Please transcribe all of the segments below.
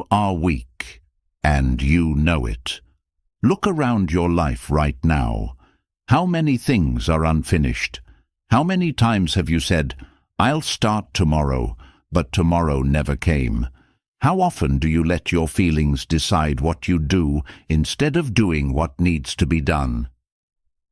You are weak, and you know it. Look around your life right now. How many things are unfinished? How many times have you said, "I'll start tomorrow," but tomorrow never came? How often do you let your feelings decide what you do instead of doing what needs to be done?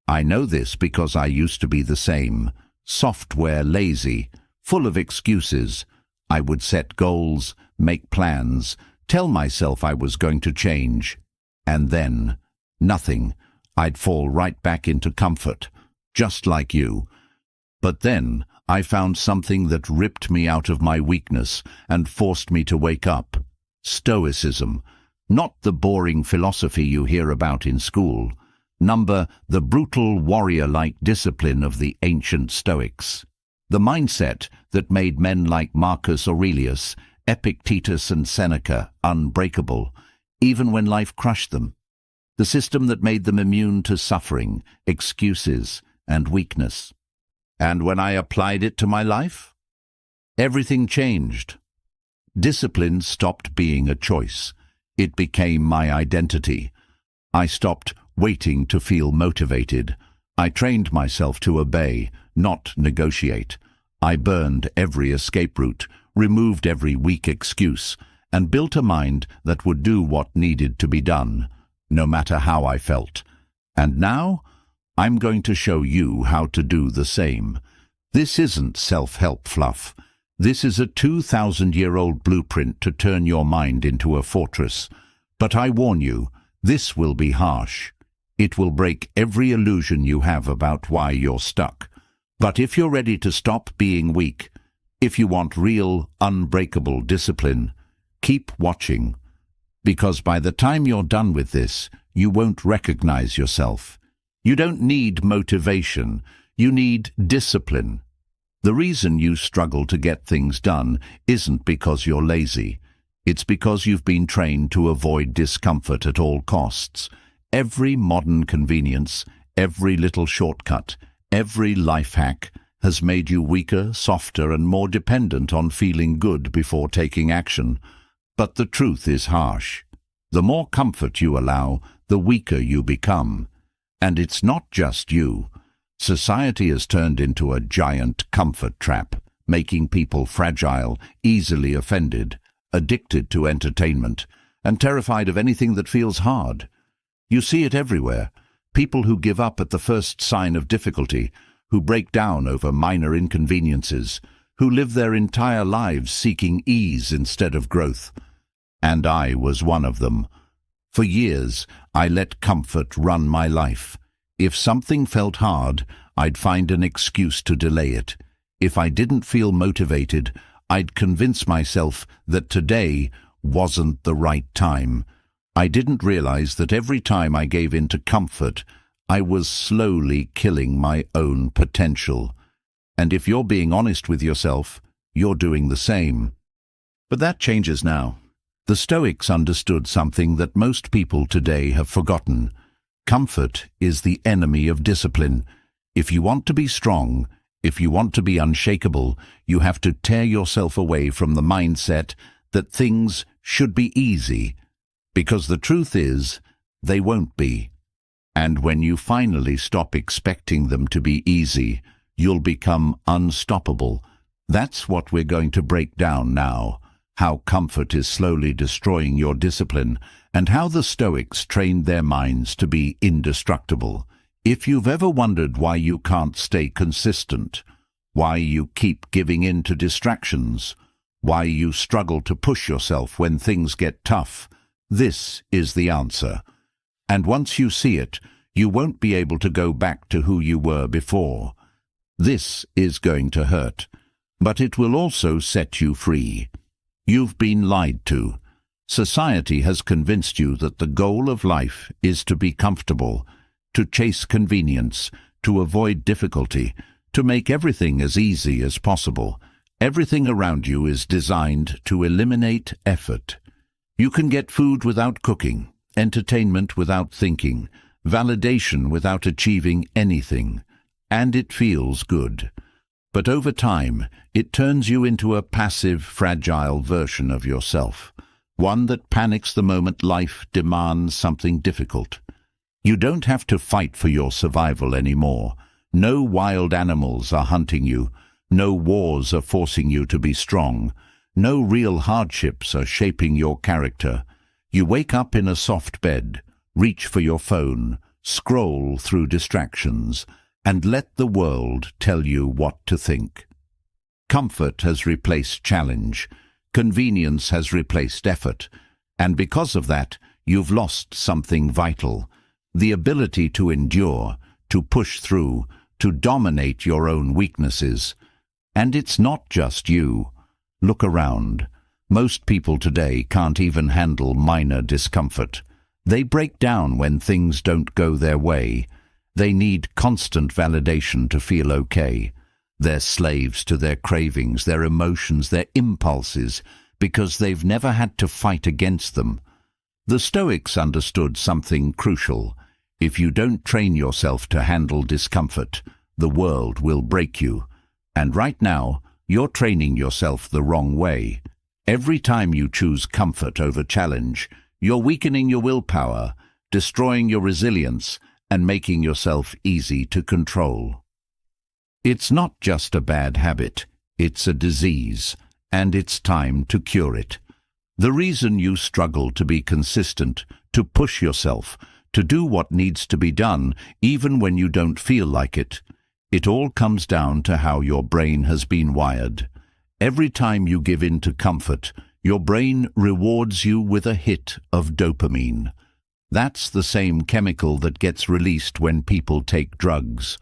I know this because I used to be the same, software lazy, full of excuses. I would set goals, make plans, tell myself I was going to change, and then nothing. I'd fall right back into comfort, just like you. But then I found something that ripped me out of my weakness and forced me to wake up. Stoicism, not the boring philosophy you hear about in school. The brutal warrior-like discipline of the ancient Stoics. The mindset that made men like Marcus Aurelius, Epictetus and Seneca unbreakable, even when life crushed them. The system that made them immune to suffering, excuses, and weakness. And when I applied it to my life, everything changed. Discipline stopped being a choice. It became my identity. I stopped waiting to feel motivated. I trained myself to obey, not negotiate. I burned every escape route, removed every weak excuse, and built a mind that would do what needed to be done, no matter how I felt. And now, I'm going to show you how to do the same. This isn't self-help fluff. This is a 2,000-year-old blueprint to turn your mind into a fortress. But I warn you, this will be harsh. It will break every illusion you have about why you're stuck. But if you're ready to stop being weak, if you want real, unbreakable discipline, keep watching. Because by the time you're done with this, you won't recognize yourself. You don't need motivation. You need discipline. The reason you struggle to get things done isn't because you're lazy. It's because you've been trained to avoid discomfort at all costs. Every modern convenience, every little shortcut, every life hack has made you weaker, softer, and more dependent on feeling good before taking action. But the truth is harsh. The more comfort you allow, the weaker you become. And it's not just you. Society has turned into a giant comfort trap, making people fragile, easily offended, addicted to entertainment, and terrified of anything that feels hard. You see it everywhere. People who give up at the first sign of difficulty, who break down over minor inconveniences, who live their entire lives seeking ease instead of growth. And I was one of them. For years, I let comfort run my life. If something felt hard, I'd find an excuse to delay it. If I didn't feel motivated, I'd convince myself that today wasn't the right time. I didn't realize that every time I gave in to comfort, I was slowly killing my own potential. And if you're being honest with yourself, you're doing the same. But that changes now. The Stoics understood something that most people today have forgotten. Comfort is the enemy of discipline. If you want to be strong, if you want to be unshakable, you have to tear yourself away from the mindset that things should be easy. Because the truth is, they won't be. And when you finally stop expecting them to be easy, you'll become unstoppable. That's what we're going to break down now. How comfort is slowly destroying your discipline, and how the Stoics trained their minds to be indestructible. If you've ever wondered why you can't stay consistent, why you keep giving in to distractions, why you struggle to push yourself when things get tough, this is the answer. And once you see it, you won't be able to go back to who you were before. This is going to hurt, but it will also set you free. You've been lied to. Society has convinced you that the goal of life is to be comfortable, to chase convenience, to avoid difficulty, to make everything as easy as possible. Everything around you is designed to eliminate effort. You can get food without cooking, entertainment without thinking, validation without achieving anything, and it feels good. But over time, it turns you into a passive, fragile version of yourself. one that panics the moment life demands something difficult. You don't have to fight for your survival anymore. No wild animals are hunting you. No wars are forcing you to be strong. No real hardships are shaping your character. You wake up in a soft bed, reach for your phone, scroll through distractions, and let the world tell you what to think. Comfort has replaced challenge. Convenience has replaced effort. And because of that, you've lost something vital. The ability to endure, to push through, to dominate your own weaknesses. And it's not just you. Look around. Most people today can't even handle minor discomfort. They break down when things don't go their way. They need constant validation to feel okay. They're slaves to their cravings, their emotions, their impulses, because they've never had to fight against them. The Stoics understood something crucial. If you don't train yourself to handle discomfort, the world will break you. And right now, you're training yourself the wrong way. Every time you choose comfort over challenge, you're weakening your willpower, destroying your resilience, and making yourself easy to control. It's not just a bad habit, it's a disease, and it's time to cure it. The reason you struggle to be consistent, to push yourself, to do what needs to be done, even when you don't feel like it, it all comes down to how your brain has been wired. Every time you give in to comfort, your brain rewards you with a hit of dopamine. That's the same chemical that gets released when people take drugs.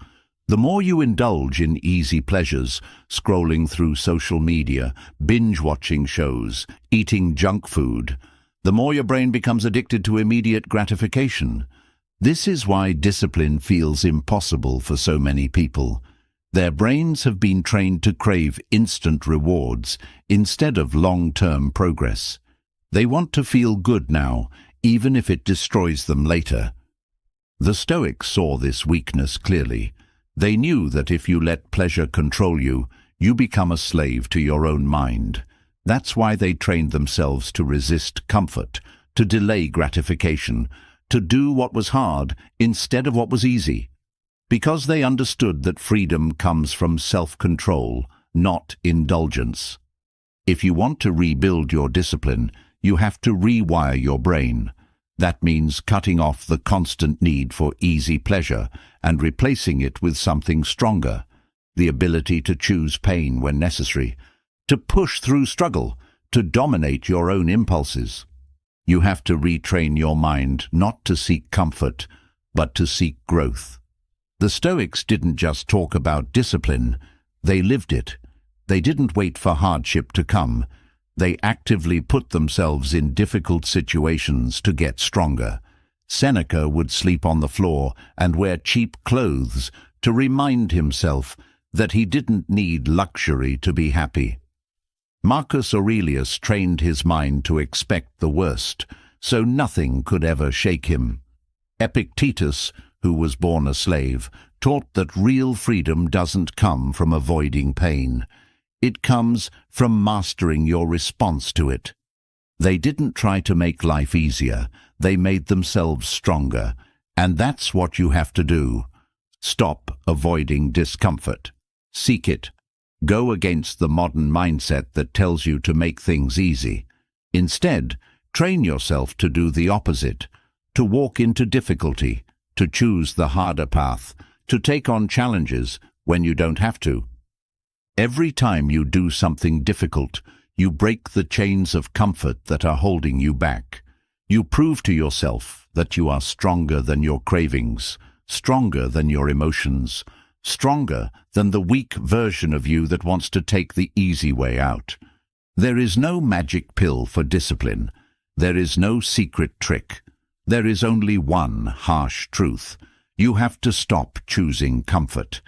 The more you indulge in easy pleasures, scrolling through social media, binge-watching shows, eating junk food, the more your brain becomes addicted to immediate gratification. This is why discipline feels impossible for so many people. Their brains have been trained to crave instant rewards instead of long-term progress. They want to feel good now, even if it destroys them later. The Stoics saw this weakness clearly. They knew that if you let pleasure control you, you become a slave to your own mind. That's why they trained themselves to resist comfort, to delay gratification, to do what was hard instead of what was easy. Because they understood that freedom comes from self-control, not indulgence. If you want to rebuild your discipline, you have to rewire your brain. That means cutting off the constant need for easy pleasure and replacing it with something stronger, the ability to choose pain when necessary, to push through struggle, to dominate your own impulses. You have to retrain your mind not to seek comfort, but to seek growth. The Stoics didn't just talk about discipline, they lived it. They didn't wait for hardship to come. They actively put themselves in difficult situations to get stronger. Seneca would sleep on the floor and wear cheap clothes to remind himself that he didn't need luxury to be happy. Marcus Aurelius trained his mind to expect the worst, so nothing could ever shake him. Epictetus, who was born a slave, taught that real freedom doesn't come from avoiding pain. It comes from mastering your response to it. They didn't try to make life easier, they made themselves stronger. And that's what you have to do. Stop avoiding discomfort. Seek it. Go against the modern mindset that tells you to make things easy. Instead, train yourself to do the opposite, to walk into difficulty, to choose the harder path, to take on challenges when you don't have to. Every time you do something difficult, you break the chains of comfort that are holding you back. You prove to yourself that you are stronger than your cravings, stronger than your emotions, stronger than the weak version of you that wants to take the easy way out. There is no magic pill for discipline. There is no secret trick. There is only one harsh truth. You have to stop choosing comfort.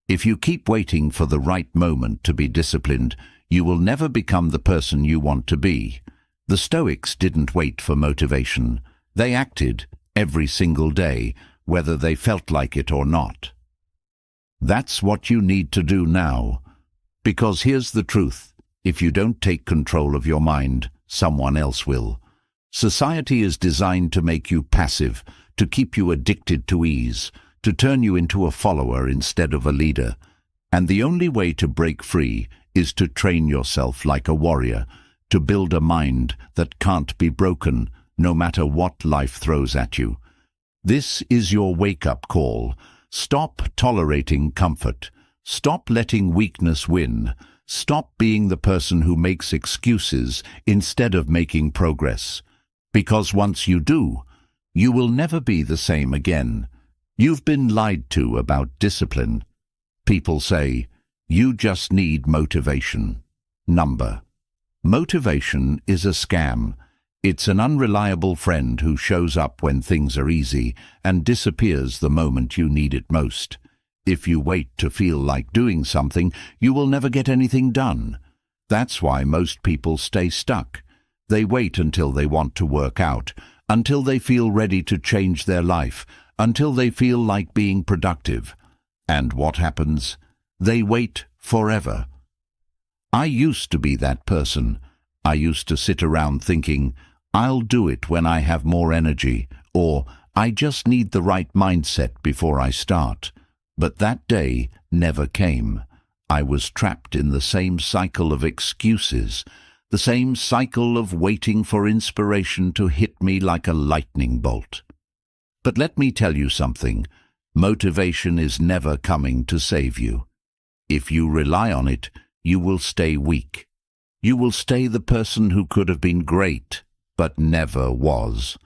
If you keep waiting for the right moment to be disciplined, you will never become the person you want to be. The Stoics didn't wait for motivation. They acted every single day, whether they felt like it or not. That's what you need to do now. Because here's the truth. If you don't take control of your mind, someone else will. Society is designed to make you passive, to keep you addicted to ease, to turn you into a follower instead of a leader. And the only way to break free is to train yourself like a warrior, to build a mind that can't be broken, no matter what life throws at you. This is your wake-up call. Stop tolerating comfort. Stop letting weakness win. Stop being the person who makes excuses instead of making progress. Because once you do, you will never be the same again. You've been lied to about discipline. People say, you just need motivation. Motivation is a scam. It's an unreliable friend who shows up when things are easy and disappears the moment you need it most. If you wait to feel like doing something, you will never get anything done. That's why most people stay stuck. They wait until they want to work out, until they feel ready to change their life, until they feel like being productive. And what happens? They wait forever. I used to be that person. I used to sit around thinking, I'll do it when I have more energy, or I just need the right mindset before I start. But that day never came. I was trapped in the same cycle of excuses, the same cycle of waiting for inspiration to hit me like a lightning bolt. But let me tell you something. Motivation is never coming to save you. If you rely on it, you will stay weak. You will stay the person who could have been great, but never was.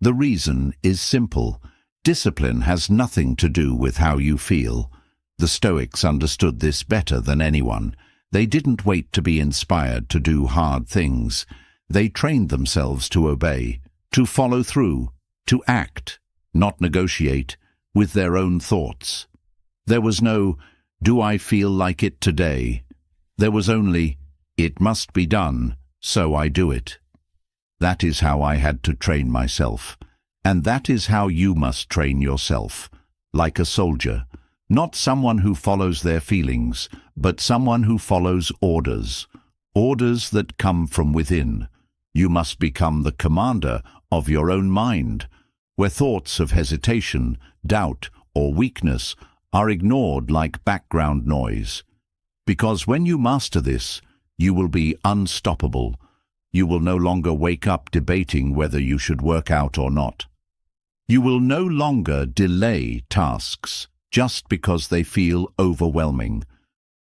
The reason is simple. Discipline has nothing to do with how you feel. The Stoics understood this better than anyone. They didn't wait to be inspired to do hard things. They trained themselves to obey, to follow through, to act, not negotiate, with their own thoughts. There was no, do I feel like it today? There was only, it must be done, so I do it. That is how I had to train myself. And that is how you must train yourself, like a soldier. Not someone who follows their feelings, but someone who follows orders. Orders that come from within. You must become the commander of your own mind, where thoughts of hesitation, doubt, or weakness are ignored like background noise. Because when you master this, you will be unstoppable. You will no longer wake up debating whether you should work out or not. You will no longer delay tasks just because they feel overwhelming.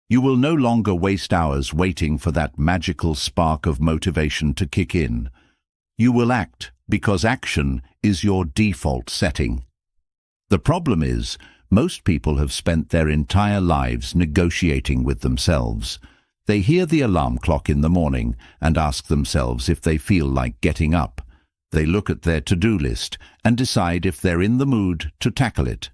You will no longer waste hours waiting for that magical spark of motivation to kick in. You will act because action is your default setting. The problem is, most people have spent their entire lives negotiating with themselves. They hear the alarm clock in the morning and ask themselves if they feel like getting up. They look at their to-do list and decide if they're in the mood to tackle it.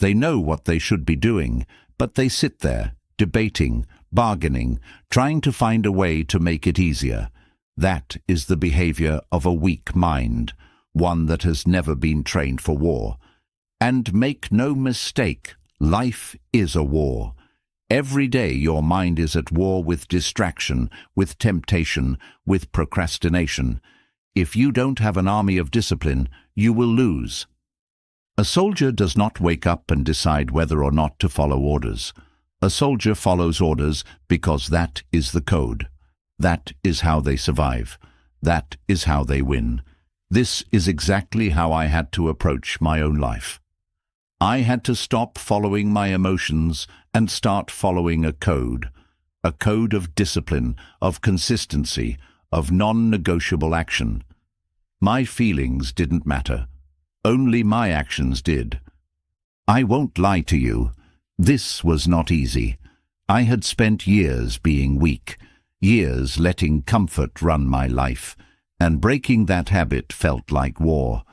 They know what they should be doing, but they sit there, debating, bargaining, trying to find a way to make it easier. That is the behavior of a weak mind, one that has never been trained for war. And make no mistake, life is a war. Every day your mind is at war with distraction, with temptation, with procrastination. If you don't have an army of discipline, you will lose. A soldier does not wake up and decide whether or not to follow orders. A soldier follows orders because that is the code. That is how they survive. That is how they win. This is exactly how I had to approach my own life. I had to stop following my emotions and start following a code of discipline, of consistency, of non-negotiable action. My feelings didn't matter. Only my actions did. I won't lie to you. This was not easy. I had spent years being weak, years letting comfort run my life, and breaking that habit felt like war.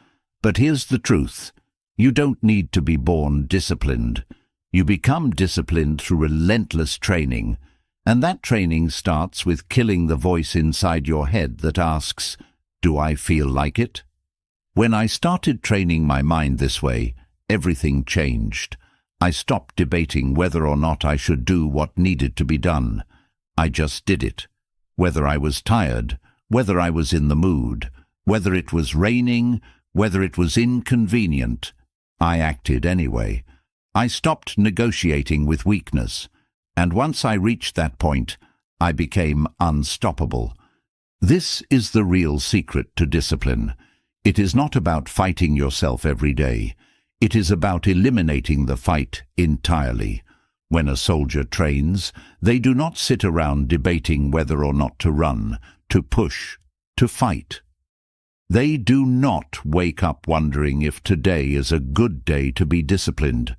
But here's the truth. You don't need to be born disciplined. You become disciplined through relentless training, and that training starts with killing the voice inside your head that asks, "Do I feel like it?" When I started training my mind this way, everything changed. I stopped debating whether or not I should do what needed to be done. I just did it. Whether I was tired, whether I was in the mood, Whether it was raining, whether it was inconvenient, I acted anyway. I stopped negotiating with weakness, and once I reached that point, I became unstoppable. This is the real secret to discipline. It is not about fighting yourself every day. It is about eliminating the fight entirely. When a soldier trains, they do not sit around debating whether or not to run, to push, to fight. They do not wake up wondering if today is a good day to be disciplined.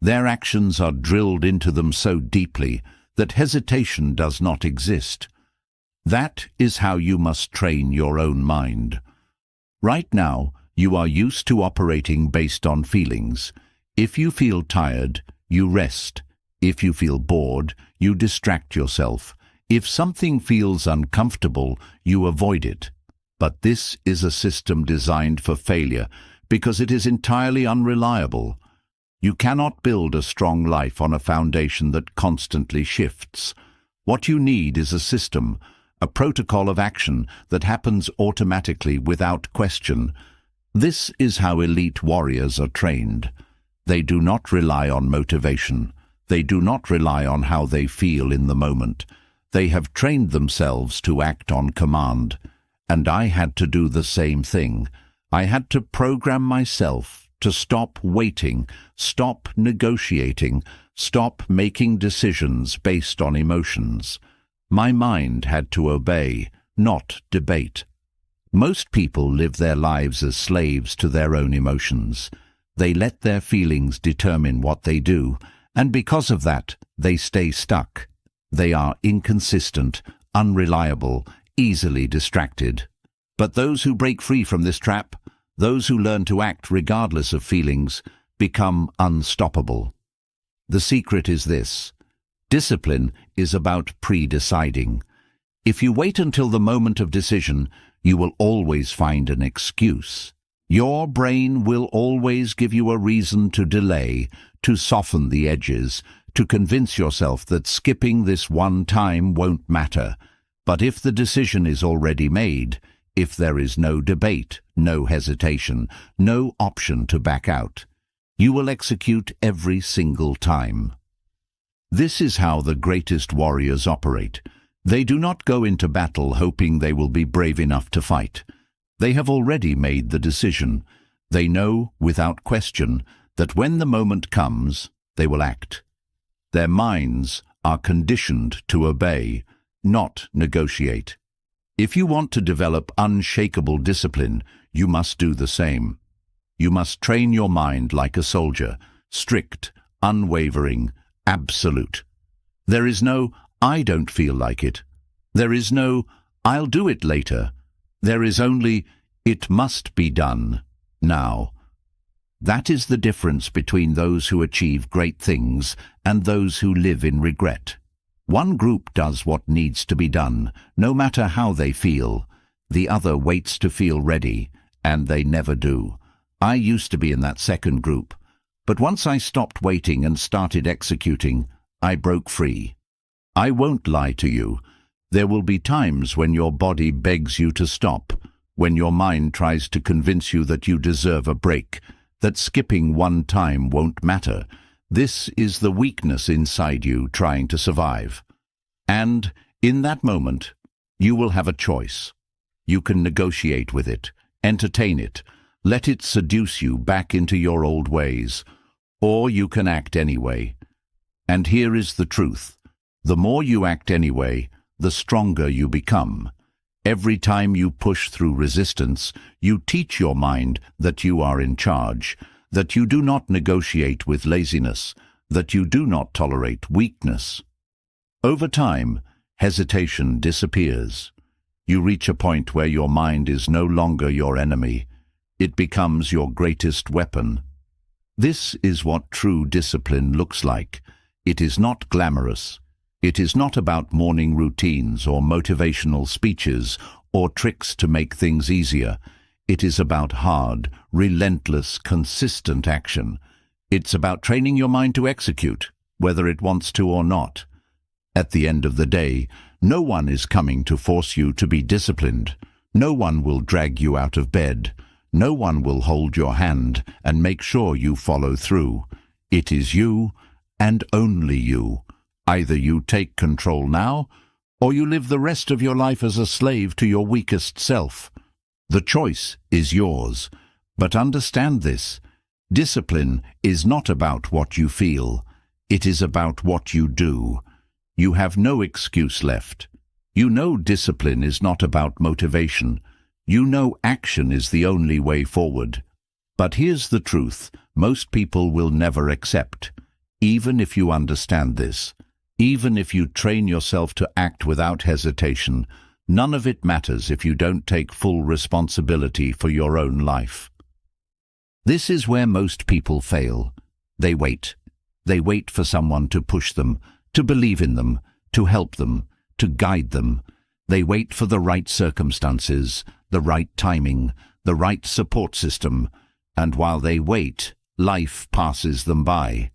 Their actions are drilled into them so deeply that hesitation does not exist. That is how you must train your own mind. Right now, you are used to operating based on feelings. If you feel tired, you rest. If you feel bored, you distract yourself. If something feels uncomfortable, you avoid it. But this is a system designed for failure because it is entirely unreliable. You cannot build a strong life on a foundation that constantly shifts. What you need is a system, a protocol of action that happens automatically without question. This is how elite warriors are trained. They do not rely on motivation. They do not rely on how they feel in the moment. They have trained themselves to act on command. And I had to do the same thing. I had to program myself to stop waiting, stop negotiating, stop making decisions based on emotions. My mind had to obey, not debate. Most people live their lives as slaves to their own emotions. They let their feelings determine what they do, and because of that, they stay stuck. They are inconsistent, unreliable, easily distracted. But those who break free from this trap, those who learn to act regardless of feelings, become unstoppable. The secret is this: discipline is about pre-deciding. If you wait until the moment of decision, you will always find an excuse. Your brain will always give you a reason to delay, to soften the edges, to convince yourself that skipping this one time won't matter. But if the decision is already made, if there is no debate, no hesitation, no option to back out, you will execute every single time. This is how the greatest warriors operate. They do not go into battle hoping they will be brave enough to fight. They have already made the decision. They know, without question, that when the moment comes, they will act. Their minds are conditioned to obey, not negotiate. If you want to develop unshakable discipline, you must do the same. You must train your mind like a soldier, strict, unwavering, absolute. There is no, "I don't feel like it." There is no, "I'll do it later." There is only, "It must be done now." That is the difference between those who achieve great things and those who live in regret. One group does what needs to be done, no matter how they feel. The other waits to feel ready, and they never do. I used to be in that second group, but once I stopped waiting and started executing, I broke free. I won't lie to you. There will be times when your body begs you to stop, when your mind tries to convince you that you deserve a break, that skipping one time won't matter. This is the weakness inside you trying to survive. And in that moment, you will have a choice. You can negotiate with it, entertain it, let it seduce you back into your old ways, or you can act anyway. And here is the truth. The more you act anyway, the stronger you become. Every time you push through resistance, you teach your mind that you are in charge, that you do not negotiate with laziness, that you do not tolerate weakness. Over time, hesitation disappears. You reach a point where your mind is no longer your enemy. It becomes your greatest weapon. This is what true discipline looks like. It is not glamorous. It is not about morning routines or motivational speeches or tricks to make things easier. It is about hard, relentless, consistent action. It's about training your mind to execute, whether it wants to or not. At the end of the day, no one is coming to force you to be disciplined. No one will drag you out of bed. No one will hold your hand and make sure you follow through. It is you, and only you. Either you take control now, or you live the rest of your life as a slave to your weakest self. The choice is yours. But understand this: discipline is not about what you feel. It is about what you do. You have no excuse left. You know discipline is not about motivation. You know action is the only way forward. But here's the truth: most people will never accept. Even if you understand this, even if you train yourself to act without hesitation, none of it matters if you don't take full responsibility for your own life. This is where most people fail. They wait. They wait for someone to push them, to believe in them, to help them, to guide them. They wait for the right circumstances, the right timing, the right support system, and while they wait, life passes them by.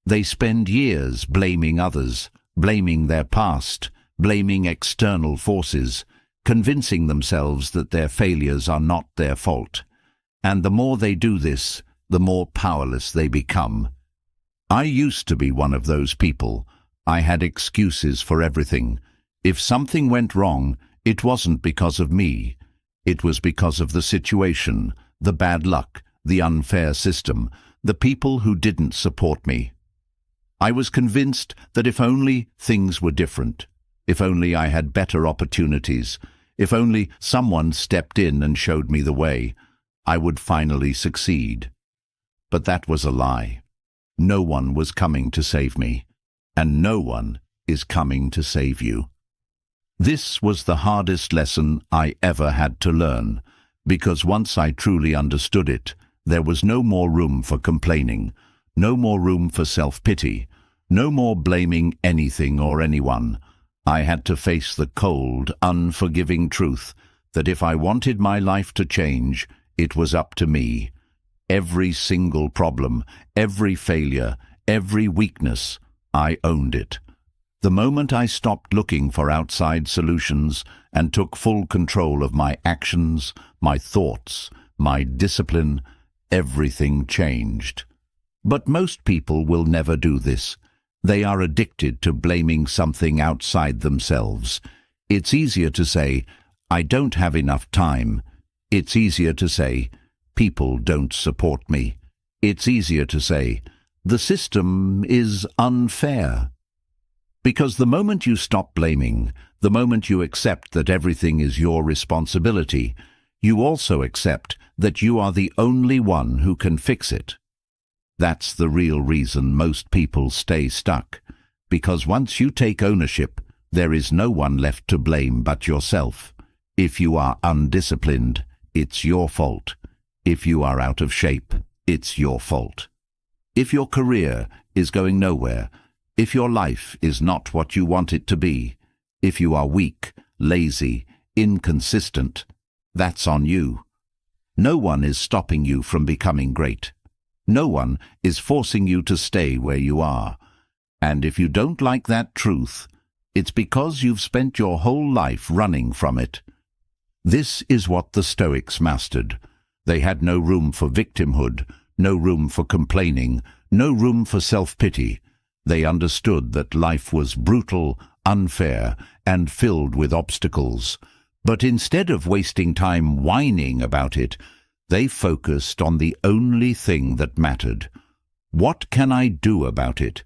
They spend years blaming others, blaming their past, blaming external forces, convincing themselves that their failures are not their fault. And the more they do this, the more powerless they become. I used to be one of those people. I had excuses for everything. If something went wrong, it wasn't because of me. It was because of the situation, the bad luck, the unfair system, the people who didn't support me. I was convinced that if only things were different, if only I had better opportunities, if only someone stepped in and showed me the way, I would finally succeed. But that was a lie. No one was coming to save me, and no one is coming to save you. This was the hardest lesson I ever had to learn, because once I truly understood it, there was no more room for complaining, no more room for self-pity, no more blaming anything or anyone. I had to face the cold, unforgiving truth that if I wanted my life to change, it was up to me. Every single problem, every failure, every weakness, I owned it. The moment I stopped looking for outside solutions and took full control of my actions, my thoughts, my discipline, everything changed. But most people will never do this. They are addicted to blaming something outside themselves. It's easier to say, "I don't have enough time." It's easier to say, "People don't support me." It's easier to say, "The system is unfair." Because the moment you stop blaming, the moment you accept that everything is your responsibility, you also accept that you are the only one who can fix it. That's the real reason most people stay stuck, because once you take ownership, there is no one left to blame but yourself. If you are undisciplined, it's your fault. If you are out of shape, it's your fault. If your career is going nowhere, if your life is not what you want it to be, if you are weak, lazy, inconsistent, that's on you. No one is stopping you from becoming great. No one is forcing you to stay where you are. And if you don't like that truth, it's because you've spent your whole life running from it. This is what the Stoics mastered. They had no room for victimhood, no room for complaining, no room for self-pity. They understood that life was brutal, unfair, and filled with obstacles. But instead of wasting time whining about it, they focused on the only thing that mattered. What can I do about it?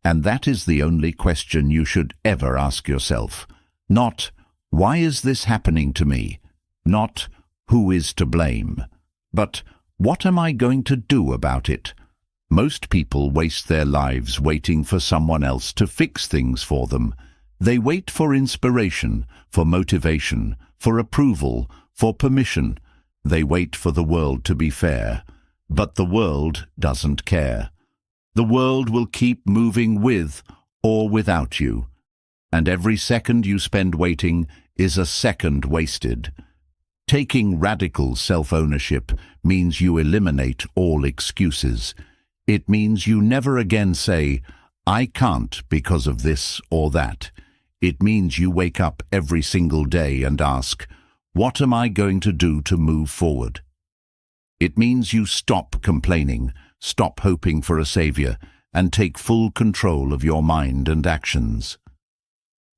And that is the only question you should ever ask yourself. Not, why is this happening to me? Not, who is to blame? But, what am I going to do about it? Most people waste their lives waiting for someone else to fix things for them. They wait for inspiration, for motivation, for approval, for permission. They wait for the world to be fair. But the world doesn't care. The world will keep moving with or without you. And every second you spend waiting is a second wasted. Taking radical self-ownership means you eliminate all excuses. It means you never again say, "I can't because of this or that." It means you wake up every single day and ask, What am I going to do to move forward? It means you stop complaining, stop hoping for a savior, and take full control of your mind and actions.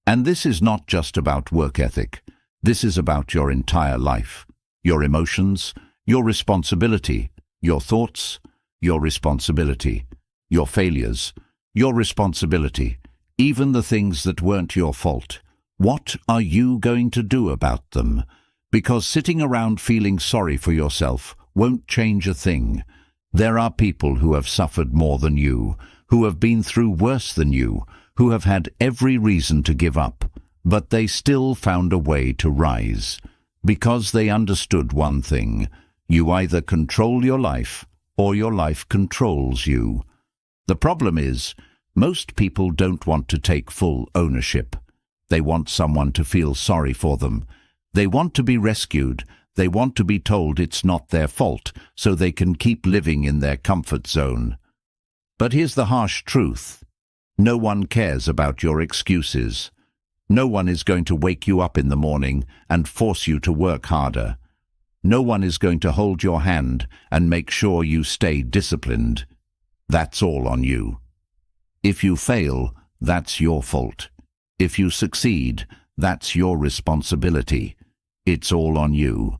And this is not just about work ethic. This is about your entire life, your emotions, your responsibility, your thoughts, your responsibility, your failures, your responsibility, even the things that weren't your fault. What are you going to do about them? Because sitting around feeling sorry for yourself won't change a thing. There are people who have suffered more than you, who have been through worse than you, who have had every reason to give up, but they still found a way to rise. Because they understood one thing: you either control your life or your life controls you. The problem is, most people don't want to take full ownership. They want someone to feel sorry for them. They want to be rescued. They want to be told it's not their fault, so they can keep living in their comfort zone. But here's the harsh truth. No one cares about your excuses. No one is going to wake you up in the morning and force you to work harder. No one is going to hold your hand and make sure you stay disciplined. That's all on you. If you fail, that's your fault. If you succeed, that's your responsibility. It's all on you.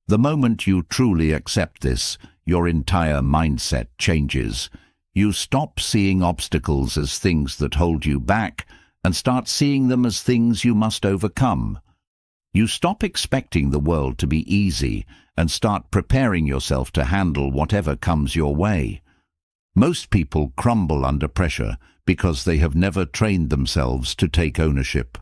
The moment you truly accept this, your entire mindset changes. You stop seeing obstacles as things that hold you back and start seeing them as things you must overcome. You stop expecting the world to be easy and start preparing yourself to handle whatever comes your way. Most people crumble under pressure because they have never trained themselves to take ownership.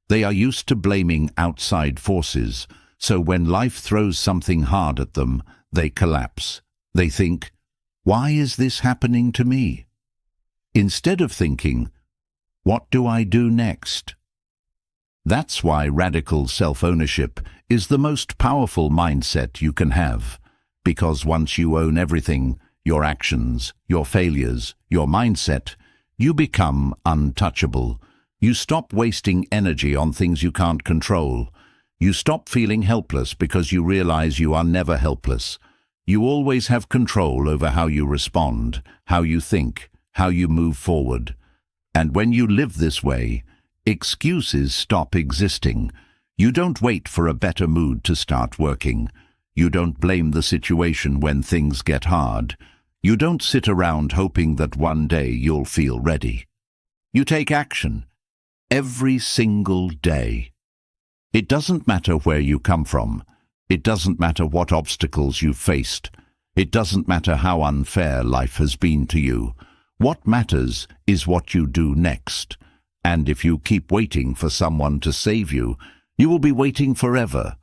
They are used to blaming outside forces, so when life throws something hard at them, they collapse. They think, "Why is this happening to me?" Instead of thinking, "What do I do next?" That's why radical self-ownership is the most powerful mindset you can have, because once you own everything, your actions, your failures, your mindset, you become untouchable. You stop wasting energy on things you can't control. You stop feeling helpless because you realize you are never helpless. You always have control over how you respond, how you think, how you move forward. And when you live this way, excuses stop existing. You don't wait for a better mood to start working. You don't blame the situation when things get hard. You don't sit around hoping that one day you'll feel ready. You take action every single day. It doesn't matter where you come from. It doesn't matter what obstacles you've faced. It doesn't matter how unfair life has been to you. What matters is what you do next. And if you keep waiting for someone to save you, you will be waiting forever.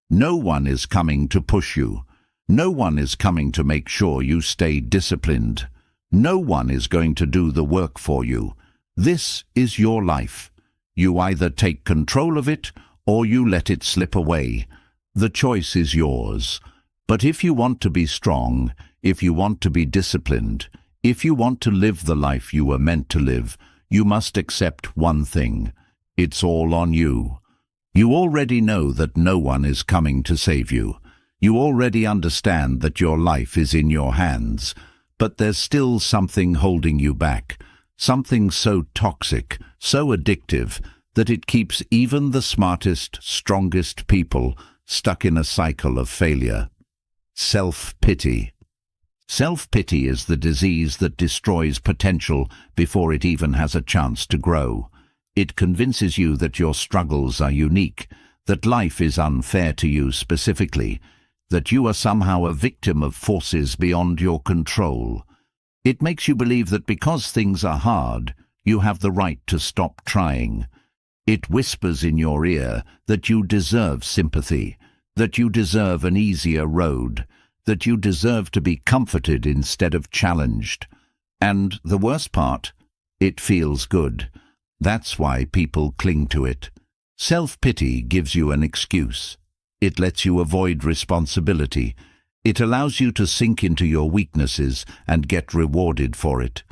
No one is coming to push you. No one is coming to make sure you stay disciplined. No one is going to do the work for you. This is your life. You either take control of it or you let it slip away. The choice is yours. But if you want to be strong, if you want to be disciplined, if you want to live the life you were meant to live, you must accept one thing. It's all on you. You already know that no one is coming to save you. You already understand that your life is in your hands. But there's still something holding you back. Something so toxic, so addictive, that it keeps even the smartest, strongest people stuck in a cycle of failure. Self-pity. Self-pity is the disease that destroys potential before it even has a chance to grow. It convinces you that your struggles are unique, that life is unfair to you specifically, that you are somehow a victim of forces beyond your control. It makes you believe that because things are hard, you have the right to stop trying. It whispers in your ear that you deserve sympathy, that you deserve an easier road, that you deserve to be comforted instead of challenged. And the worst part, it feels good. That's why people cling to it. Self-pity gives you an excuse. It lets you avoid responsibility. It allows you to sink into your weaknesses and get rewarded for it.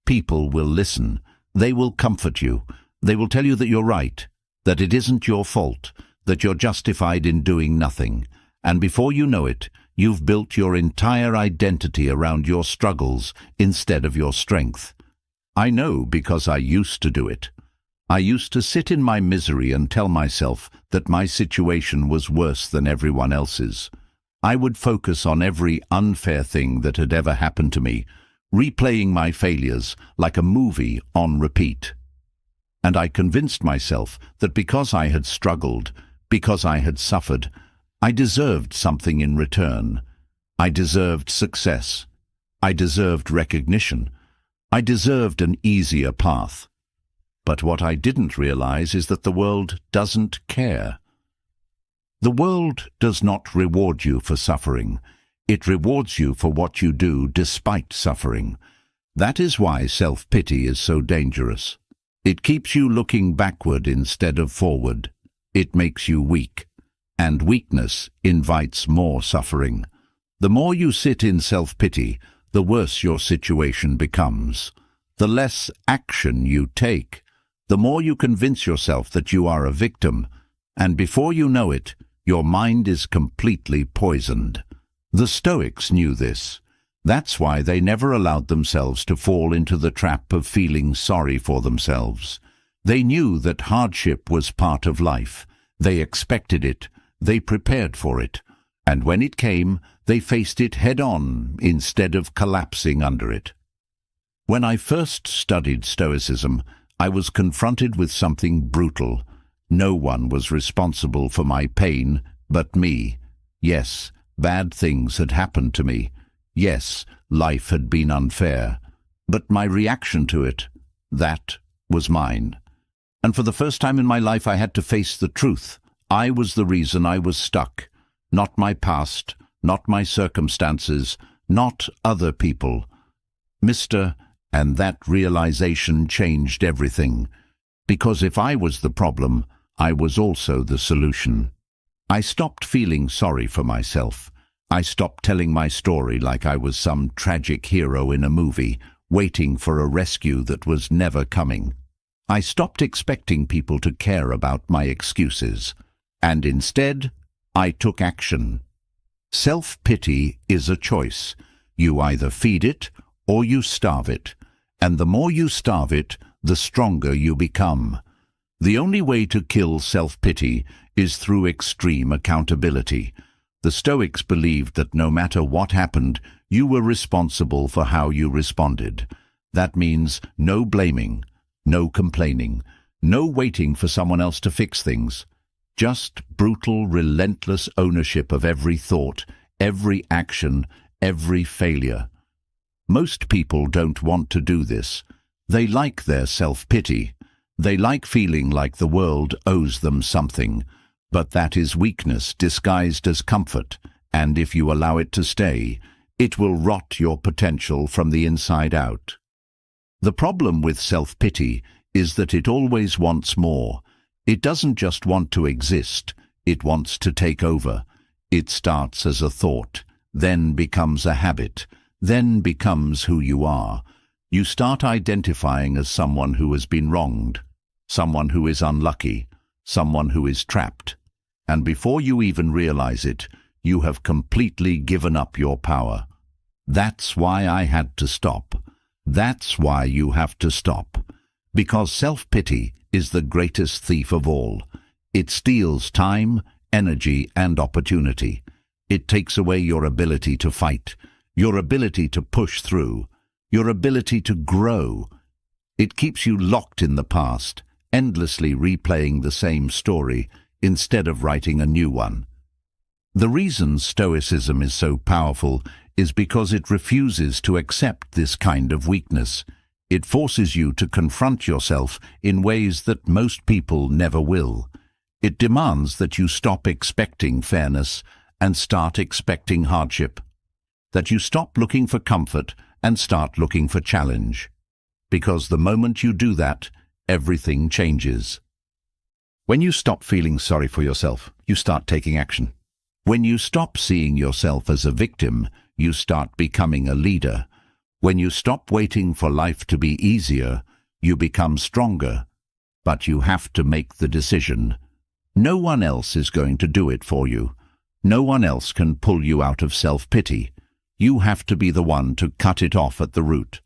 People will listen. They will comfort you. They will tell you that you're right, that it isn't your fault, that you're justified in doing nothing, and before you know it, you've built your entire identity around your struggles instead of your strength. I know because I used to do it. I used to sit in my misery and tell myself that my situation was worse than everyone else's. I would focus on every unfair thing that had ever happened to me, replaying my failures like a movie on repeat. And I convinced myself that because I had struggled, because I had suffered, I deserved something in return. I deserved success. I deserved recognition. I deserved an easier path. But what I didn't realize is that the world doesn't care. The world does not reward you for suffering. It rewards you for what you do despite suffering. That is why self-pity is so dangerous. It keeps you looking backward instead of forward. It makes you weak. And weakness invites more suffering. The more you sit in self-pity, the worse your situation becomes. The less action you take, the more you convince yourself that you are a victim, and before you know it, your mind is completely poisoned. The Stoics knew this. That's why they never allowed themselves to fall into the trap of feeling sorry for themselves. They knew that hardship was part of life. They expected it. They prepared for it. And when it came, they faced it head-on instead of collapsing under it. When I first studied Stoicism, I was confronted with something brutal. No one was responsible for my pain but me. Yes, bad things had happened to me. Yes, life had been unfair. But my reaction to it, that was mine. And for the first time in my life I had to face the truth. I was the reason I was stuck. Not my past, not my circumstances, not other people. And that realization changed everything. Because if I was the problem, I was also the solution. I stopped feeling sorry for myself. I stopped telling my story like I was some tragic hero in a movie, waiting for a rescue that was never coming. I stopped expecting people to care about my excuses. And instead, I took action. Self-pity is a choice. You either feed it or you starve it. And the more you starve it, the stronger you become. The only way to kill self-pity is through extreme accountability. The Stoics believed that no matter what happened, you were responsible for how you responded. That means no blaming, no complaining, no waiting for someone else to fix things. Just brutal, relentless ownership of every thought, every action, every failure. Most people don't want to do this. They like their self-pity. They like feeling like the world owes them something. But that is weakness disguised as comfort, and if you allow it to stay, it will rot your potential from the inside out. The problem with self-pity is that it always wants more. It doesn't just want to exist, it wants to take over. It starts as a thought, then becomes a habit, then becomes who you are. You start identifying as someone who has been wronged, someone who is unlucky, someone who is trapped. And before you even realize it, you have completely given up your power. That's why I had to stop. That's why you have to stop. Because self-pity is the greatest thief of all. It steals time, energy, and opportunity. It takes away your ability to fight, your ability to push through, your ability to grow. It keeps you locked in the past, endlessly replaying the same story instead of writing a new one. The reason Stoicism is so powerful is because it refuses to accept this kind of weakness. It forces you to confront yourself in ways that most people never will. It demands that you stop expecting fairness and start expecting hardship. That you stop looking for comfort and start looking for challenge. Because the moment you do that, everything changes. When you stop feeling sorry for yourself, you start taking action. When you stop seeing yourself as a victim, you start becoming a leader. When you stop waiting for life to be easier, you become stronger. But you have to make the decision. No one else is going to do it for you. No one else can pull you out of self-pity. You have to be the one to cut it off at the root.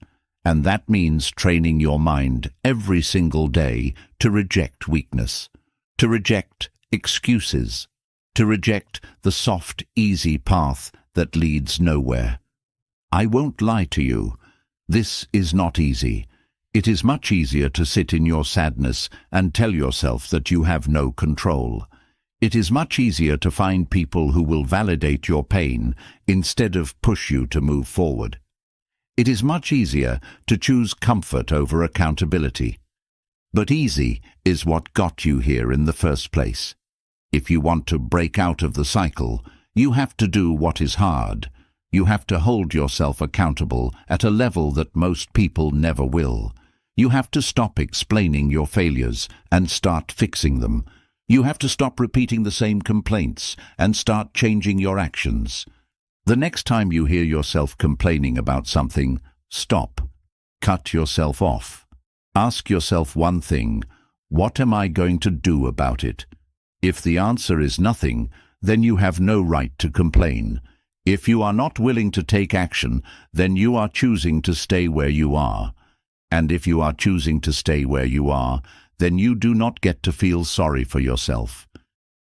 And that means training your mind every single day to reject weakness, to reject excuses, to reject the soft, easy path that leads nowhere. I won't lie to you. This is not easy. It is much easier to sit in your sadness and tell yourself that you have no control. It is much easier to find people who will validate your pain instead of push you to move forward. It is much easier to choose comfort over accountability. But easy is what got you here in the first place. If you want to break out of the cycle, you have to do what is hard. You have to hold yourself accountable at a level that most people never will. You have to stop explaining your failures and start fixing them. You have to stop repeating the same complaints and start changing your actions. The next time you hear yourself complaining about something, stop. Cut yourself off. Ask yourself one thing: what am I going to do about it? If the answer is nothing, then you have no right to complain. If you are not willing to take action, then you are choosing to stay where you are. And if you are choosing to stay where you are, then you do not get to feel sorry for yourself.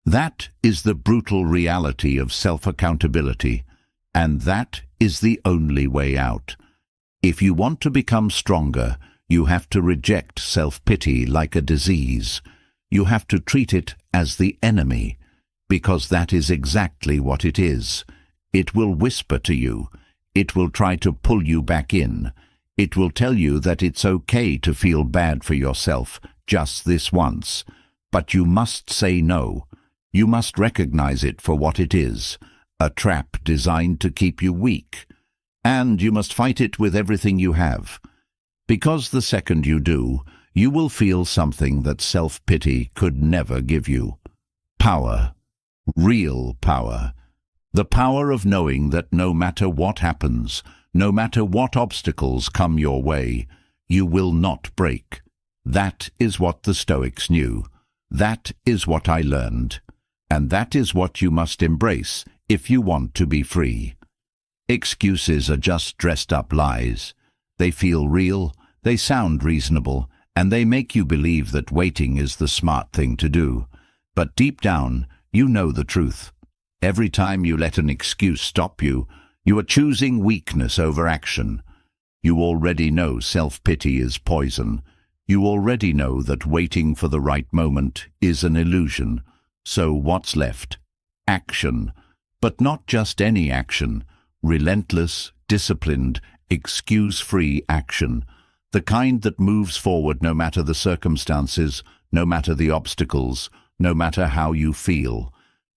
That is the brutal reality of self-accountability, and that is the only way out. If you want to become stronger, you have to reject self-pity like a disease. You have to treat it as the enemy, because that is exactly what it is. It will whisper to you. It will try to pull you back in. It will tell you that it's okay to feel bad for yourself just this once. But you must say no. You must recognize it for what it is, a trap designed to keep you weak. And you must fight it with everything you have. Because the second you do, you will feel something that self-pity could never give you. Power. Real power. The power of knowing that no matter what happens, no matter what obstacles come your way, you will not break. That is what the Stoics knew. That is what I learned. And that is what you must embrace if you want to be free. Excuses are just dressed-up lies. They feel real, they sound reasonable, and they make you believe that waiting is the smart thing to do. But deep down, you know the truth. Every time you let an excuse stop you, you are choosing weakness over action. You already know self-pity is poison. You already know that waiting for the right moment is an illusion. So what's left? Action. But not just any action. Relentless, disciplined, excuse-free action. The kind that moves forward no matter the circumstances, no matter the obstacles, no matter how you feel.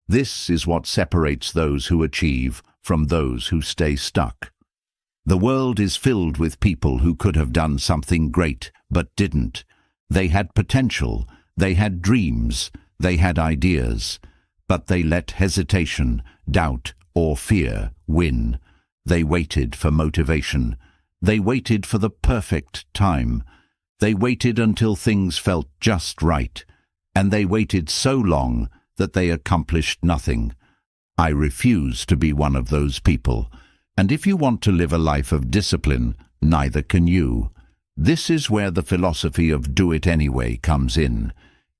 This is what separates those who achieve from those who stay stuck. The world is filled with people who could have done something great, but didn't. They had potential, they had dreams, they had ideas, but they let hesitation, doubt, or fear win. They waited for motivation. They waited for the perfect time. They waited until things felt just right, and they waited so long that they accomplished nothing. I refuse to be one of those people, and if you want to live a life of discipline, neither can you. This is where the philosophy of do it anyway comes in.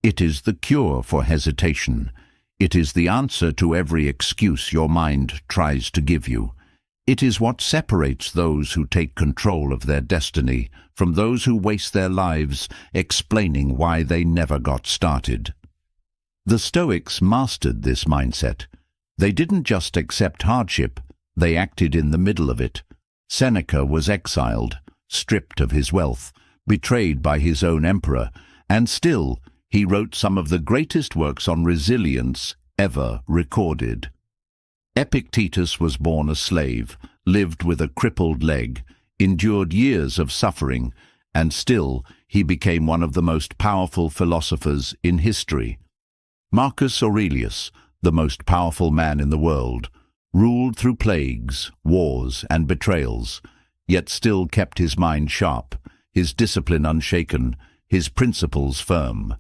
It is the cure for hesitation. It is the answer to every excuse your mind tries to give you. It is what separates those who take control of their destiny from those who waste their lives explaining why they never got started. The Stoics mastered this mindset. They didn't just accept hardship, they acted in the middle of it. Seneca was exiled, stripped of his wealth, betrayed by his own emperor, and still he wrote some of the greatest works on resilience ever recorded. Epictetus was born a slave, lived with a crippled leg, endured years of suffering, and still he became one of the most powerful philosophers in history. Marcus Aurelius, the most powerful man in the world, ruled through plagues, wars, and betrayals, yet still kept his mind sharp, his discipline unshaken, his principles firm.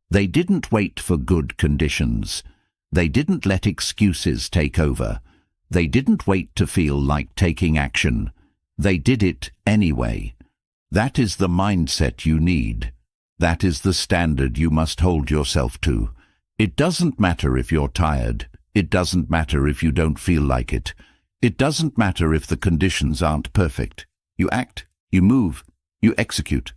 They didn't wait for good conditions. They didn't let excuses take over. They didn't wait to feel like taking action. They did it anyway. That is the mindset you need. That is the standard you must hold yourself to. It doesn't matter if you're tired. It doesn't matter if you don't feel like it. It doesn't matter if the conditions aren't perfect. You act, you move, you execute.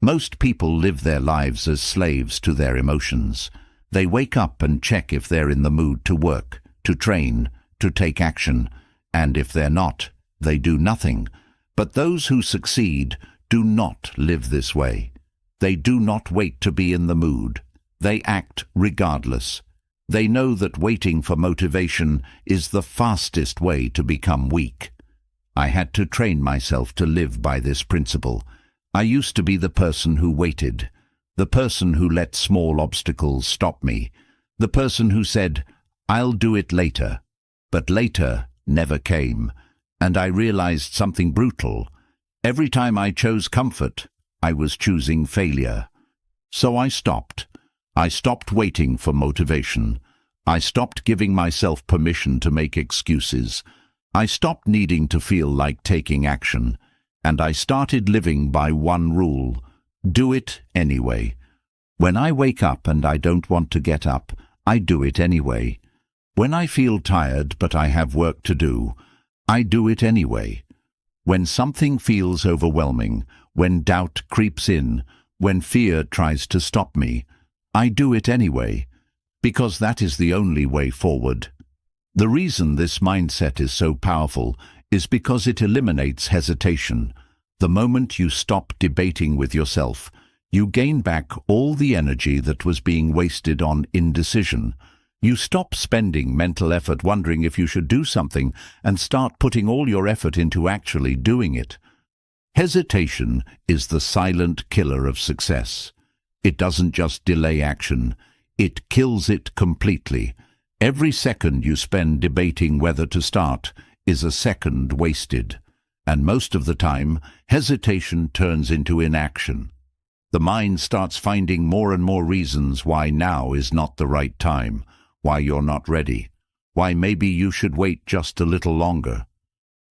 Most people live their lives as slaves to their emotions. They wake up and check if they're in the mood to work, to train, to take action, and if they're not, they do nothing. But those who succeed do not live this way. They do not wait to be in the mood. They act regardless. They know that waiting for motivation is the fastest way to become weak. I had to train myself to live by this principle. I used to be the person who waited, the person who let small obstacles stop me, the person who said, "I'll do it later." But later never came, and I realized something brutal. Every time I chose comfort, I was choosing failure. So I stopped. I stopped waiting for motivation. I stopped giving myself permission to make excuses. I stopped needing to feel like taking action. And I started living by one rule: do it anyway. When I wake up and I don't want to get up, I do it anyway. When I feel tired but I have work to do, I do it anyway. When something feels overwhelming, when doubt creeps in, when fear tries to stop me, I do it anyway, because that is the only way forward. The reason this mindset is so powerful is because it eliminates hesitation. The moment you stop debating with yourself, you gain back all the energy that was being wasted on indecision. You stop spending mental effort wondering if you should do something and start putting all your effort into actually doing it. Hesitation is the silent killer of success. It doesn't just delay action, it kills it completely. Every second you spend debating whether to start is a second wasted. And most of the time, hesitation turns into inaction. The mind starts finding more and more reasons why now is not the right time, why you're not ready, why maybe you should wait just a little longer.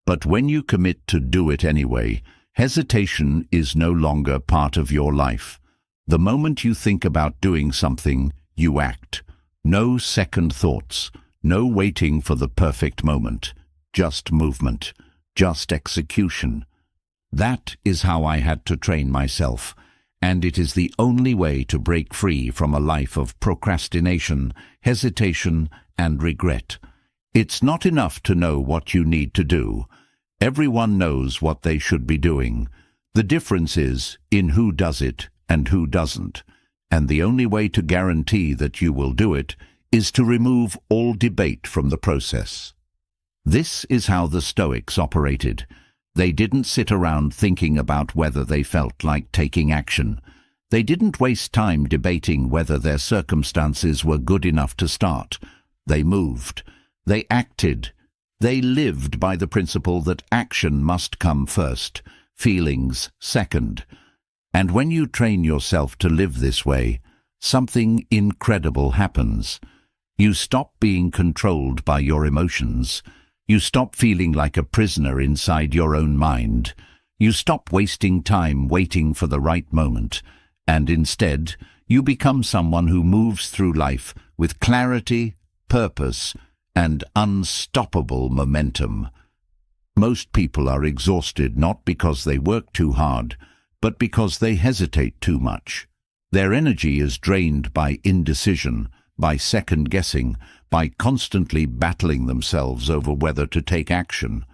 But when you commit to do it anyway, hesitation is no longer part of your life. The moment you think about doing something, you act. No second thoughts, no waiting for the perfect moment, just movement, just execution. That is how I had to train myself, and it is the only way to break free from a life of procrastination, hesitation, and regret. It's not enough to know what you need to do. Everyone knows what they should be doing. The difference is in who does it and who doesn't. And the only way to guarantee that you will do it is to remove all debate from the process. This is how the Stoics operated. They didn't sit around thinking about whether they felt like taking action. They didn't waste time debating whether their circumstances were good enough to start. They moved. They acted. They lived by the principle that action must come first, feelings second. And when you train yourself to live this way, something incredible happens. You stop being controlled by your emotions. You stop feeling like a prisoner inside your own mind. You stop wasting time waiting for the right moment, and instead, you become someone who moves through life with clarity, purpose, and unstoppable momentum. Most people are exhausted not because they work too hard, but because they hesitate too much. Their energy is drained by indecision, by second-guessing, by constantly battling themselves over whether to take action.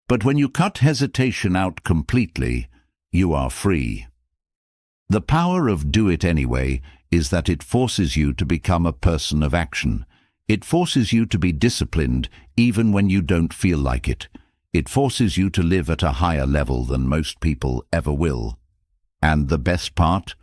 But when you cut hesitation out completely, you are free. The power of do it anyway is that it forces you to become a person of action. It forces you to be disciplined even when you don't feel like it. It forces you to live at a higher level than most people ever will. And the best part?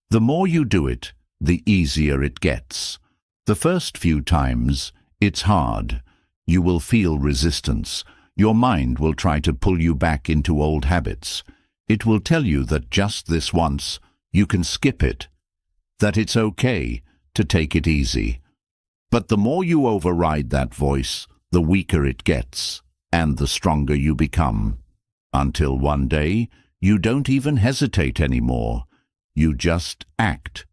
The more you do it, the easier it gets. The first few times, it's hard. You will feel resistance. Your mind will try to pull you back into old habits. It will tell you that just this once, you can skip it. that it's okay to take it easy. But the more you override that voice, the weaker it gets, and the stronger you become. Until one day, you don't even hesitate anymore. You just act.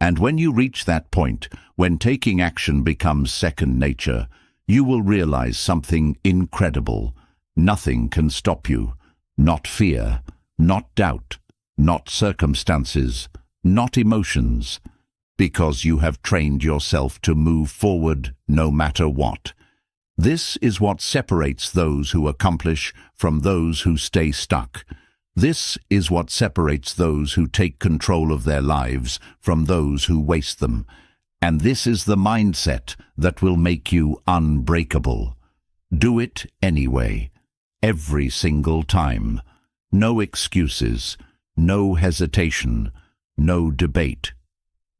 And when you reach that point, when taking action becomes second nature, you will realize something incredible. Nothing can stop you. Not fear, not doubt, not circumstances, not emotions, because you have trained yourself to move forward no matter what. This is what separates those who accomplish from those who stay stuck. This is what separates those who take control of their lives from those who waste them. And this is the mindset that will make you unbreakable. Do it anyway, every single time. No excuses, no hesitation, no debate.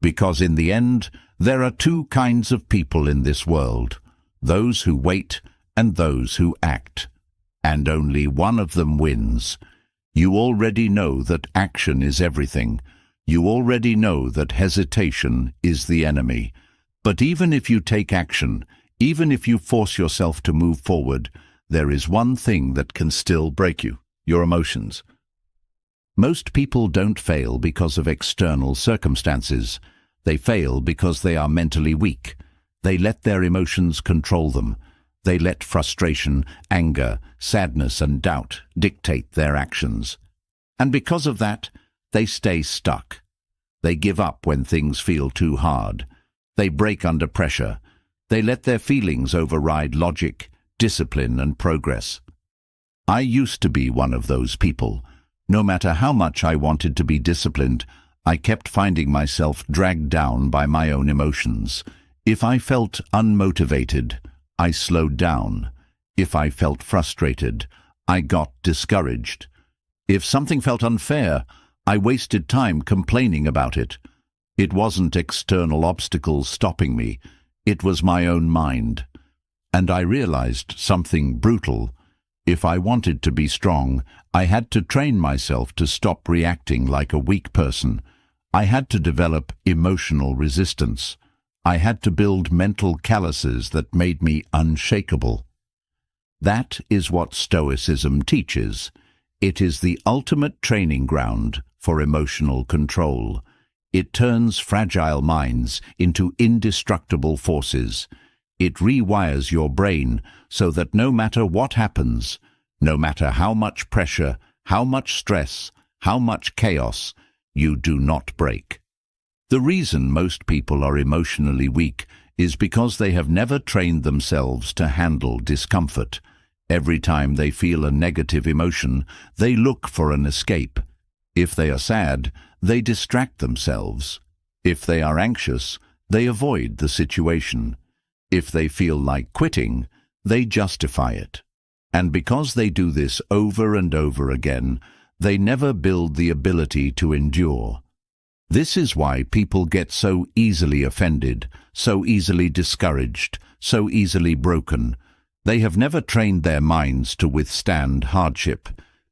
Because in the end, there are two kinds of people in this world, those who wait and those who act. And only one of them wins. You already know that action is everything. You already know that hesitation is the enemy. But even if you take action, even if you force yourself to move forward, there is one thing that can still break you: your emotions. Most people don't fail because of external circumstances. They fail because they are mentally weak. They let their emotions control them. They let frustration, anger, sadness, and doubt dictate their actions. And because of that, they stay stuck. They give up when things feel too hard. They break under pressure. They let their feelings override logic, discipline, and progress. I used to be one of those people. No matter how much I wanted to be disciplined, I kept finding myself dragged down by my own emotions. If I felt unmotivated, I slowed down. If I felt frustrated, I got discouraged. If something felt unfair, I wasted time complaining about it. It wasn't external obstacles stopping me. It was my own mind. And I realized something brutal. If I wanted to be strong, I had to train myself to stop reacting like a weak person. I had to develop emotional resistance. I had to build mental calluses that made me unshakable. That is what Stoicism teaches. It is the ultimate training ground for emotional control. It turns fragile minds into indestructible forces. It rewires your brain so that no matter what happens, no matter how much pressure, how much stress, how much chaos, you do not break. The reason most people are emotionally weak is because they have never trained themselves to handle discomfort. Every time they feel a negative emotion, they look for an escape. If they are sad, they distract themselves. If they are anxious, they avoid the situation. If they feel like quitting, they justify it. And because they do this over and over again, they never build the ability to endure. This is why people get so easily offended, so easily discouraged, so easily broken. They have never trained their minds to withstand hardship.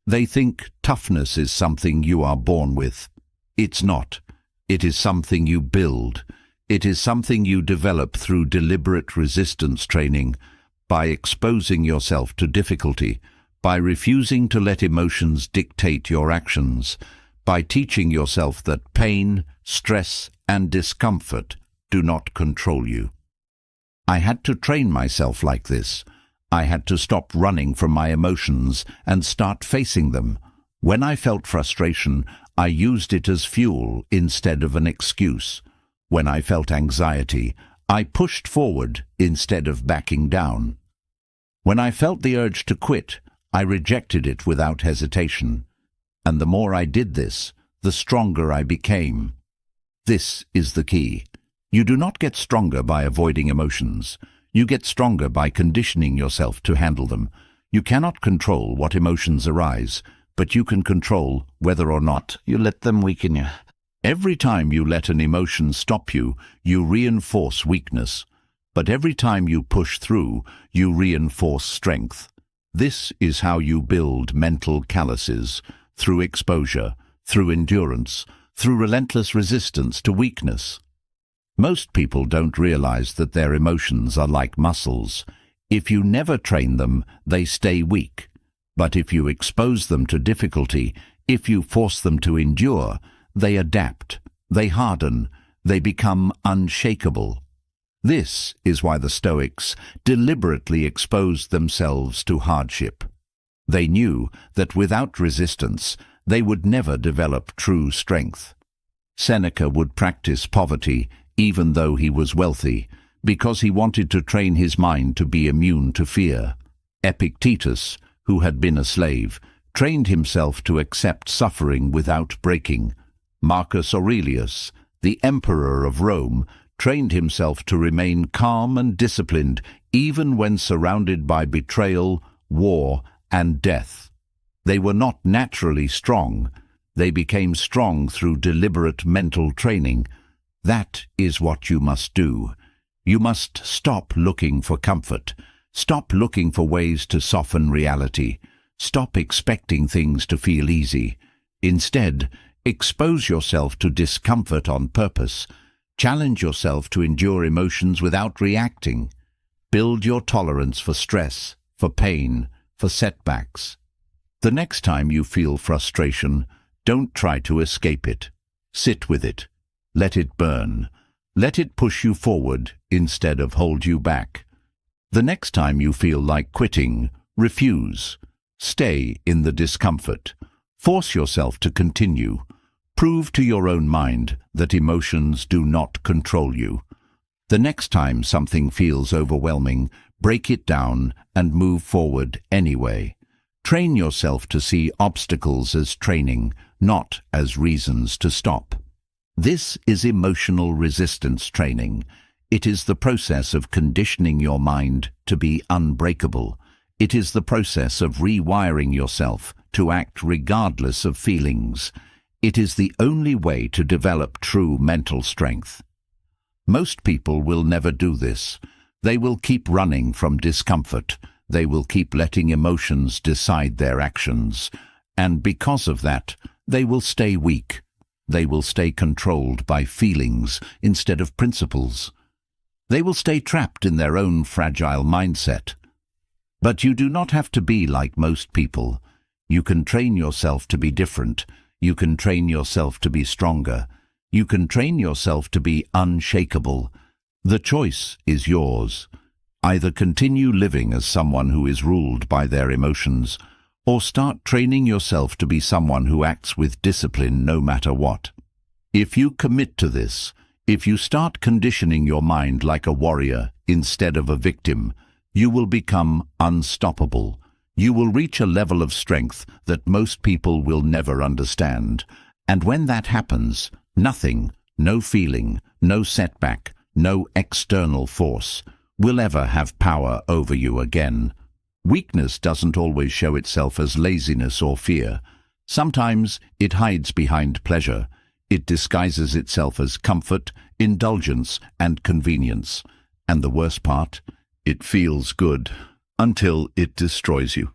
They think toughness is something you are born with. It's not. It is something you build. It is something you develop through deliberate resistance training, by exposing yourself to difficulty, by refusing to let emotions dictate your actions, by teaching yourself that pain, stress, and discomfort do not control you. I had to train myself like this. I had to stop running from my emotions and start facing them. When I felt frustration, I used it as fuel instead of an excuse. When I felt anxiety, I pushed forward instead of backing down. When I felt the urge to quit, I rejected it without hesitation. And the more I did this, the stronger I became. This is the key. You do not get stronger by avoiding emotions. You get stronger by conditioning yourself to handle them. You cannot control what emotions arise, but you can control whether or not you let them weaken you. Every time you let an emotion stop you, you reinforce weakness. But every time you push through, you reinforce strength. This is how you build mental calluses, through exposure, through endurance, through relentless resistance to weakness. Most people don't realize that their emotions are like muscles. If you never train them, they stay weak. But if you expose them to difficulty, if you force them to endure, they adapt, they harden, they become unshakable. This is why the Stoics deliberately exposed themselves to hardship. They knew that without resistance, they would never develop true strength. Seneca would practice poverty even though he was wealthy, because he wanted to train his mind to be immune to fear. Epictetus, who had been a slave, trained himself to accept suffering without breaking. Marcus Aurelius, the emperor of Rome, trained himself to remain calm and disciplined even when surrounded by betrayal, war, and death. They were not naturally strong. They became strong through deliberate mental training. That is what you must do. You must stop looking for comfort. Stop looking for ways to soften reality. Stop expecting things to feel easy. Instead, expose yourself to discomfort on purpose. Challenge yourself to endure emotions without reacting. Build your tolerance for stress, for pain, for setbacks. The next time you feel frustration, don't try to escape it. Sit with it. Let it burn. Let it push you forward instead of hold you back. The next time you feel like quitting, refuse. Stay in the discomfort. Force yourself to continue. Prove to your own mind that emotions do not control you. The next time something feels overwhelming, break it down and move forward anyway. Train yourself to see obstacles as training, not as reasons to stop. This is emotional resistance training. It is the process of conditioning your mind to be unbreakable. It is the process of rewiring yourself to act regardless of feelings. It is the only way to develop true mental strength. Most people will never do this. They will keep running from discomfort. They will keep letting emotions decide their actions. And because of that, they will stay weak. They will stay controlled by feelings instead of principles. They will stay trapped in their own fragile mindset. But you do not have to be like most people. You can train yourself to be different. You can train yourself to be stronger. You can train yourself to be unshakable. The choice is yours. Either continue living as someone who is ruled by their emotions, or start training yourself to be someone who acts with discipline no matter what. If you commit to this, if you start conditioning your mind like a warrior instead of a victim, you will become unstoppable. You will reach a level of strength that most people will never understand. And when that happens, nothing, no feeling, no setback, no external force will ever have power over you again. Weakness doesn't always show itself as laziness or fear. Sometimes it hides behind pleasure. It disguises itself as comfort, indulgence, and convenience. And the worst part, it feels good until it destroys you.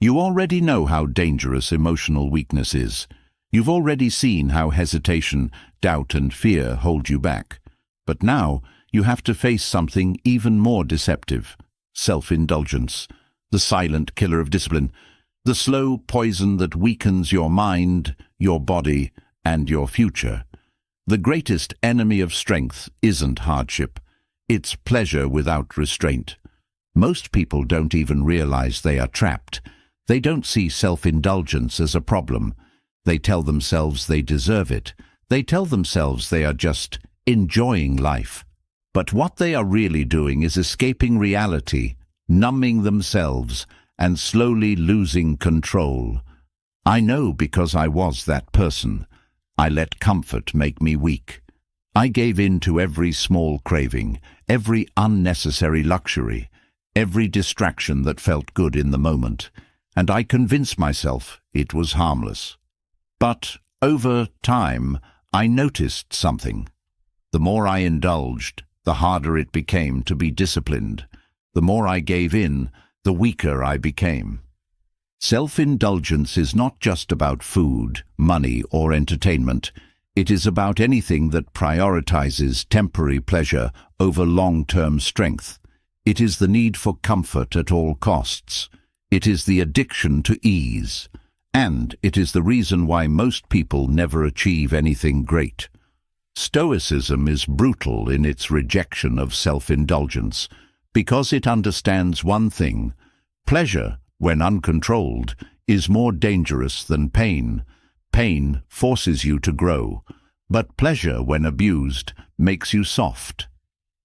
You already know how dangerous emotional weakness is. You've already seen how hesitation, doubt, and fear hold you back. But now you have to face something even more deceptive: self-indulgence, the silent killer of discipline, the slow poison that weakens your mind, your body, and your future. The greatest enemy of strength isn't hardship. It's pleasure without restraint. Most people don't even realize they are trapped. They don't see self-indulgence as a problem. They tell themselves they deserve it. They tell themselves they are just enjoying life. But what they are really doing is escaping reality, numbing themselves, and slowly losing control. I know because I was that person. I let comfort make me weak. I gave in to every small craving, every unnecessary luxury, every distraction that felt good in the moment, and I convinced myself it was harmless. But over time, I noticed something. The more I indulged, the harder it became to be disciplined. The more I gave in, the weaker I became. Self-indulgence is not just about food, money, or entertainment. It is about anything that prioritizes temporary pleasure over long-term strength. It is the need for comfort at all costs. It is the addiction to ease. And it is the reason why most people never achieve anything great. Stoicism is brutal in its rejection of self-indulgence because it understands one thing: pleasure, when uncontrolled, is more dangerous than pain. Pain forces you to grow, but pleasure, when abused, makes you soft.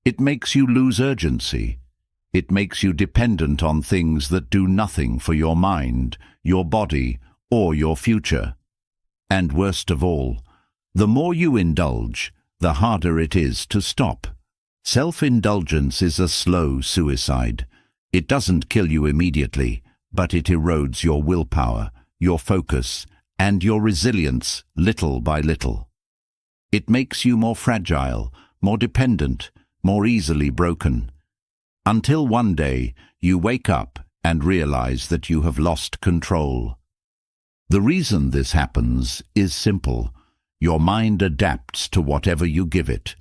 It makes you lose urgency. It makes you dependent on things that do nothing for your mind, your body, or your future. And worst of all, the more you indulge, the harder it is to stop. Self-indulgence is a slow suicide. It doesn't kill you immediately, but it erodes your willpower, your focus, and your resilience little by little. It makes you more fragile, more dependent, more easily broken. Until one day you wake up and realize that you have lost control. The reason this happens is simple. Your mind adapts to whatever you give it.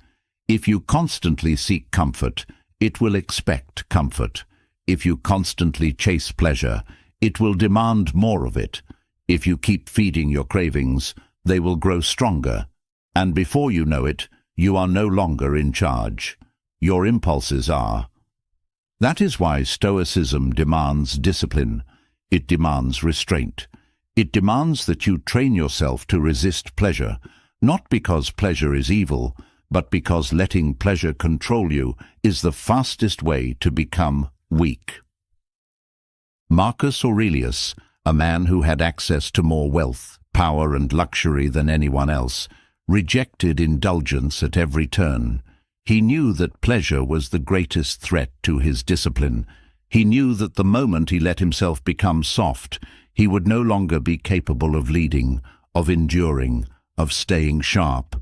If you constantly seek comfort, it will expect comfort. If you constantly chase pleasure, it will demand more of it. If you keep feeding your cravings, they will grow stronger. And before you know it, you are no longer in charge. Your impulses are. That is why Stoicism demands discipline. It demands restraint. It demands that you train yourself to resist pleasure, not because pleasure is evil, but because letting pleasure control you is the fastest way to become weak. Marcus Aurelius, a man who had access to more wealth, power, and luxury than anyone else, rejected indulgence at every turn. He knew that pleasure was the greatest threat to his discipline. He knew that the moment he let himself become soft, he would no longer be capable of leading, of enduring, of staying sharp.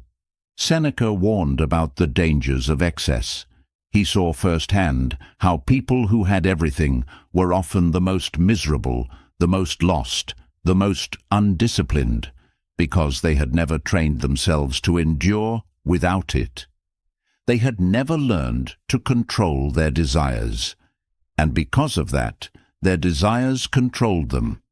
Seneca warned about the dangers of excess. He saw firsthand how people who had everything were often the most miserable, the most lost, the most undisciplined, because they had never trained themselves to endure without it. They had never learned to control their desires, and because of that, their desires controlled them.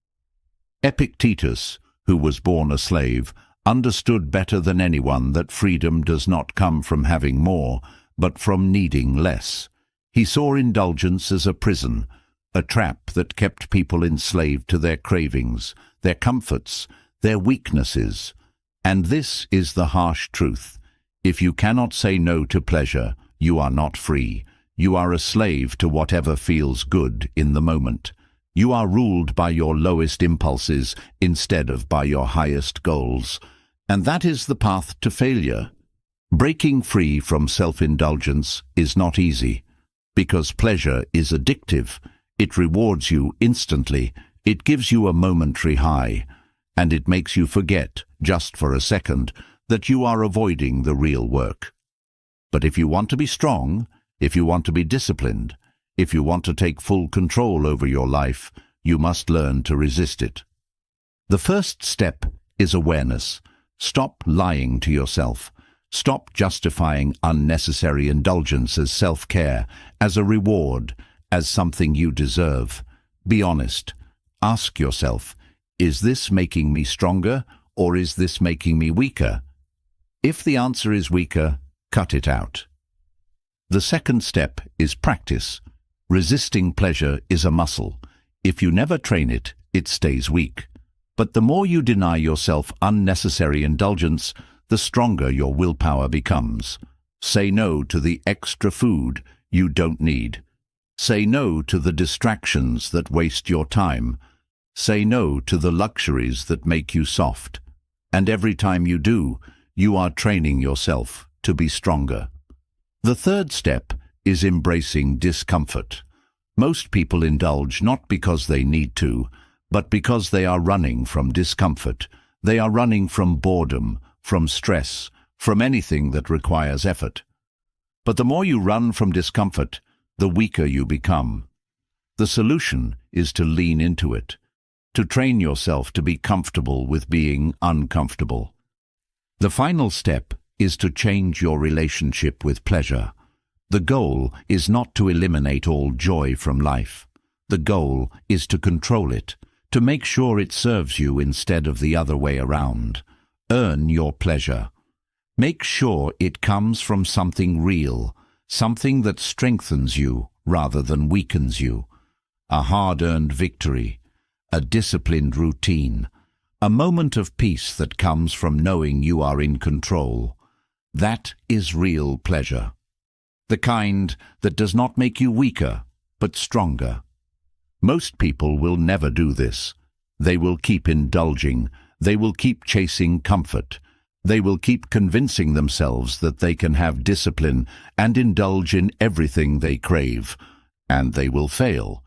Epictetus, who was born a slave, understood better than anyone that freedom does not come from having more, but from needing less. He saw indulgence as a prison, a trap that kept people enslaved to their cravings, their comforts, their weaknesses. And this is the harsh truth. If you cannot say no to pleasure, you are not free. You are a slave to whatever feels good in the moment. You are ruled by your lowest impulses instead of by your highest goals. And that is the path to failure. Breaking free from self-indulgence is not easy, because pleasure is addictive. It rewards you instantly. It gives you a momentary high, and it makes you forget, just for a second, that you are avoiding the real work. But if you want to be strong, if you want to be disciplined, if you want to take full control over your life, you must learn to resist it. The first step is awareness. Stop lying to yourself. Stop justifying unnecessary indulgence as self-care, as a reward, as something you deserve. Be honest. Ask yourself, is this making me stronger, or is this making me weaker? If the answer is weaker, cut it out. The second step is practice. Resisting pleasure is a muscle. If you never train it, it stays weak. But the more you deny yourself unnecessary indulgence, the stronger your willpower becomes. Say no to the extra food you don't need. Say no to the distractions that waste your time. Say no to the luxuries that make you soft. And every time you do, you are training yourself to be stronger. The third step is embracing discomfort. Most people indulge not because they need to, but because they are running from discomfort. They are running from boredom, from stress, from anything that requires effort. But the more you run from discomfort, the weaker you become. The solution is to lean into it, to train yourself to be comfortable with being uncomfortable. The final step is to change your relationship with pleasure. The goal is not to eliminate all joy from life. The goal is to control it, to make sure it serves you instead of the other way around. Earn your pleasure. Make sure it comes from something real, something that strengthens you rather than weakens you. A hard-earned victory, a disciplined routine, a moment of peace that comes from knowing you are in control. That is real pleasure. The kind that does not make you weaker, but stronger. Most people will never do this. They will keep indulging. They will keep chasing comfort. They will keep convincing themselves that they can have discipline and indulge in everything they crave, and they will fail.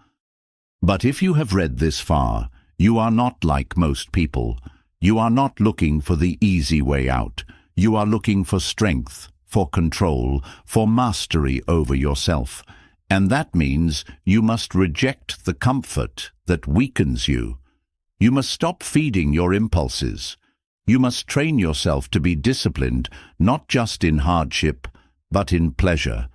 But if you have read this far, you are not like most people. You are not looking for the easy way out. You are looking for strength, for control, for mastery over yourself. And that means you must reject the comfort that weakens you. You must stop feeding your impulses. You must train yourself to be disciplined, not just in hardship, but in pleasure.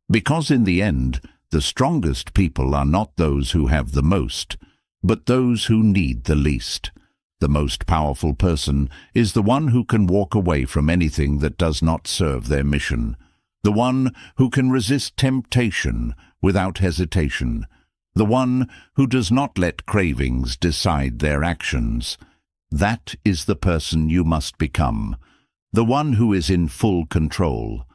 Because in the end, the strongest people are not those who have the most, but those who need the least. The most powerful person is the one who can walk away from anything that does not serve their mission. The one who can resist temptation without hesitation. The one who does not let cravings decide their actions. That is the person you must become. The one who is in full control.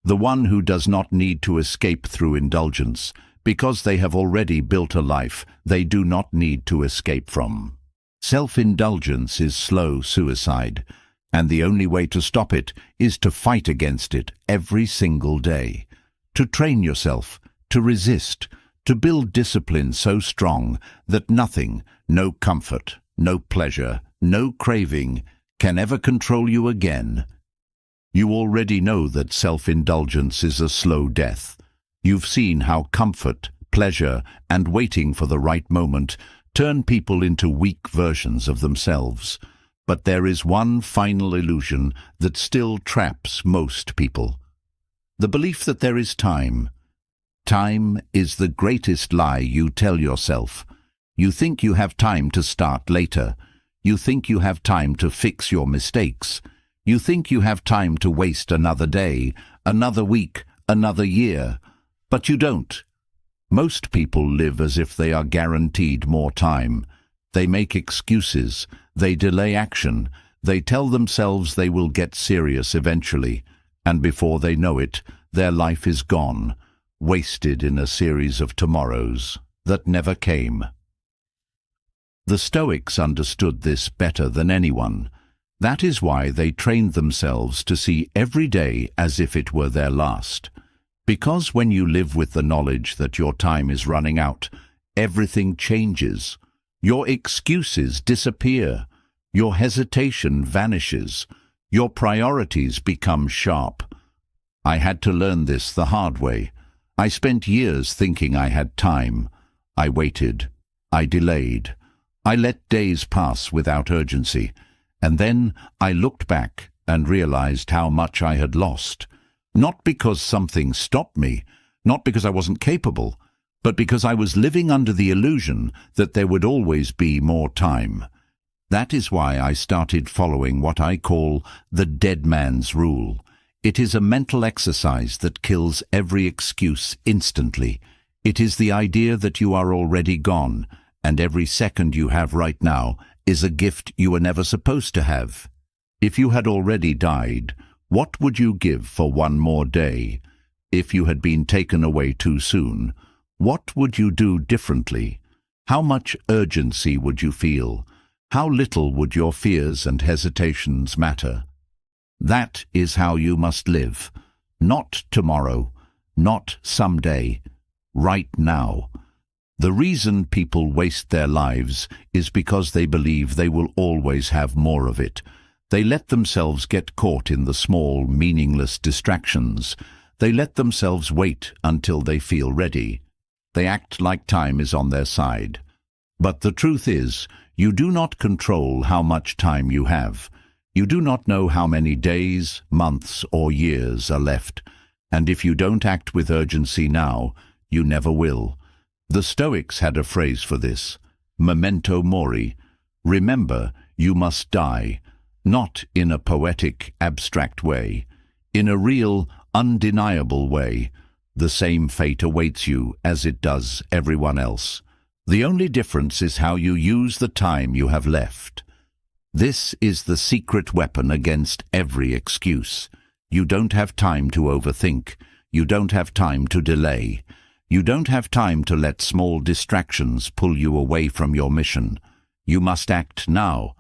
The one who does not need to escape through indulgence, because they have already built a life they do not need to escape from. Self-indulgence is slow suicide, and the only way to stop it is to fight against it every single day. To train yourself, to resist, to build discipline so strong that nothing, no comfort, no pleasure, no craving, can ever control you again. You already know that self-indulgence is a slow death. You've seen how comfort, pleasure, and waiting for the right moment turn people into weak versions of themselves. But there is one final illusion that still traps most people. The belief that there is time. Time is the greatest lie you tell yourself. You think you have time to start later. You think you have time to fix your mistakes. You think you have time to waste another day, another week, another year. But you don't. Most people live as if they are guaranteed more time. They make excuses. They delay action. They tell themselves they will get serious eventually. And before they know it, their life is gone, wasted in a series of tomorrows that never came. The Stoics understood this better than anyone. That is why they trained themselves to see every day as if it were their last. Because when you live with the knowledge that your time is running out, everything changes. Your excuses disappear. Your hesitation vanishes. Your priorities become sharp. I had to learn this the hard way. I spent years thinking I had time. I waited. I delayed. I let days pass without urgency. And then I looked back and realized how much I had lost. Not because something stopped me, not because I wasn't capable, but because I was living under the illusion that there would always be more time. That is why I started following what I call the dead man's rule. It is a mental exercise that kills every excuse instantly. It is the idea that you are already gone, and every second you have right now is a gift you were never supposed to have. If you had already died, what would you give for one more day? If you had been taken away too soon, what would you do differently? How much urgency would you feel? How little would your fears and hesitations matter? That is how you must live. Not tomorrow, not someday, right now. The reason people waste their lives is because they believe they will always have more of it. They let themselves get caught in the small, meaningless distractions. They let themselves wait until they feel ready. They act like time is on their side. But the truth is, you do not control how much time you have. You do not know how many days, months, or years are left. And if you don't act with urgency now, you never will. The Stoics had a phrase for this: memento mori. Remember, you must die, not in a poetic, abstract way. In a real, undeniable way, the same fate awaits you as it does everyone else. The only difference is how you use the time you have left. This is the secret weapon against every excuse. You don't have time to overthink. You don't have time to delay. You don't have time to let small distractions pull you away from your mission. You must act now.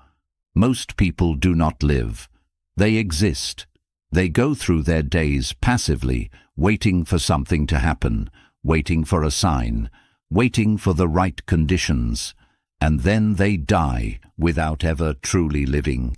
Most people do not live. They exist. They go through their days passively, waiting for something to happen, waiting for a sign, waiting for the right conditions, and then they die without ever truly living.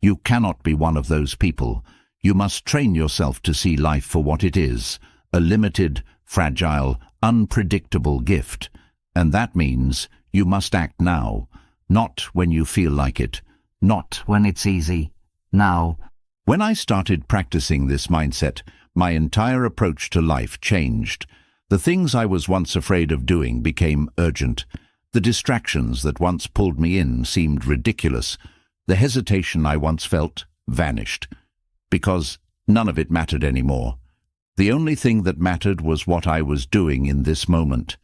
You cannot be one of those people. You must train yourself to see life for what it is, a limited, fragile, unpredictable gift. And that means you must act now, not when you feel like it, not when it's easy, now. When I started practicing this mindset, my entire approach to life changed. The things I was once afraid of doing became urgent. The distractions that once pulled me in seemed ridiculous. The hesitation I once felt vanished, because none of it mattered anymore. The only thing that mattered was what I was doing in this moment.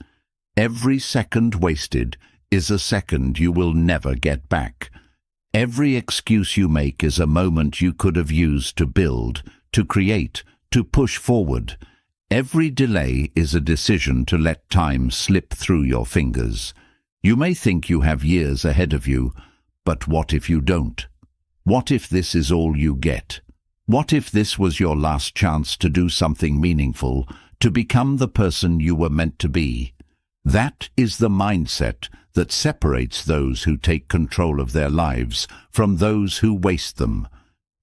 Every second wasted is a second you will never get back. Every excuse you make is a moment you could have used to build, to create, to push forward. Every delay is a decision to let time slip through your fingers. You may think you have years ahead of you, but what if you don't? What if this is all you get? What if this was your last chance to do something meaningful, to become the person you were meant to be? That is the mindset that separates those who take control of their lives from those who waste them.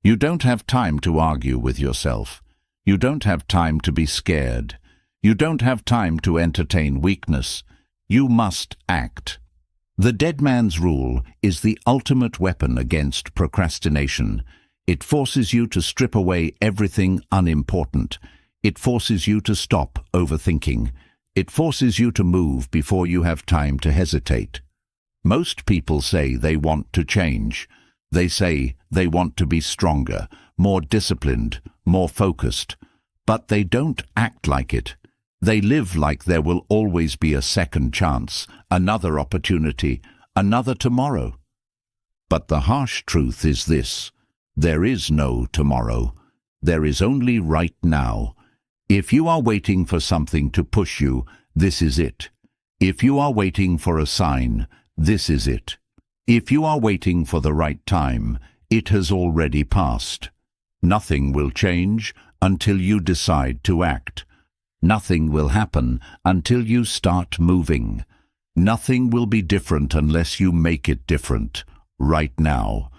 You don't have time to argue with yourself. You don't have time to be scared. You don't have time to entertain weakness. You must act. The dead man's rule is the ultimate weapon against procrastination. It forces you to strip away everything unimportant. It forces you to stop overthinking. It forces you to move before you have time to hesitate. Most people say they want to change. They say they want to be stronger, more disciplined, more focused. But they don't act like it. They live like there will always be a second chance, another opportunity, another tomorrow. But the harsh truth is this: there is no tomorrow. There is only right now. If you are waiting for something to push you, this is it. If you are waiting for a sign, this is it. If you are waiting for the right time, it has already passed. Nothing will change until you decide to act. Nothing will happen until you start moving. Nothing will be different unless you make it different, right now.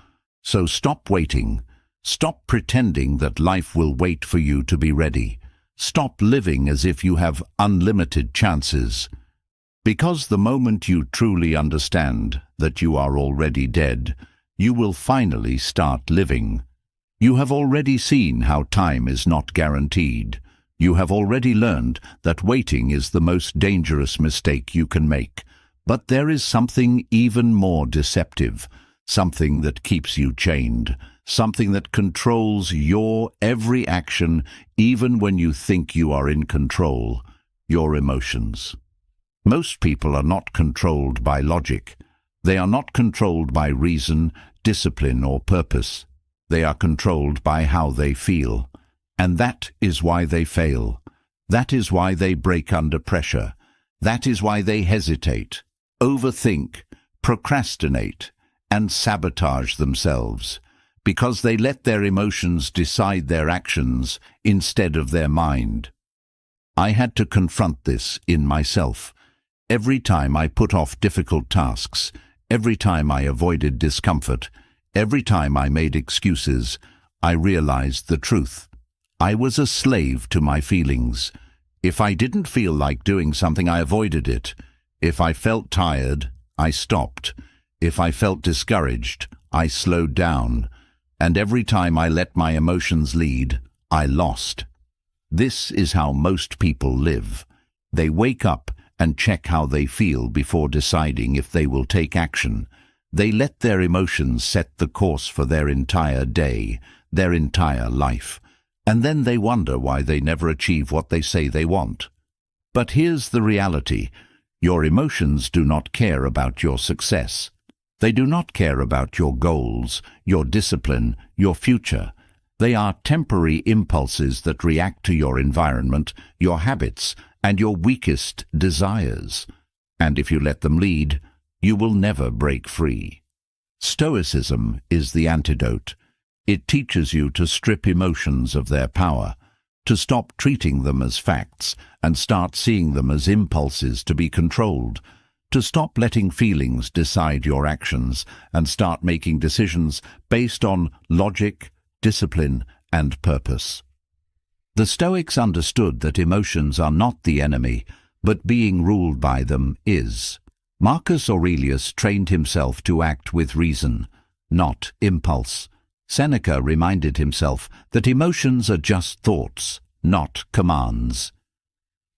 So stop waiting. Stop pretending that life will wait for you to be ready. Stop living as if you have unlimited chances. Because the moment you truly understand that you are already dead, you will finally start living. You have already seen how time is not guaranteed. You have already learned that waiting is the most dangerous mistake you can make. But there is something even more deceptive, something that keeps you chained, something that controls your every action even when you think you are in control: your emotions. Most people are not controlled by logic. They are not controlled by reason, discipline, or purpose. They are controlled by how they feel. And that is why they fail. That is why they break under pressure. That is why they hesitate, overthink, procrastinate, and sabotage themselves, because they let their emotions decide their actions instead of their mind. I had to confront this in myself. Every time I put off difficult tasks, every time I avoided discomfort, every time I made excuses, I realized the truth. I was a slave to my feelings. If I didn't feel like doing something, I avoided it. If I felt tired, I stopped. If I felt discouraged, I slowed down. And every time I let my emotions lead, I lost. This is how most people live. They wake up and check how they feel before deciding if they will take action. They let their emotions set the course for their entire day, their entire life. And then they wonder why they never achieve what they say they want. But here's the reality. Your emotions do not care about your success. They do not care about your goals, your discipline, your future. They are temporary impulses that react to your environment, your habits, and your weakest desires. And if you let them lead, you will never break free. Stoicism is the antidote. It teaches you to strip emotions of their power, to stop treating them as facts and start seeing them as impulses to be controlled, to stop letting feelings decide your actions and start making decisions based on logic, discipline, and purpose. The Stoics understood that emotions are not the enemy, but being ruled by them is. Marcus Aurelius trained himself to act with reason, not impulse. Seneca reminded himself that emotions are just thoughts, not commands.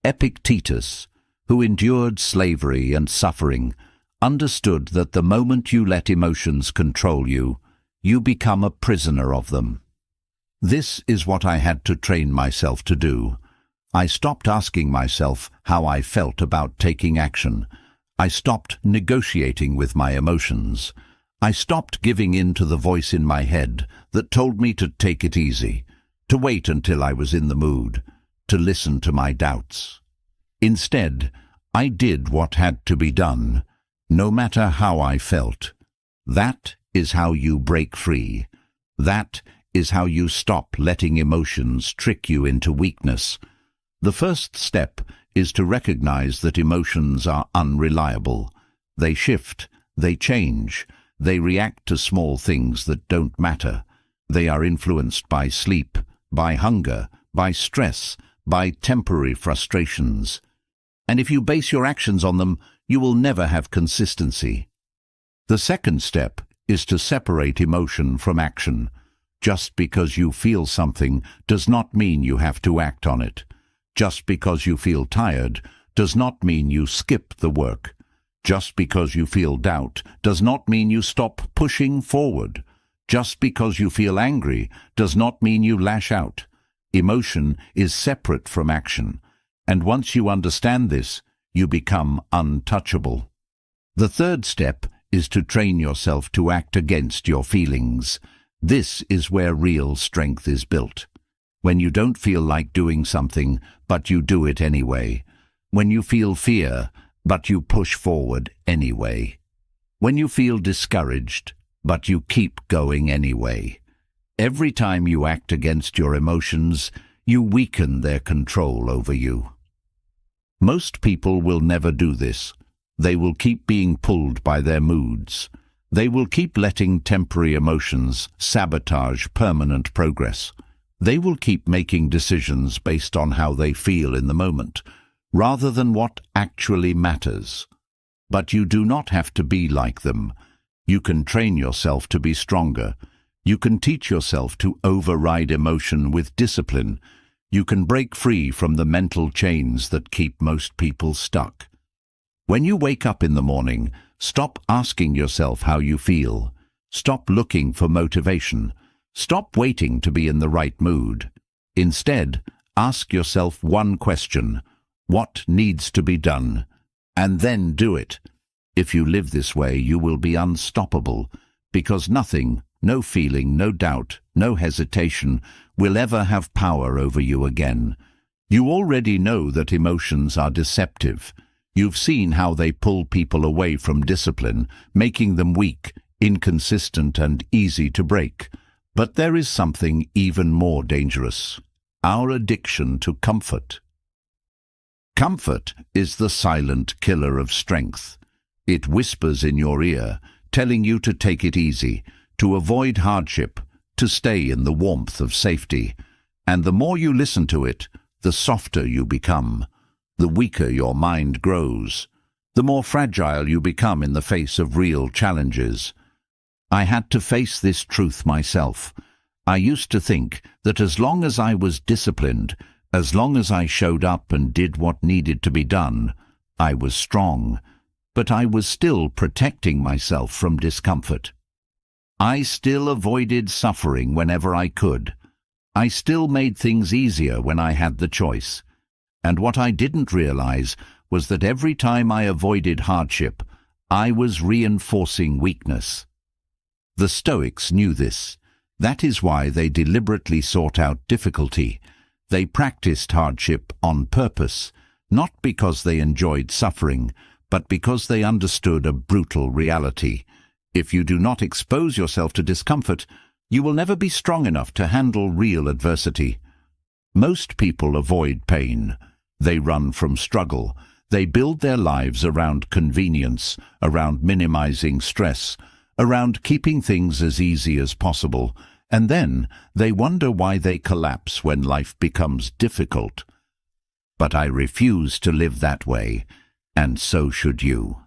Epictetus, who endured slavery and suffering, understood that the moment you let emotions control you, you become a prisoner of them. This is what I had to train myself to do. I stopped asking myself how I felt about taking action. I stopped negotiating with my emotions. I stopped giving in to the voice in my head that told me to take it easy, to wait until I was in the mood, to listen to my doubts. Instead, I did what had to be done, no matter how I felt. That is how you break free. That is how you stop letting emotions trick you into weakness. The first step is to recognize that emotions are unreliable. They shift, they change, they react to small things that don't matter. They are influenced by sleep, by hunger, by stress, by temporary frustrations. And if you base your actions on them, you will never have consistency. The second step is to separate emotion from action. Just because you feel something does not mean you have to act on it. Just because you feel tired does not mean you skip the work. Just because you feel doubt does not mean you stop pushing forward. Just because you feel angry does not mean you lash out. Emotion is separate from action, and once you understand this, you become untouchable. The third step is to train yourself to act against your feelings. This is where real strength is built. When you don't feel like doing something, but you do it anyway. When you feel fear, but you push forward anyway. When you feel discouraged, but you keep going anyway. Every time you act against your emotions, you weaken their control over you. Most people will never do this. They will keep being pulled by their moods. They will keep letting temporary emotions sabotage permanent progress. They will keep making decisions based on how they feel in the moment, rather than what actually matters. But you do not have to be like them. You can train yourself to be stronger. You can teach yourself to override emotion with discipline. You can break free from the mental chains that keep most people stuck. When you wake up in the morning, stop asking yourself how you feel. Stop looking for motivation. Stop waiting to be in the right mood. Instead, ask yourself one question: what needs to be done? And then do it. If you live this way, you will be unstoppable, because nothing, no feeling, no doubt, no hesitation will ever have power over you again. You already know that emotions are deceptive. You've seen how they pull people away from discipline, making them weak, inconsistent, and easy to break. But there is something even more dangerous: our addiction to comfort. Comfort is the silent killer of strength. It whispers in your ear, telling you to take it easy, to avoid hardship, to stay in the warmth of safety. And the more you listen to it, the softer you become, the weaker your mind grows. the more fragile you become in the face of real challenges. I had to face this truth myself. I used to think that as long as I was disciplined, as long as I showed up and did what needed to be done, I was strong. But I was still protecting myself from discomfort. I still avoided suffering whenever I could. I still made things easier when I had the choice. And what I didn't realize was that every time I avoided hardship, I was reinforcing weakness. The Stoics knew this. That is why they deliberately sought out difficulty. They practiced hardship on purpose, not because they enjoyed suffering, but because they understood a brutal reality. If you do not expose yourself to discomfort, you will never be strong enough to handle real adversity. Most people avoid pain. They run from struggle. They build their lives around convenience, around minimizing stress, around keeping things as easy as possible, and then they wonder why they collapse when life becomes difficult. But I refuse to live that way, and so should you.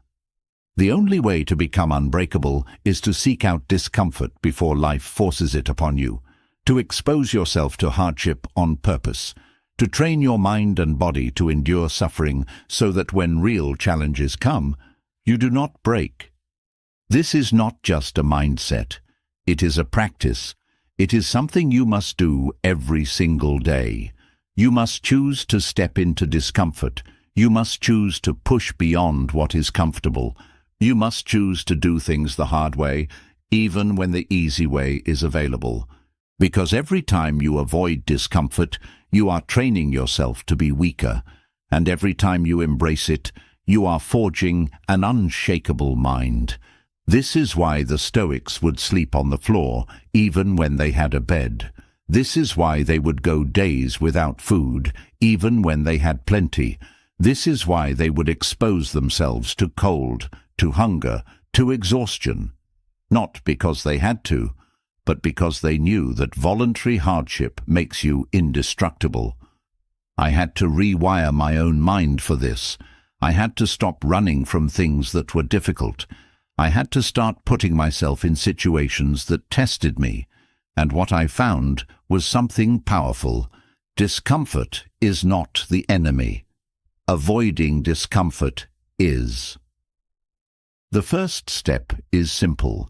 The only way to become unbreakable is to seek out discomfort before life forces it upon you, to expose yourself to hardship on purpose, to train your mind and body to endure suffering so that when real challenges come, you do not break. This is not just a mindset. It is a practice. It is something you must do every single day. You must choose to step into discomfort. You must choose to push beyond what is comfortable. You must choose to do things the hard way, even when the easy way is available. Because every time you avoid discomfort, you are training yourself to be weaker. And every time you embrace it, you are forging an unshakable mind. This is why the Stoics would sleep on the floor, even when they had a bed. This is why they would go days without food, even when they had plenty. This is why they would expose themselves to cold, to hunger, to exhaustion. Not because they had to, but because they knew that voluntary hardship makes you indestructible. I had to rewire my own mind for this. I had to stop running from things that were difficult. I had to start putting myself in situations that tested me, and what I found was something powerful. Discomfort is not the enemy. Avoiding discomfort is. The first step is simple.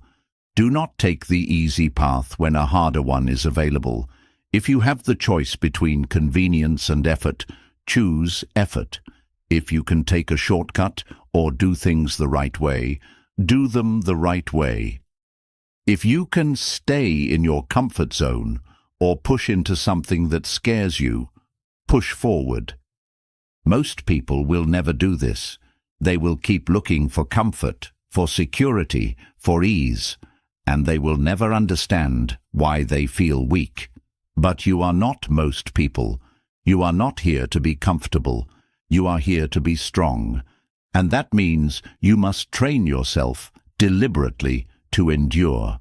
Do not take the easy path when a harder one is available. If you have the choice between convenience and effort, choose effort. If you can take a shortcut or do things the right way, do them the right way. If you can stay in your comfort zone or push into something that scares you, push forward. Most people will never do this. They will keep looking for comfort, for security, for ease, and they will never understand why they feel weak. But you are not most people. You are not here to be comfortable. You are here to be strong. And that means you must train yourself deliberately to endure,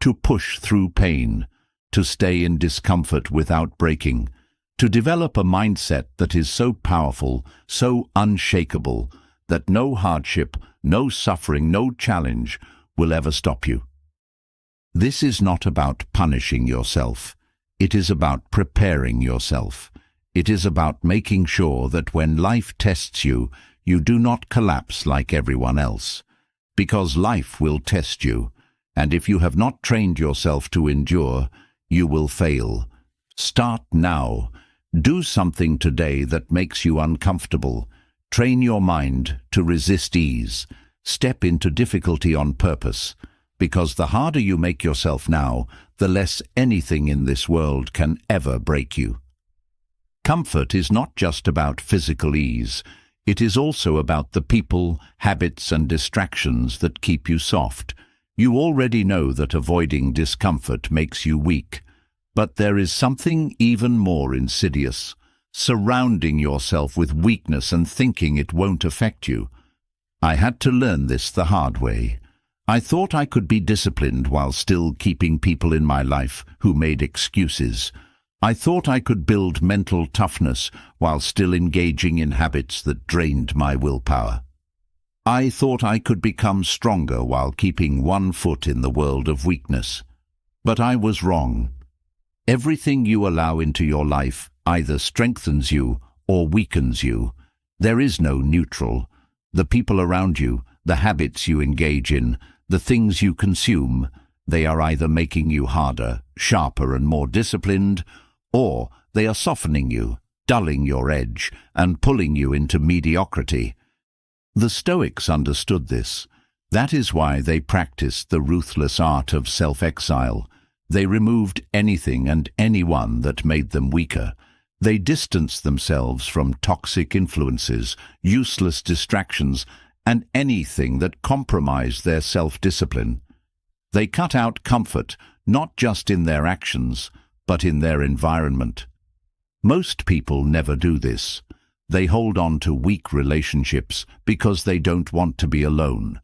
to push through pain, to stay in discomfort without breaking, to develop a mindset that is so powerful, so unshakable, that no hardship, no suffering, no challenge will ever stop you. This is not about punishing yourself. It is about preparing yourself. It is about making sure that when life tests you, you do not collapse like everyone else. Because life will test you, and if you have not trained yourself to endure, you will fail. Start now. Do something today that makes you uncomfortable. Train your mind to resist ease. Step into difficulty on purpose. Because the harder you make yourself now, the less anything in this world can ever break you. Comfort is not just about physical ease. It is also about the people, habits, and distractions that keep you soft. You already know that avoiding discomfort makes you weak. But there is something even more insidious, surrounding yourself with weakness and thinking it won't affect you. I had to learn this the hard way. I thought I could be disciplined while still keeping people in my life who made excuses. I thought I could build mental toughness while still engaging in habits that drained my willpower. I thought I could become stronger while keeping one foot in the world of weakness. But I was wrong. Everything you allow into your life either strengthens you or weakens you. There is no neutral. The people around you, the habits you engage in, the things you consume, they are either making you harder, sharper and more disciplined, or they are softening you, dulling your edge, and pulling you into mediocrity. The Stoics understood this. That is why they practiced the ruthless art of self-exile. They removed anything and anyone that made them weaker. They distanced themselves from toxic influences, useless distractions, and anything that compromised their self-discipline. They cut out comfort, not just in their actions, but in their environment. Most people never do this. They hold on to weak relationships because they don't want to be alone.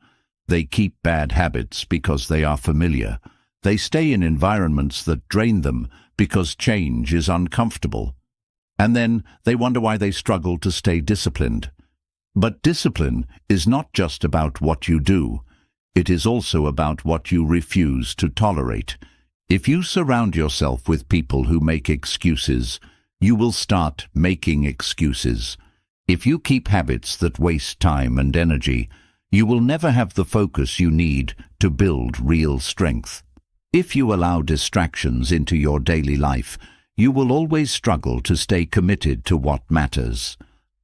They keep bad habits because they are familiar. They stay in environments that drain them because change is uncomfortable. And then they wonder why they struggle to stay disciplined. But discipline is not just about what you do. It is also about what you refuse to tolerate. If you surround yourself with people who make excuses, you will start making excuses. If you keep habits that waste time and energy, you will never have the focus you need to build real strength. If you allow distractions into your daily life, you will always struggle to stay committed to what matters.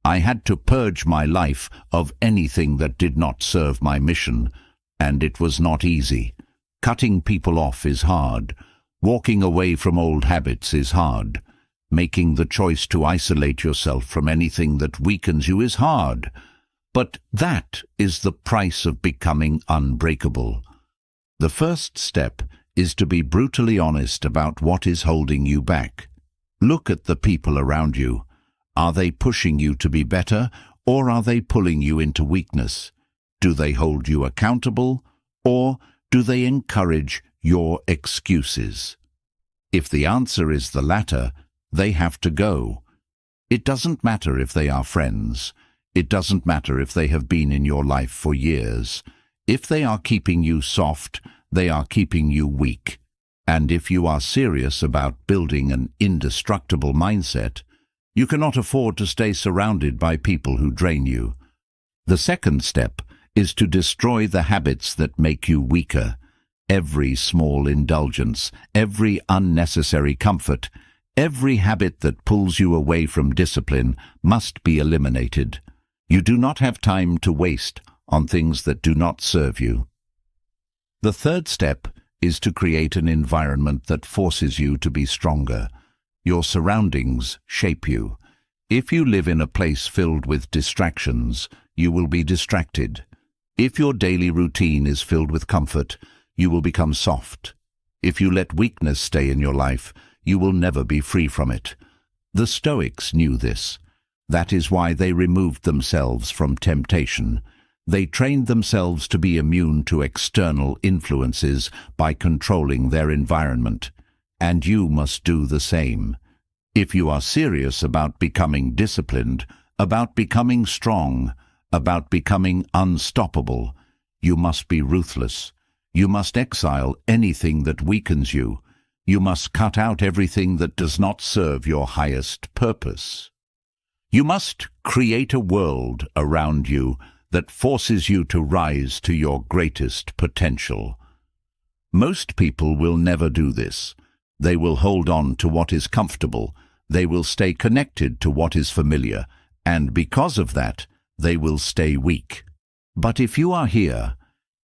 I had to purge my life of anything that did not serve my mission, and it was not easy. Cutting people off is hard. Walking away from old habits is hard. Making the choice to isolate yourself from anything that weakens you is hard. But that is the price of becoming unbreakable. The first step is to be brutally honest about what is holding you back. Look at the people around you. Are they pushing you to be better, or are they pulling you into weakness? Do they hold you accountable, or do they encourage your excuses? If the answer is the latter, they have to go. It doesn't matter if they are friends. It doesn't matter if they have been in your life for years. If they are keeping you soft, they are keeping you weak. And if you are serious about building an indestructible mindset, you cannot afford to stay surrounded by people who drain you. The second step is to destroy the habits that make you weaker. Every small indulgence, every unnecessary comfort, every habit that pulls you away from discipline must be eliminated. You do not have time to waste on things that do not serve you. The third step is to create an environment that forces you to be stronger. Your surroundings shape you. If you live in a place filled with distractions, you will be distracted. If your daily routine is filled with comfort, you will become soft. If you let weakness stay in your life, you will never be free from it. The Stoics knew this. That is why they removed themselves from temptation. They trained themselves to be immune to external influences by controlling their environment. And you must do the same. If you are serious about becoming disciplined, about becoming strong, about becoming unstoppable, you must be ruthless. You must exile anything that weakens you. You must cut out everything that does not serve your highest purpose. You must create a world around you that forces you to rise to your greatest potential. Most people will never do this. They will hold on to what is comfortable. They will stay connected to what is familiar, and because of that, they will stay weak. But if you are here,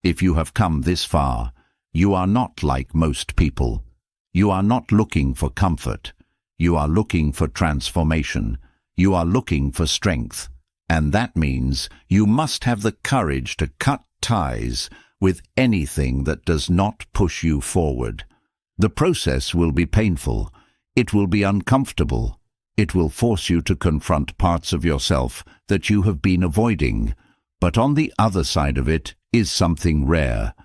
if you have come this far, you are not like most people. You are not looking for comfort. You are looking for transformation. You are looking for strength. And that means you must have the courage to cut ties with anything that does not push you forward. The process will be painful. It will be uncomfortable. It will force you to confront parts of yourself that you have been avoiding. But on the other side of it is something rare: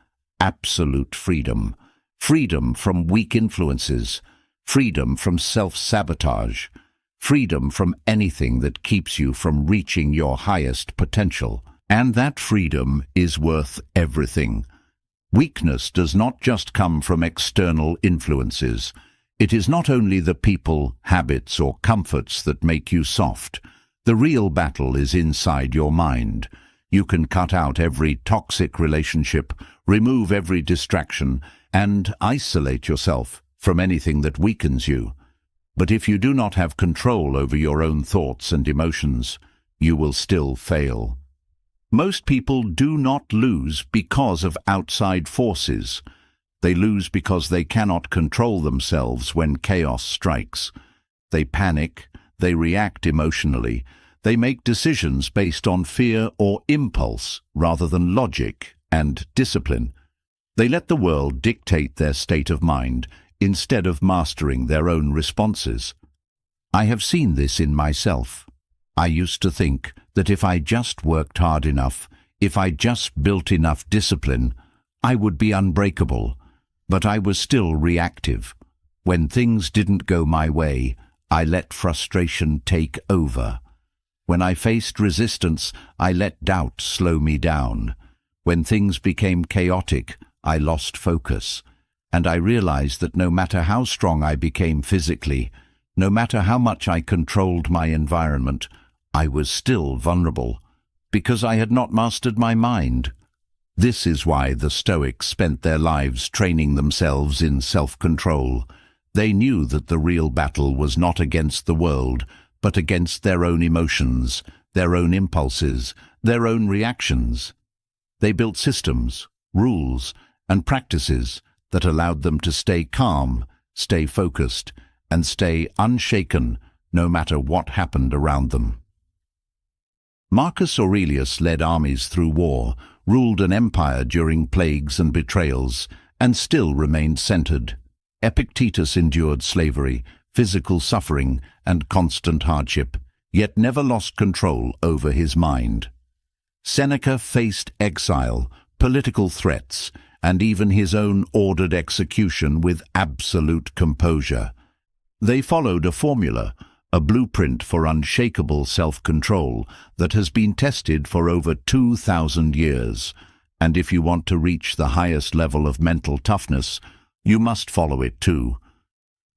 absolute freedom. Freedom from weak influences. Freedom from self-sabotage. Freedom from anything that keeps you from reaching your highest potential. And that freedom is worth everything. Weakness does not just come from external influences. It is not only the people, habits, or comforts that make you soft. The real battle is inside your mind. You can cut out every toxic relationship, remove every distraction, and isolate yourself from anything that weakens you. But if you do not have control over your own thoughts and emotions, you will still fail. Most people do not lose because of outside forces. They lose because they cannot control themselves when chaos strikes. They panic, they react emotionally, they make decisions based on fear or impulse rather than logic and discipline. They let the world dictate their state of mind instead of mastering their own responses. I have seen this in myself. I used to think that if I just worked hard enough, if I just built enough discipline, I would be unbreakable. But I was still reactive. When things didn't go my way, I let frustration take over. When I faced resistance, I let doubt slow me down. When things became chaotic, I lost focus. And I realized that no matter how strong I became physically, no matter how much I controlled my environment, I was still vulnerable, because I had not mastered my mind. This is why the Stoics spent their lives training themselves in self-control. They knew that the real battle was not against the world, but against their own emotions, their own impulses, their own reactions. They built systems, rules, and practices that allowed them to stay calm, stay focused, and stay unshaken no matter what happened around them. Marcus Aurelius led armies through war, ruled an empire during plagues and betrayals, and still remained centered. Epictetus endured slavery, physical suffering, and constant hardship, yet never lost control over his mind. Seneca faced exile, political threats, and even his own ordered execution with absolute composure. They followed a formula, a blueprint for unshakable self-control that has been tested for over 2,000 years. And if you want to reach the highest level of mental toughness, you must follow it too.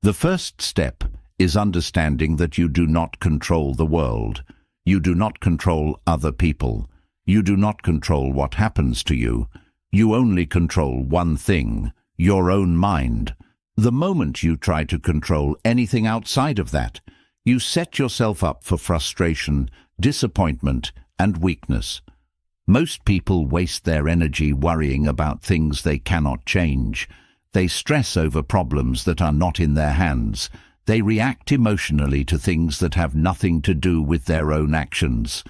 The first step is understanding that you do not control the world. You do not control other people. You do not control what happens to you. You only control one thing, your own mind. The moment you try to control anything outside of that, you set yourself up for frustration, disappointment, and weakness. Most people waste their energy worrying about things they cannot change. They stress over problems that are not in their hands. They react emotionally to things that have nothing to do with their own actions.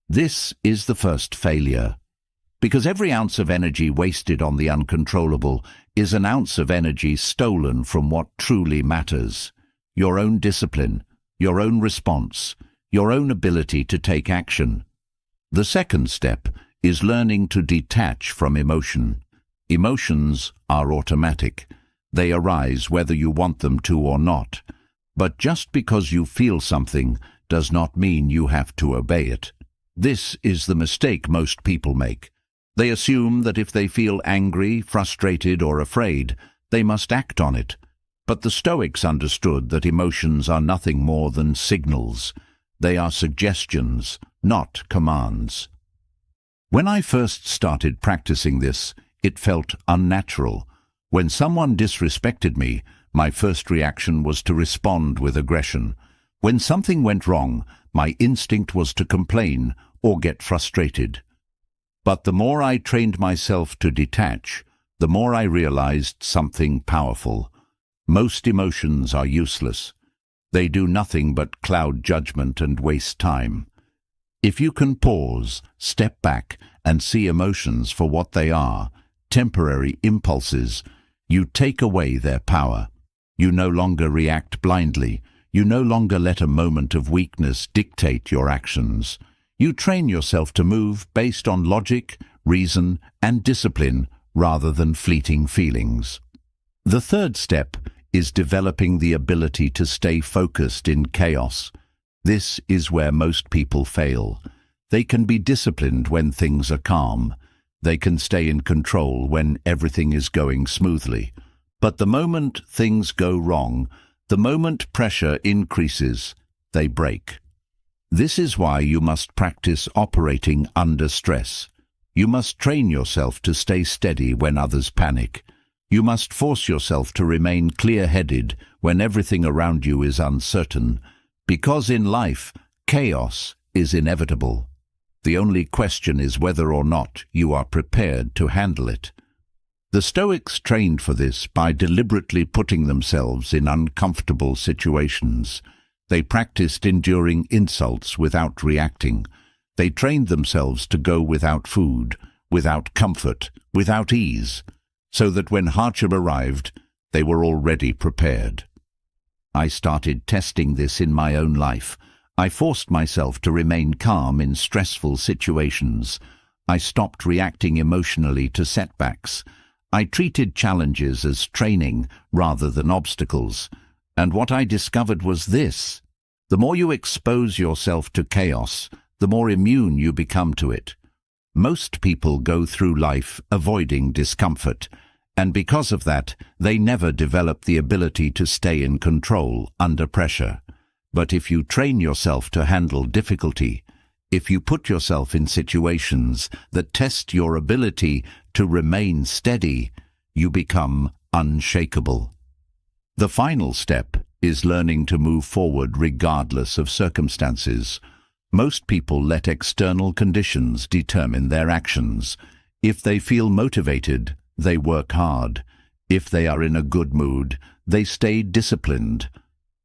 This is the first failure. Because every ounce of energy wasted on the uncontrollable is an ounce of energy stolen from what truly matters: your own discipline, your own response, your own ability to take action. The second step is learning to detach from emotion. Emotions are automatic. They arise whether you want them to or not. But just because you feel something does not mean you have to obey it. This is the mistake most people make. They assume that if they feel angry, frustrated, or afraid, they must act on it. But the Stoics understood that emotions are nothing more than signals. They are suggestions, not commands. When I first started practicing this, it felt unnatural. When someone disrespected me, my first reaction was to respond with aggression. When something went wrong, my instinct was to complain or get frustrated. But the more I trained myself to detach, the more I realized something powerful. Most emotions are useless. They do nothing but cloud judgment and waste time. If you can pause, step back, and see emotions for what they are, temporary impulses, you take away their power. You no longer react blindly. You no longer let a moment of weakness dictate your actions. You train yourself to move based on logic, reason, and discipline rather than fleeting feelings. The third step is developing the ability to stay focused in chaos. This is where most people fail. They can be disciplined when things are calm. They can stay in control when everything is going smoothly. But the moment things go wrong, the moment pressure increases, they break. This is why you must practice operating under stress. You must train yourself to stay steady when others panic. You must force yourself to remain clear-headed when everything around you is uncertain, because in life, chaos is inevitable. The only question is whether or not you are prepared to handle it. The Stoics trained for this by deliberately putting themselves in uncomfortable situations. They practiced enduring insults without reacting. They trained themselves to go without food, without comfort, without ease, so that when hardship arrived, they were already prepared. I started testing this in my own life. I forced myself to remain calm in stressful situations. I stopped reacting emotionally to setbacks. I treated challenges as training rather than obstacles. And what I discovered was this: the more you expose yourself to chaos, the more immune you become to it. Most people go through life avoiding discomfort, and because of that, they never develop the ability to stay in control under pressure. But if you train yourself to handle difficulty, if you put yourself in situations that test your ability to remain steady, you become unshakable. The final step is learning to move forward regardless of circumstances. Most people let external conditions determine their actions. If they feel motivated, they work hard. If they are in a good mood, they stay disciplined.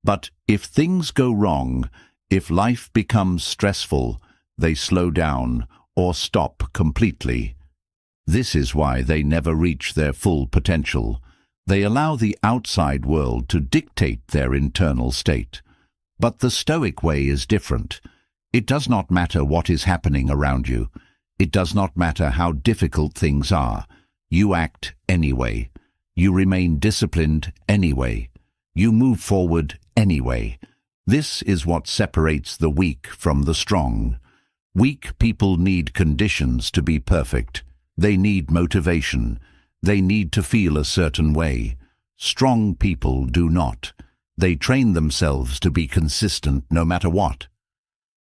But if things go wrong, if life becomes stressful, they slow down or stop completely. This is why they never reach their full potential. They allow the outside world to dictate their internal state. But the Stoic way is different. It does not matter what is happening around you. It does not matter how difficult things are. You act anyway. You remain disciplined anyway. You move forward anyway. This is what separates the weak from the strong. Weak people need conditions to be perfect. They need motivation. They need to feel a certain way. Strong people do not. They train themselves to be consistent no matter what.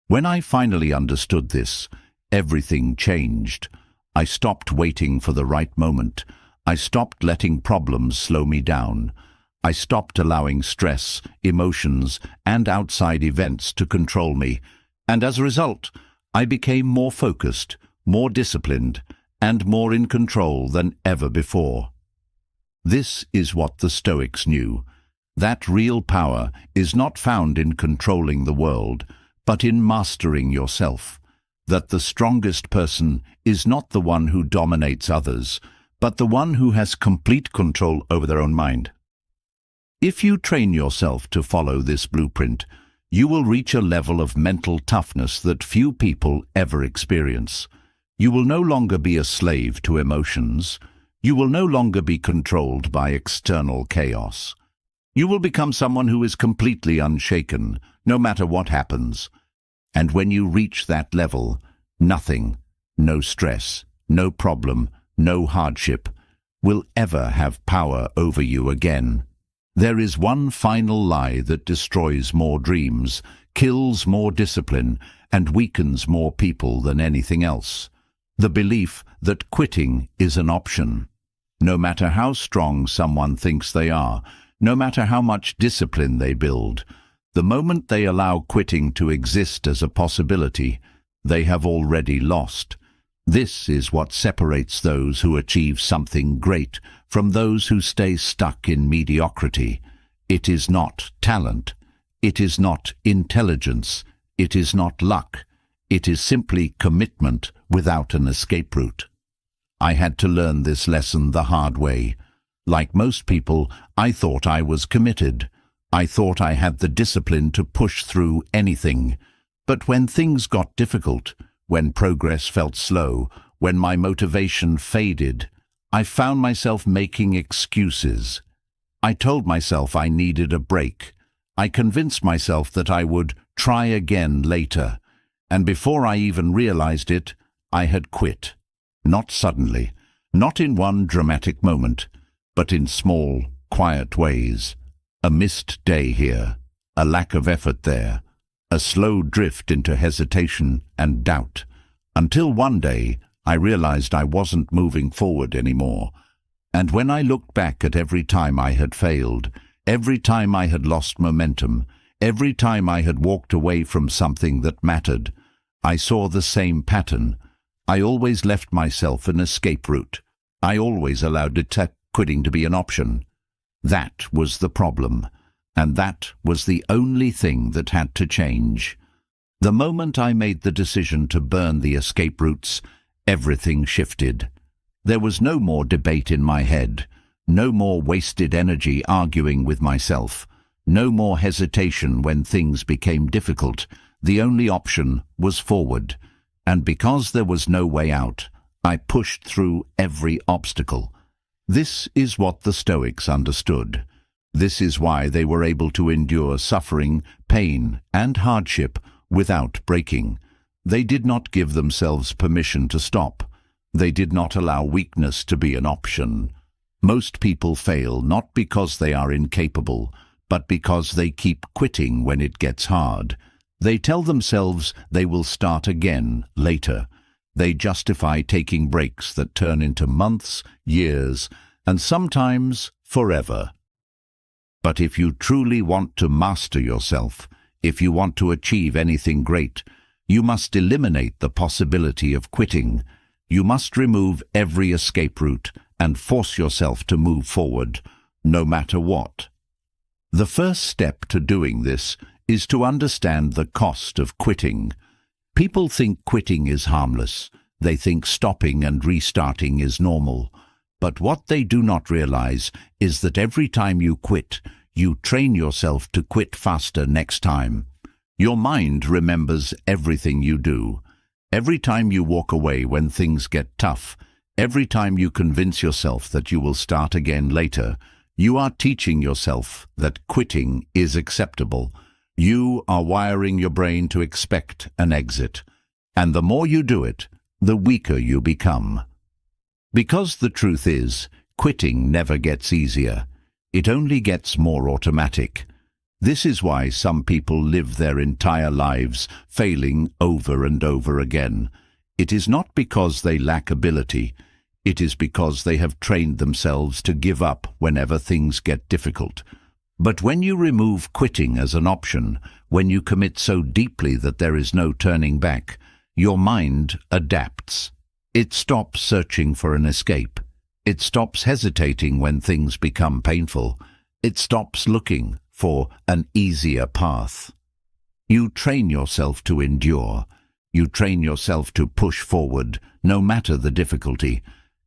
When I finally understood this, everything changed. I stopped waiting for the right moment. I stopped letting problems slow me down. I stopped allowing stress, emotions, and outside events to control me, and as a result, I became more focused, more disciplined, and more in control than ever before. This is what the Stoics knew. That real power is not found in controlling the world, but in mastering yourself. That the strongest person is not the one who dominates others, but the one who has complete control over their own mind. If you train yourself to follow this blueprint, you will reach a level of mental toughness that few people ever experience. You will no longer be a slave to emotions. You will no longer be controlled by external chaos. You will become someone who is completely unshaken, no matter what happens. And when you reach that level, nothing, no stress, no problem, no hardship, will ever have power over you again. There is one final lie that destroys more dreams, kills more discipline, and weakens more people than anything else. The belief that quitting is an option. No matter how strong someone thinks they are, no matter how much discipline they build, the moment they allow quitting to exist as a possibility, they have already lost. This is what separates those who achieve something great from those who stay stuck in mediocrity. It is not talent. It is not intelligence. It is not luck. It is simply commitment without an escape route. I had to learn this lesson the hard way. Like most people, I thought I was committed. I thought I had the discipline to push through anything. But when things got difficult, when progress felt slow, when my motivation faded, I found myself making excuses. I told myself I needed a break. I convinced myself that I would try again later. And before I even realized it, I had quit. Not suddenly, not in one dramatic moment, but in small, quiet ways. A missed day here, a lack of effort there, a slow drift into hesitation and doubt, until one day I realized I wasn't moving forward anymore. And when I looked back at every time I had failed, every time I had lost momentum, every time I had walked away from something that mattered, I saw the same pattern. I always left myself an escape route. I always allowed quitting to be an option. That was the problem, and that was the only thing that had to change. The moment I made the decision to burn the escape routes, everything shifted. There was no more debate in my head, no more wasted energy arguing with myself, no more hesitation when things became difficult. The only option was forward, and because there was no way out, I pushed through every obstacle. This is what the Stoics understood. This is why they were able to endure suffering, pain, and hardship without breaking. They did not give themselves permission to stop. They did not allow weakness to be an option. Most people fail not because they are incapable, but because they keep quitting when it gets hard. They tell themselves they will start again later. They justify taking breaks that turn into months, years, and sometimes forever. But if you truly want to master yourself, if you want to achieve anything great, you must eliminate the possibility of quitting. You must remove every escape route and force yourself to move forward, no matter what. The first step to doing this is to understand the cost of quitting. People think quitting is harmless. They think stopping and restarting is normal. But what they do not realize is that every time you quit, you train yourself to quit faster next time. Your mind remembers everything you do. Every time you walk away when things get tough, every time you convince yourself that you will start again later, you are teaching yourself that quitting is acceptable. You are wiring your brain to expect an exit. And the more you do it, the weaker you become. Because the truth is, quitting never gets easier. It only gets more automatic. This is why some people live their entire lives failing over and over again. It is not because they lack ability. It is because they have trained themselves to give up whenever things get difficult. But when you remove quitting as an option, when you commit so deeply that there is no turning back, your mind adapts. It stops searching for an escape. It stops hesitating when things become painful. It stops looking for an easier path. You train yourself to endure. You train yourself to push forward, no matter the difficulty.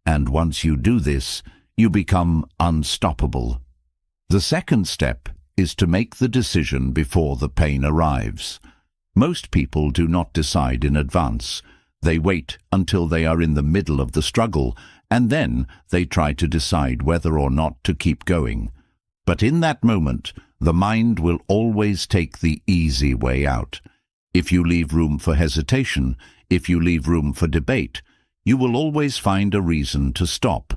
And once you do this, you become unstoppable. The second step is to make the decision before the pain arrives. Most people do not decide in advance. They wait until they are in the middle of the struggle, and then they try to decide whether or not to keep going. But in that moment, the mind will always take the easy way out. If you leave room for hesitation, if you leave room for debate, you will always find a reason to stop.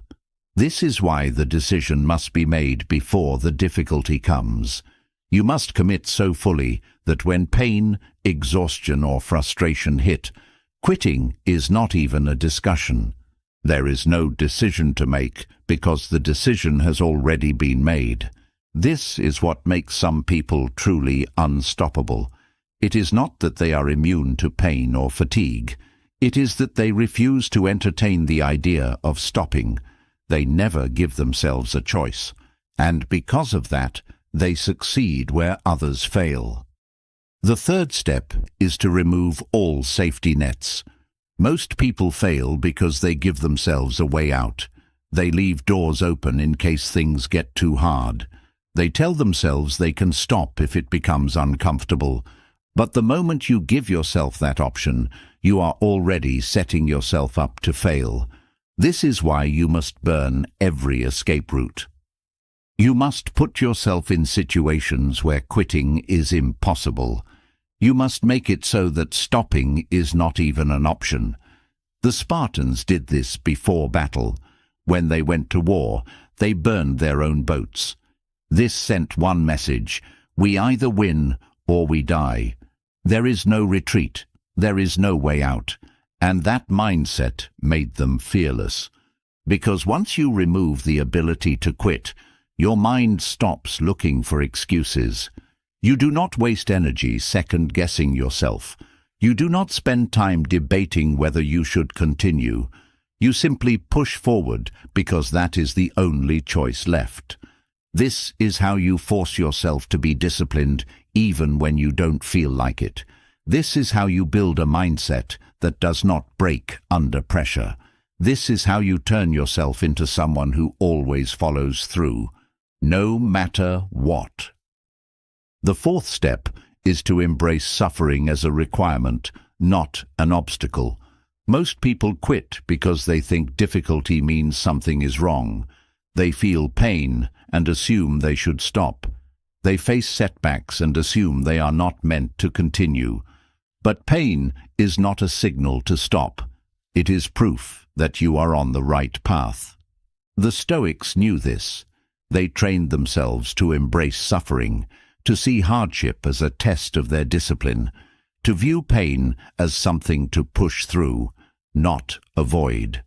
This is why the decision must be made before the difficulty comes. You must commit so fully that when pain, exhaustion, or frustration hit, quitting is not even a discussion. There is no decision to make because the decision has already been made. This is what makes some people truly unstoppable. It is not that they are immune to pain or fatigue. It is that they refuse to entertain the idea of stopping. They never give themselves a choice. And because of that, they succeed where others fail. The third step is to remove all safety nets. Most people fail because they give themselves a way out. They leave doors open in case things get too hard. They tell themselves they can stop if it becomes uncomfortable. But the moment you give yourself that option, you are already setting yourself up to fail. This is why you must burn every escape route. You must put yourself in situations where quitting is impossible. You must make it so that stopping is not even an option. The Spartans did this before battle. When they went to war, they burned their own boats. This sent one message: we either win or we die. There is no retreat. There is no way out. And that mindset made them fearless. Because once you remove the ability to quit, your mind stops looking for excuses. You do not waste energy second-guessing yourself. You do not spend time debating whether you should continue. You simply push forward because that is the only choice left. This is how you force yourself to be disciplined even when you don't feel like it. This is how you build a mindset that does not break under pressure. This is how you turn yourself into someone who always follows through, no matter what. The fourth step is to embrace suffering as a requirement, not an obstacle. Most people quit because they think difficulty means something is wrong. They feel pain and assume they should stop. They face setbacks and assume they are not meant to continue. But pain is not a signal to stop. It is proof that you are on the right path. The Stoics knew this. They trained themselves to embrace suffering, to see hardship as a test of their discipline, to view pain as something to push through, not avoid.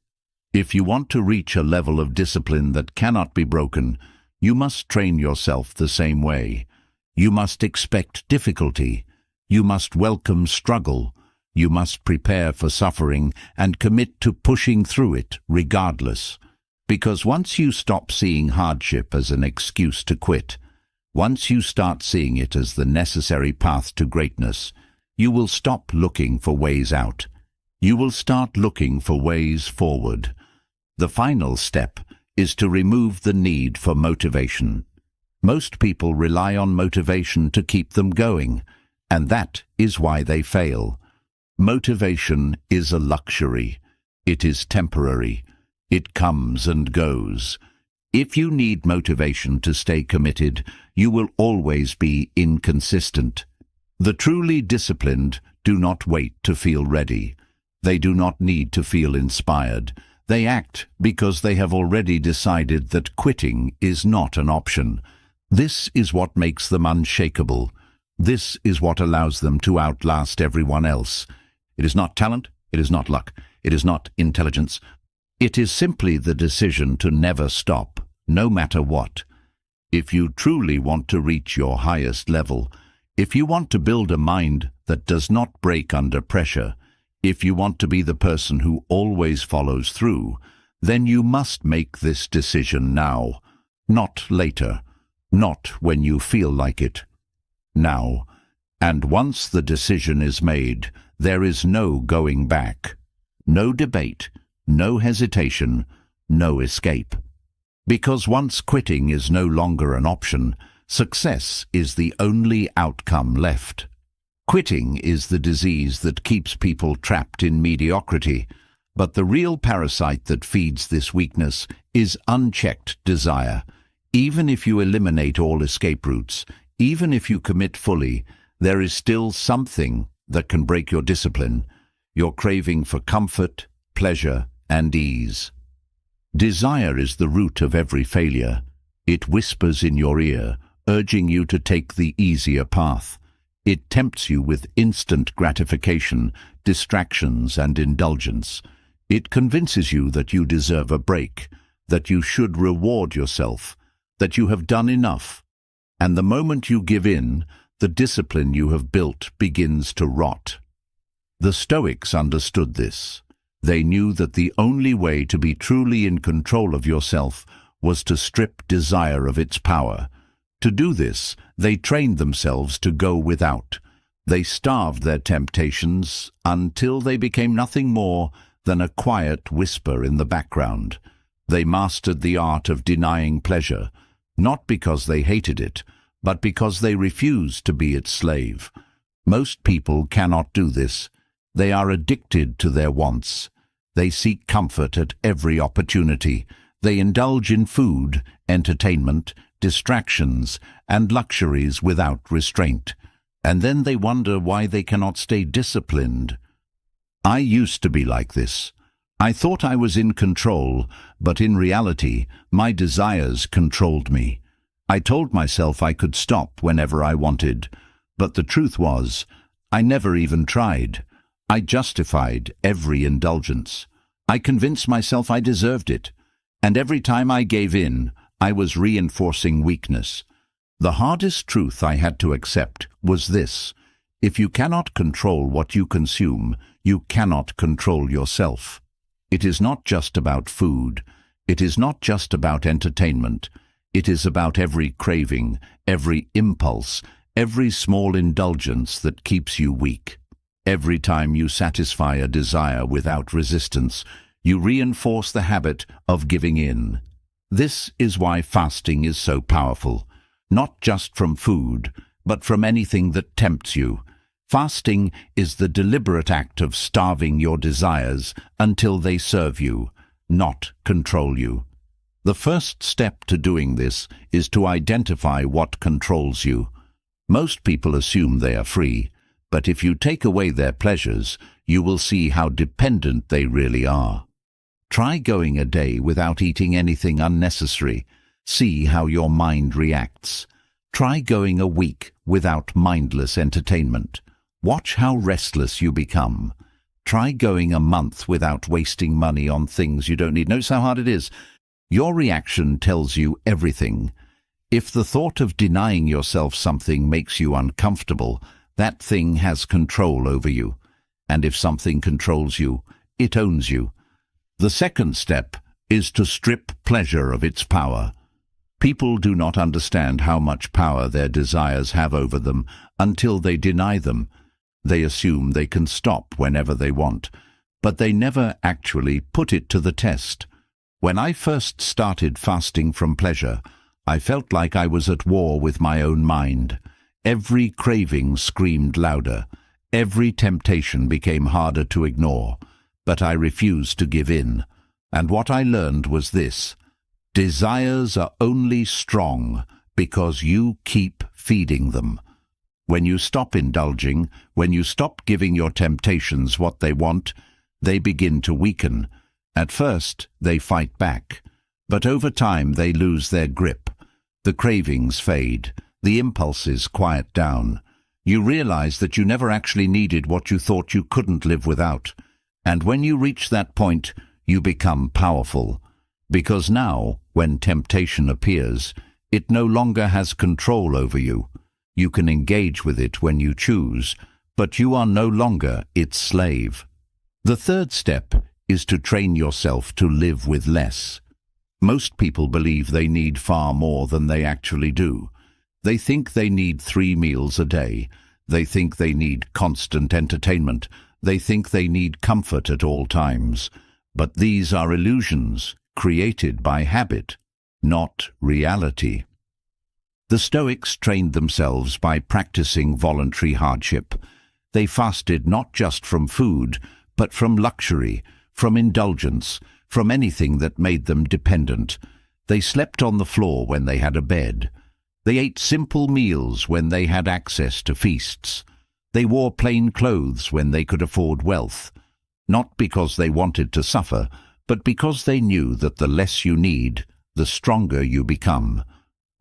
If you want to reach a level of discipline that cannot be broken, you must train yourself the same way. You must expect difficulty. You must welcome struggle. You must prepare for suffering and commit to pushing through it regardless. Because once you stop seeing hardship as an excuse to quit, once you start seeing it as the necessary path to greatness, you will stop looking for ways out. You will start looking for ways forward. The final step is to remove the need for motivation. Most people rely on motivation to keep them going, and that is why they fail. Motivation is a luxury. It is temporary. It comes and goes. If you need motivation to stay committed, you will always be inconsistent. The truly disciplined do not wait to feel ready. They do not need to feel inspired. They act because they have already decided that quitting is not an option. This is what makes them unshakable. This is what allows them to outlast everyone else. It is not talent, it is not luck, it is not intelligence. It is simply the decision to never stop, no matter what. If you truly want to reach your highest level, if you want to build a mind that does not break under pressure, if you want to be the person who always follows through, then you must make this decision now, not later, not when you feel like it. Now. And once the decision is made, there is no going back. No debate, no hesitation, no escape. Because once quitting is no longer an option, success is the only outcome left. Quitting is the disease that keeps people trapped in mediocrity, but the real parasite that feeds this weakness is unchecked desire. Even if you eliminate all escape routes, even if you commit fully, there is still something that can break your discipline, your craving for comfort, pleasure, and ease. Desire is the root of every failure. It whispers in your ear, urging you to take the easier path. It tempts you with instant gratification, distractions, and indulgence. It convinces you that you deserve a break, that you should reward yourself, that you have done enough. And the moment you give in, the discipline you have built begins to rot. The Stoics understood this. They knew that the only way to be truly in control of yourself was to strip desire of its power. To do this, they trained themselves to go without. They starved their temptations until they became nothing more than a quiet whisper in the background. They mastered the art of denying pleasure, not because they hated it, but because they refused to be its slave. Most people cannot do this. They are addicted to their wants. They seek comfort at every opportunity. They indulge in food, entertainment, distractions, and luxuries without restraint. and then they wonder why they cannot stay disciplined. I used to be like this. I thought I was in control, but in reality, my desires controlled me. I told myself I could stop whenever I wanted, but the truth was, I never even tried. I justified every indulgence. I convinced myself I deserved it, and every time I gave in, I was reinforcing weakness. The hardest truth I had to accept was this: if you cannot control what you consume, you cannot control yourself. It is not just about food. It is not just about entertainment. It is about every craving, every impulse, every small indulgence that keeps you weak. Every time you satisfy a desire without resistance, you reinforce the habit of giving in. This is why fasting is so powerful, not just from food, but from anything that tempts you. Fasting is the deliberate act of starving your desires until they serve you, not control you. The first step to doing this is to identify what controls you. Most people assume they are free, but if you take away their pleasures, you will see how dependent they really are. Try going a day without eating anything unnecessary. See how your mind reacts. Try going a week without mindless entertainment. Watch how restless you become. Try going a month without wasting money on things you don't need. Notice how hard it is. Your reaction tells you everything. If the thought of denying yourself something makes you uncomfortable, that thing has control over you. And if something controls you, it owns you. The second step is to strip pleasure of its power. People do not understand how much power their desires have over them until they deny them. They assume they can stop whenever they want, but they never actually put it to the test. When I first started fasting from pleasure, I felt like I was at war with my own mind. Every craving screamed louder. Every temptation became harder to ignore, but I refused to give in. And what I learned was this: desires are only strong because you keep feeding them. When you stop indulging, when you stop giving your temptations what they want, they begin to weaken. At first, they fight back, but over time they lose their grip. The cravings fade, the impulses quiet down. You realize that you never actually needed what you thought you couldn't live without. And when you reach that point, you become powerful. Because now, when temptation appears, it no longer has control over you. You can engage with it when you choose, but you are no longer its slave. The third step is to train yourself to live with less. Most people believe they need far more than they actually do. They think they need 3 meals a day. They think they need constant entertainment. They think they need comfort at all times. But these are illusions created by habit, not reality. The Stoics trained themselves by practicing voluntary hardship. They fasted not just from food, but from luxury, from indulgence, from anything that made them dependent. They slept on the floor when they had a bed. They ate simple meals when they had access to feasts. They wore plain clothes when they could afford wealth, not because they wanted to suffer, but because they knew that the less you need, the stronger you become.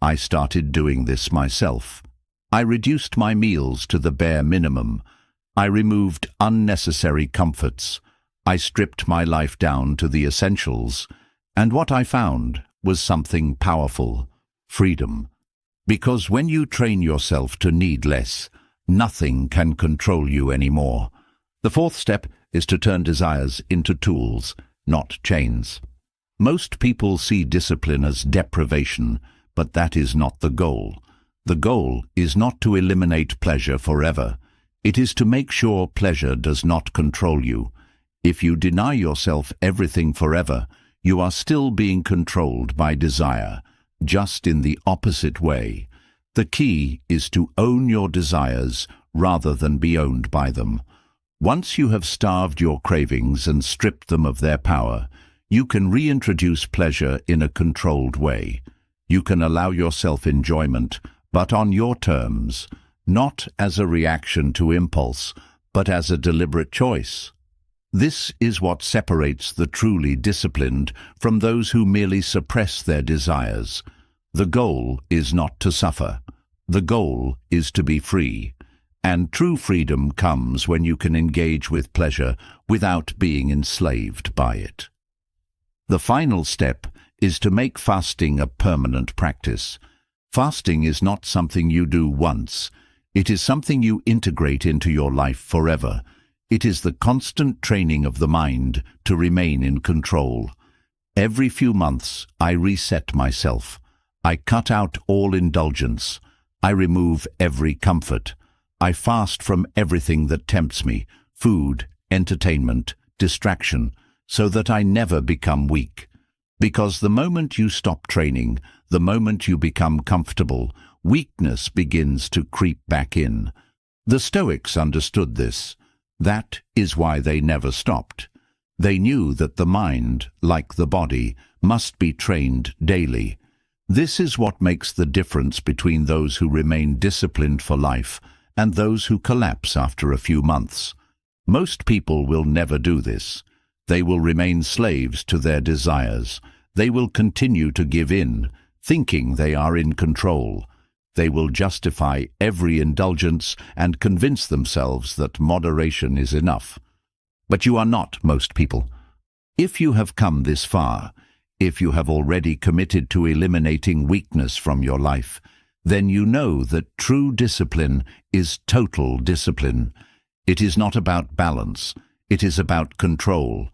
I started doing this myself. I reduced my meals to the bare minimum. I removed unnecessary comforts. I stripped my life down to the essentials. And what I found was something powerful: freedom. Because when you train yourself to need less, nothing can control you anymore. The fourth step is to turn desires into tools, not chains. Most people see discipline as deprivation, but that is not the goal. The goal is not to eliminate pleasure forever. It is to make sure pleasure does not control you. If you deny yourself everything forever, you are still being controlled by desire, just in the opposite way. The key is to own your desires rather than be owned by them. Once you have starved your cravings and stripped them of their power, you can reintroduce pleasure in a controlled way. You can allow yourself enjoyment, but on your terms. not as a reaction to impulse, but as a deliberate choice. This is what separates the truly disciplined from those who merely suppress their desires. The goal is not to suffer. The goal is to be free. And true freedom comes when you can engage with pleasure without being enslaved by it. The final step is to make fasting a permanent practice. Fasting is not something you do once. It is something you integrate into your life forever. It is the constant training of the mind to remain in control. Every few months, I reset myself. I cut out all indulgence. I remove every comfort. I fast from everything that tempts me, food, entertainment, distraction, so that I never become weak. Because the moment you stop training, the moment you become comfortable, weakness begins to creep back in. The Stoics understood this. That is why they never stopped. They knew that the mind, like the body, must be trained daily. This is what makes the difference between those who remain disciplined for life and those who collapse after a few months. Most people will never do this. They will remain slaves to their desires. They will continue to give in, thinking they are in control. They will justify every indulgence and convince themselves that moderation is enough. But you are not most people. If you have come this far, if you have already committed to eliminating weakness from your life, then you know that true discipline is total discipline. It is not about balance. It is about control.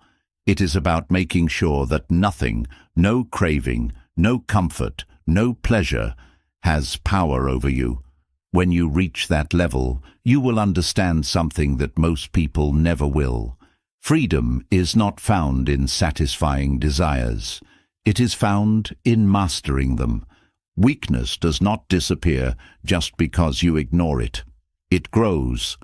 It is about making sure that nothing, no craving, no comfort, no pleasure, has power over you. When you reach that level, you will understand something that most people never will. Freedom is not found in satisfying desires. It is found in mastering them. Weakness does not disappear just because you ignore it. It grows.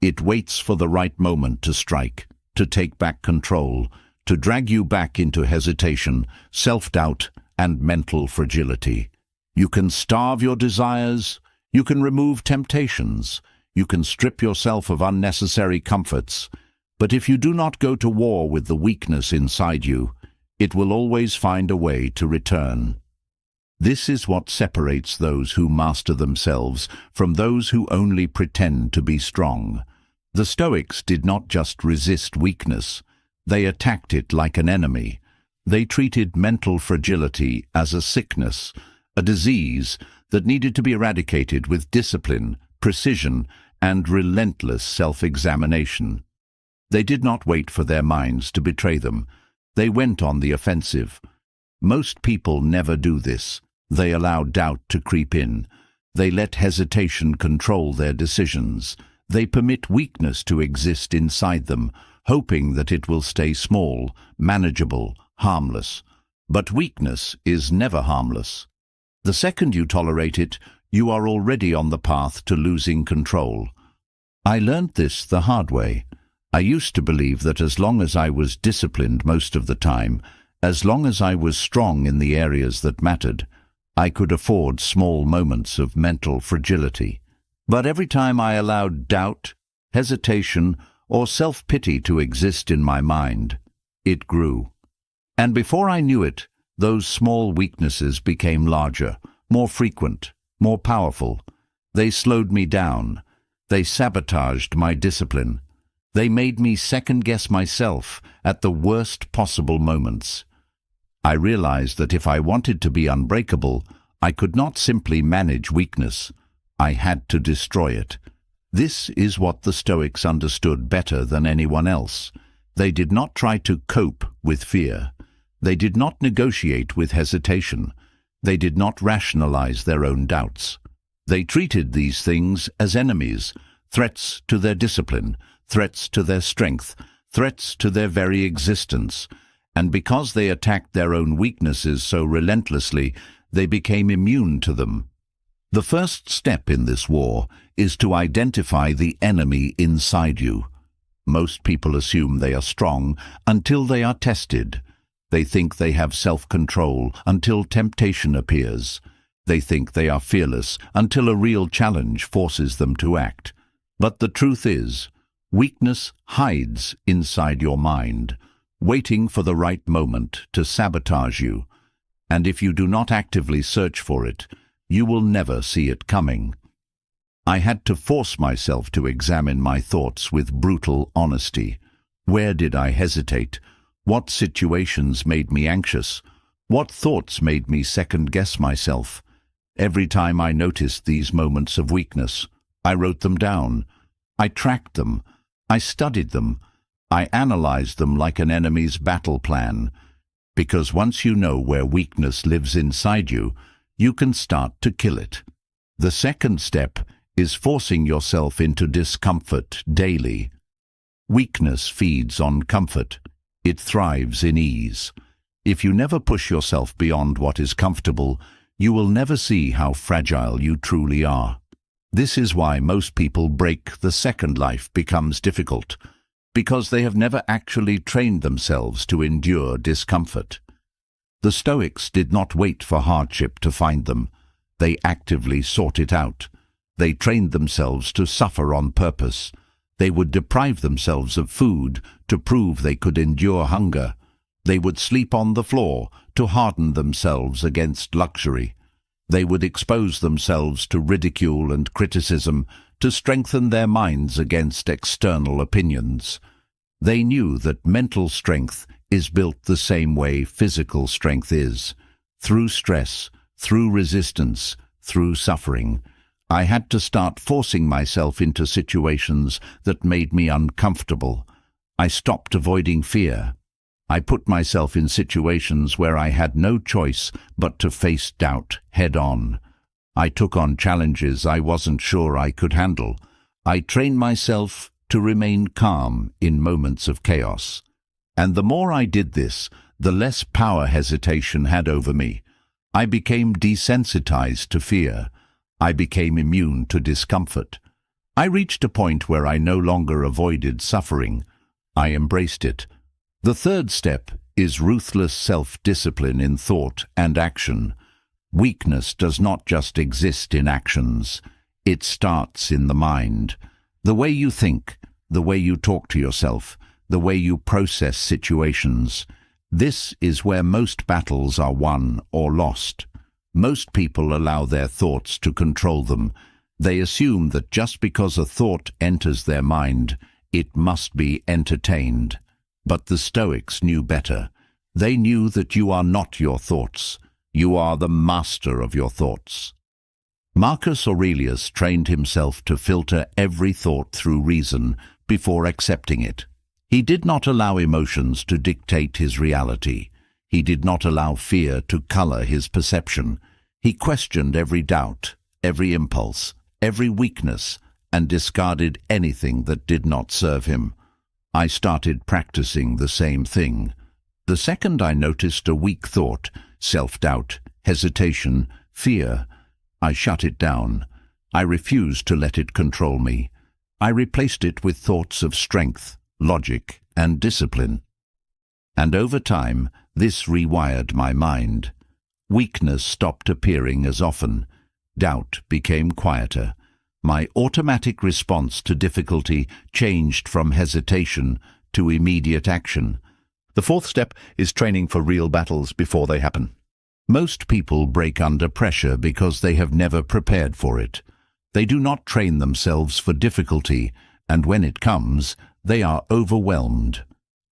It waits for the right moment to strike, to take back control, to drag you back into hesitation, self-doubt, and mental fragility. You can starve your desires. You can remove temptations. You can strip yourself of unnecessary comforts. But if you do not go to war with the weakness inside you, it will always find a way to return. This is what separates those who master themselves from those who only pretend to be strong. The Stoics did not just resist weakness. They attacked it like an enemy. They treated mental fragility as a sickness, a disease that needed to be eradicated with discipline, precision, and relentless self-examination. They did not wait for their minds to betray them. They went on the offensive. Most people never do this. They allow doubt to creep in. They let hesitation control their decisions. They permit weakness to exist inside them, hoping that it will stay small, manageable, harmless. But weakness is never harmless. The second you tolerate it, you are already on the path to losing control. I learned this the hard way. I used to believe that as long as I was disciplined most of the time, as long as I was strong in the areas that mattered, I could afford small moments of mental fragility. But every time I allowed doubt, hesitation, or self-pity to exist in my mind, it grew. And before I knew it, those small weaknesses became larger, more frequent, more powerful. They slowed me down. They sabotaged my discipline. They made me second-guess myself at the worst possible moments. I realized that if I wanted to be unbreakable, I could not simply manage weakness. I had to destroy it. This is what the Stoics understood better than anyone else. They did not try to cope with fear. They did not negotiate with hesitation. They did not rationalize their own doubts. They treated these things as enemies, threats to their discipline, threats to their strength, threats to their very existence. And because they attacked their own weaknesses so relentlessly, they became immune to them. The first step in this war is to identify the enemy inside you. Most people assume they are strong until they are tested. They think they have self-control until temptation appears. They think they are fearless until a real challenge forces them to act. But the truth is, weakness hides inside your mind, waiting for the right moment to sabotage you. And if you do not actively search for it, you will never see it coming. I had to force myself to examine my thoughts with brutal honesty. Where did I hesitate? What situations made me anxious? What thoughts made me second-guess myself? Every time I noticed these moments of weakness, I wrote them down. I tracked them. I studied them. I analyzed them like an enemy's battle plan. Because once you know where weakness lives inside you, you can start to kill it. The second step is forcing yourself into discomfort daily. Weakness feeds on comfort. It thrives in ease. If you never push yourself beyond what is comfortable, you will never see how fragile you truly are. This is why most people break the second life becomes difficult, because they have never actually trained themselves to endure discomfort. The Stoics did not wait for hardship to find them. They actively sought it out. They trained themselves to suffer on purpose. They would deprive themselves of food to prove they could endure hunger. They would sleep on the floor to harden themselves against luxury. They would expose themselves to ridicule and criticism to strengthen their minds against external opinions. They knew that mental strength is built the same way physical strength is, through stress, through resistance, through suffering. I had to start forcing myself into situations that made me uncomfortable. I stopped avoiding fear. I put myself in situations where I had no choice but to face doubt head-on. I took on challenges I wasn't sure I could handle. I trained myself to remain calm in moments of chaos. And the more I did this, the less power hesitation had over me. I became desensitized to fear. I became immune to discomfort. I reached a point where I no longer avoided suffering. I embraced it. The third step is ruthless self-discipline in thought and action. Weakness does not just exist in actions. It starts in the mind. The way you think, the way you talk to yourself, the way you process situations. This is where most battles are won or lost. Most people allow their thoughts to control them. They assume that just because a thought enters their mind, it must be entertained. But the Stoics knew better. They knew that you are not your thoughts. You are the master of your thoughts. Marcus Aurelius trained himself to filter every thought through reason before accepting it. He did not allow emotions to dictate his reality. He did not allow fear to color his perception. He questioned every doubt, every impulse, every weakness, and discarded anything that did not serve him. I started practicing the same thing. The second I noticed a weak thought, self-doubt, hesitation, fear, I shut it down. I refused to let it control me. I replaced it with thoughts of strength, logic, and discipline. And over time, this rewired my mind. Weakness stopped appearing as often. Doubt became quieter. My automatic response to difficulty changed from hesitation to immediate action. The fourth step is training for real battles before they happen. Most people break under pressure because they have never prepared for it. They do not train themselves for difficulty, and when it comes, they are overwhelmed.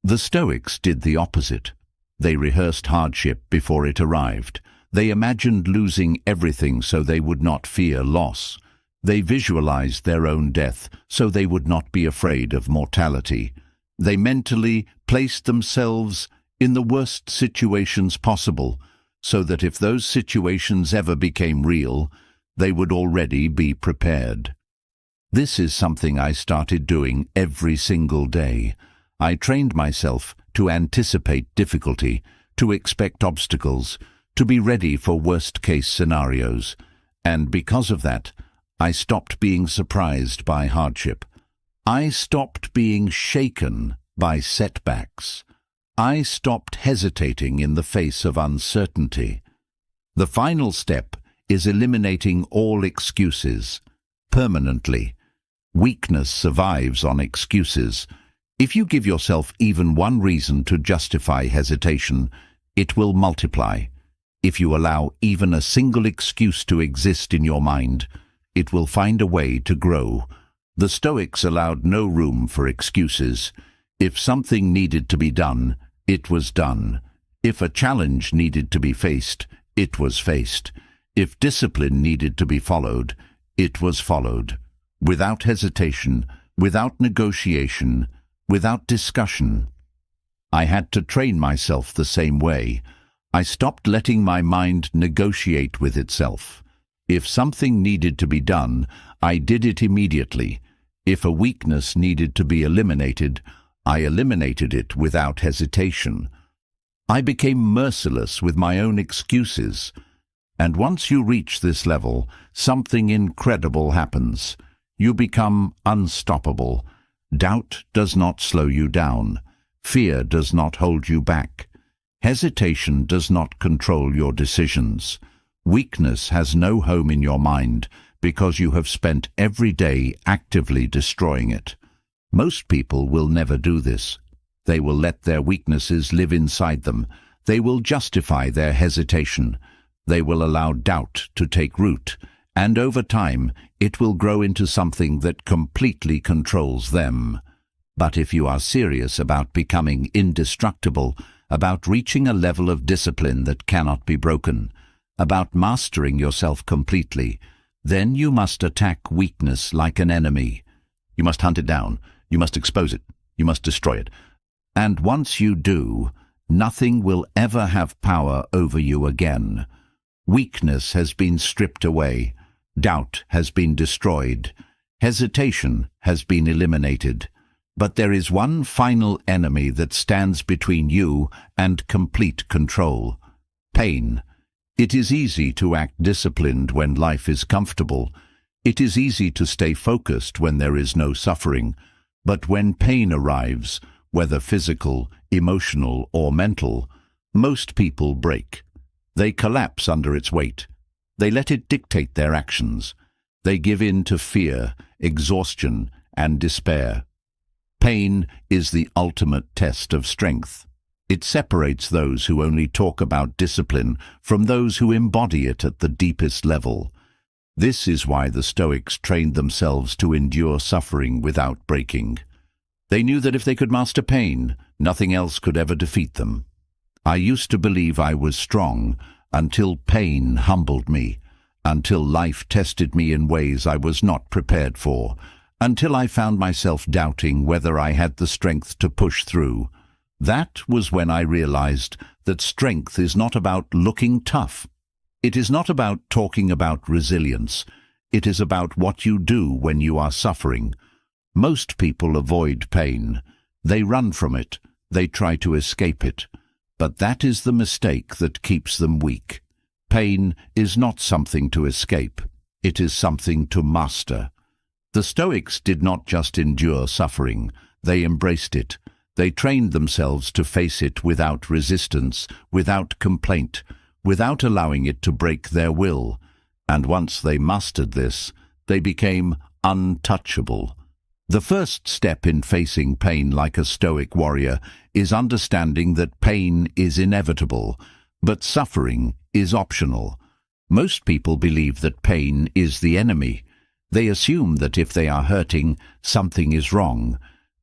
The Stoics did the opposite. They rehearsed hardship before it arrived. They imagined losing everything so they would not fear loss. They visualized their own death so they would not be afraid of mortality. They mentally placed themselves in the worst situations possible so that if those situations ever became real, they would already be prepared. This is something I started doing every single day. I trained myself to anticipate difficulty, to expect obstacles, to be ready for worst-case scenarios. And because of that, I stopped being surprised by hardship. I stopped being shaken by setbacks. I stopped hesitating in the face of uncertainty. The final step is eliminating all excuses. Permanently. Weakness survives on excuses. If you give yourself even one reason to justify hesitation, it will multiply. If you allow even a single excuse to exist in your mind, it will find a way to grow. The Stoics allowed no room for excuses. If something needed to be done, it was done. If a challenge needed to be faced, it was faced. If discipline needed to be followed, it was followed. Without hesitation, without negotiation, without discussion. I had to train myself the same way. I stopped letting my mind negotiate with itself. If something needed to be done, I did it immediately. If a weakness needed to be eliminated, I eliminated it without hesitation. I became merciless with my own excuses. And once you reach this level, something incredible happens. You become unstoppable. Doubt does not slow you down. Fear does not hold you back. Hesitation does not control your decisions. Weakness has no home in your mind because you have spent every day actively destroying it. Most people will never do this. They will let their weaknesses live inside them. They will justify their hesitation. They will allow doubt to take root, and over time it will grow into something that completely controls them. But if you are serious about becoming indestructible, about reaching a level of discipline that cannot be broken, about mastering yourself completely, then you must attack weakness like an enemy. You must hunt it down. You must expose it. You must destroy it. And once you do, nothing will ever have power over you again. Weakness has been stripped away. Doubt has been destroyed. Hesitation has been eliminated. But there is one final enemy that stands between you and complete control: pain. It is easy to act disciplined when life is comfortable. It is easy to stay focused when there is no suffering. But when pain arrives, whether physical, emotional, or mental, most people break. They collapse under its weight. They let it dictate their actions. They give in to fear, exhaustion, and despair. Pain is the ultimate test of strength. It separates those who only talk about discipline from those who embody it at the deepest level. This is why the Stoics trained themselves to endure suffering without breaking. They knew that if they could master pain, nothing else could ever defeat them. I used to believe I was strong until pain humbled me, until life tested me in ways I was not prepared for, until I found myself doubting whether I had the strength to push through. That was when I realized that strength is not about looking tough. It is not about talking about resilience. It is about what you do when you are suffering. Most people avoid pain. They run from it. They try to escape it. But that is the mistake that keeps them weak. Pain is not something to escape. It is something to master. The Stoics did not just endure suffering. They embraced it. They trained themselves to face it without resistance, without complaint, without allowing it to break their will. And once they mastered this, they became untouchable. The first step in facing pain like a Stoic warrior is understanding that pain is inevitable, but suffering is optional. Most people believe that pain is the enemy. They assume that if they are hurting, something is wrong.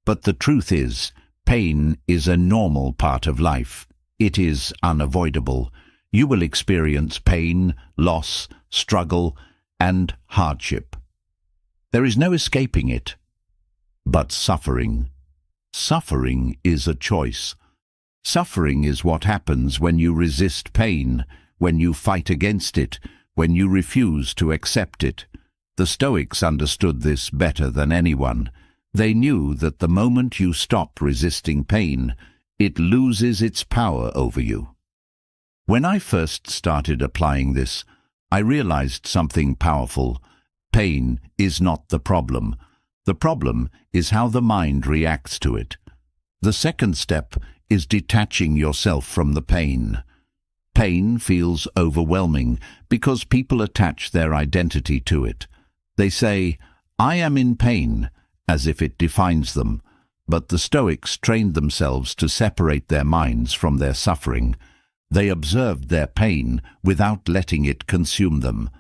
But the truth is, pain is a normal part of life. It is unavoidable. You will experience pain, loss, struggle, and hardship. There is no escaping it. But suffering. Suffering is a choice. Suffering is what happens when you resist pain, when you fight against it, when you refuse to accept it. The Stoics understood this better than anyone. They knew that the moment you stop resisting pain, it loses its power over you. When I first started applying this, I realized something powerful. Pain is not the problem. The problem is how the mind reacts to it. The second step is detaching yourself from the pain. Pain feels overwhelming because people attach their identity to it. They say, "I am in pain," as if it defines them. But the Stoics trained themselves to separate their minds from their suffering. They observed their pain without letting it consume them.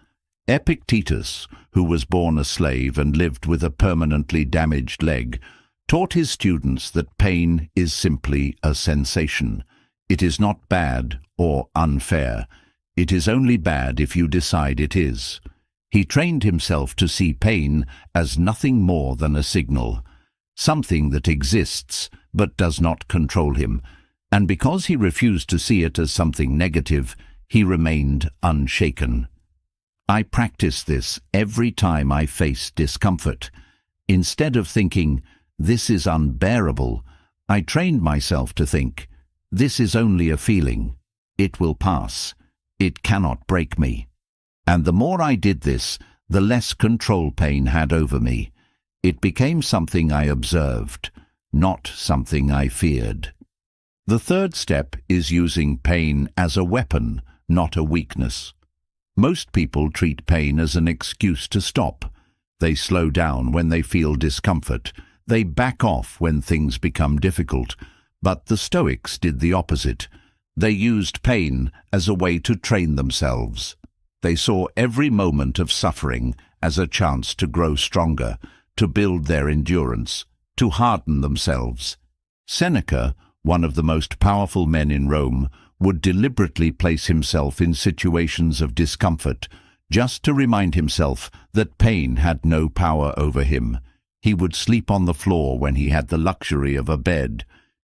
Epictetus, who was born a slave and lived with a permanently damaged leg, taught his students that pain is simply a sensation. It is not bad or unfair. It is only bad if you decide it is. He trained himself to see pain as nothing more than a signal, something that exists but does not control him, and because he refused to see it as something negative, he remained unshaken. I practice this every time I face discomfort. Instead of thinking, "This is unbearable," I trained myself to think, "This is only a feeling. It will pass. It cannot break me." And the more I did this, the less control pain had over me. It became something I observed, not something I feared. The third step is using pain as a weapon, not a weakness. Most people treat pain as an excuse to stop. They slow down when they feel discomfort. They back off when things become difficult. But the Stoics did the opposite. They used pain as a way to train themselves. They saw every moment of suffering as a chance to grow stronger, to build their endurance, to harden themselves. Seneca, one of the most powerful men in Rome, would deliberately place himself in situations of discomfort, just to remind himself that pain had no power over him. He would sleep on the floor when he had the luxury of a bed.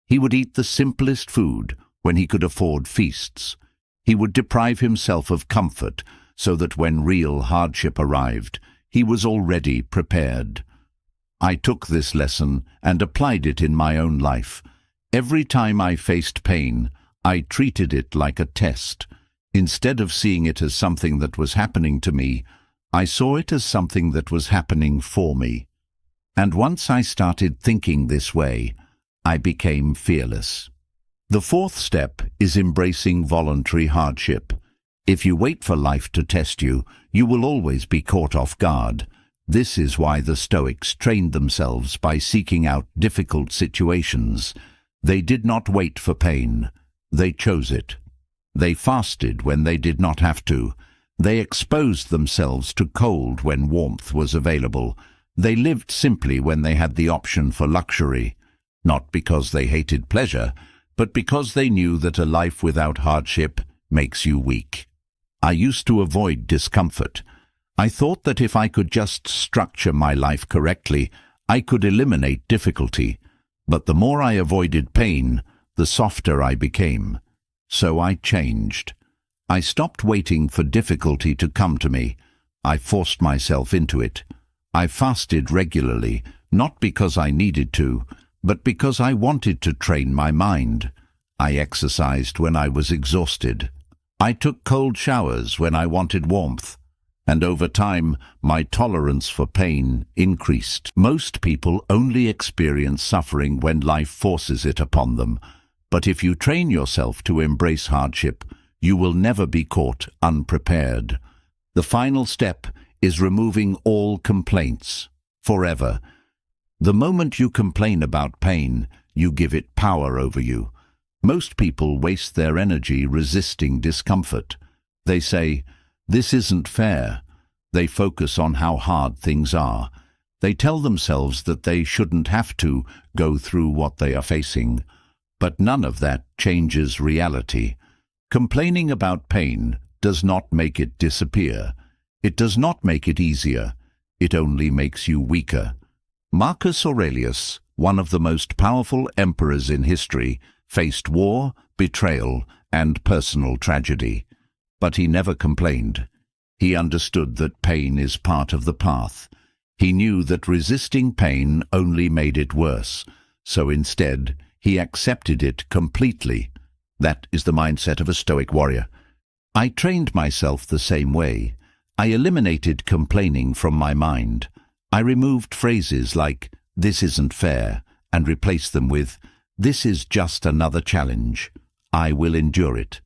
He would eat the simplest food when he could afford feasts. He would deprive himself of comfort so that when real hardship arrived, he was already prepared. I took this lesson and applied it in my own life. Every time I faced pain, I treated it like a test. Instead of seeing it as something that was happening to me, I saw it as something that was happening for me. And once I started thinking this way, I became fearless. The fourth step is embracing voluntary hardship. If you wait for life to test you, you will always be caught off guard. This is why the Stoics trained themselves by seeking out difficult situations. They did not wait for pain. They chose it. They fasted when they did not have to. They exposed themselves to cold when warmth was available. They lived simply when they had the option for luxury. Not because they hated pleasure, but because they knew that a life without hardship makes you weak. I used to avoid discomfort. I thought that if I could just structure my life correctly, I could eliminate difficulty. But the more I avoided pain, the softer I became. So I changed. I stopped waiting for difficulty to come to me. I forced myself into it. I fasted regularly, not because I needed to, but because I wanted to train my mind. I exercised when I was exhausted. I took cold showers when I wanted warmth. And over time, my tolerance for pain increased. Most people only experience suffering when life forces it upon them. But if you train yourself to embrace hardship, you will never be caught unprepared. The final step is removing all complaints, forever. The moment you complain about pain, you give it power over you. Most people waste their energy resisting discomfort. They say, "This isn't fair." They focus on how hard things are. They tell themselves that they shouldn't have to go through what they are facing. But none of that changes reality. Complaining about pain does not make it disappear. It does not make it easier. It only makes you weaker. Marcus Aurelius, one of the most powerful emperors in history, faced war, betrayal, and personal tragedy. But he never complained. He understood that pain is part of the path. He knew that resisting pain only made it worse, so instead he accepted it completely. That is the mindset of a Stoic warrior. I trained myself the same way. I eliminated complaining from my mind. I removed phrases like, "This isn't fair," and replaced them with, "This is just another challenge. I will endure it."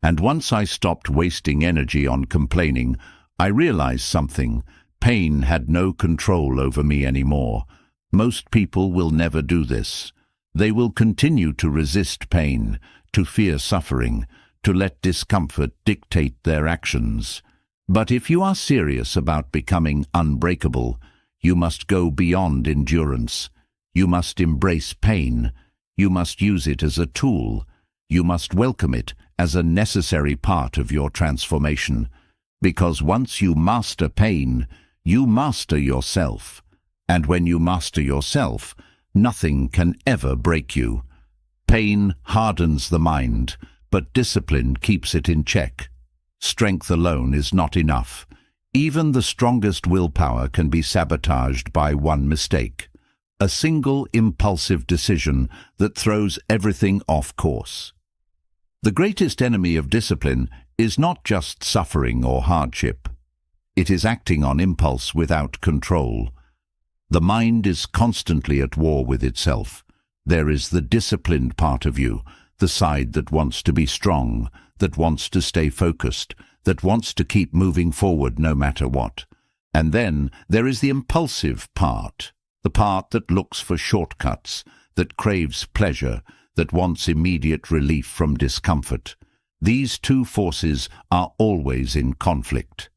And once I stopped wasting energy on complaining, I realized something. Pain had no control over me anymore. Most people will never do this. They will continue to resist pain, to fear suffering, to let discomfort dictate their actions. But if you are serious about becoming unbreakable, you must go beyond endurance. You must embrace pain. You must use it as a tool. You must welcome it as a necessary part of your transformation. Because once you master pain, you master yourself. And when you master yourself, nothing can ever break you. Pain hardens the mind, but discipline keeps it in check. Strength alone is not enough. Even the strongest willpower can be sabotaged by one mistake. A single impulsive decision that throws everything off course. The greatest enemy of discipline is not just suffering or hardship. It is acting on impulse without control. The mind is constantly at war with itself. There is the disciplined part of you, the side that wants to be strong, that wants to stay focused, that wants to keep moving forward no matter what. And then there is the impulsive part, the part that looks for shortcuts, that craves pleasure, that wants immediate relief from discomfort. These two forces are always in conflict,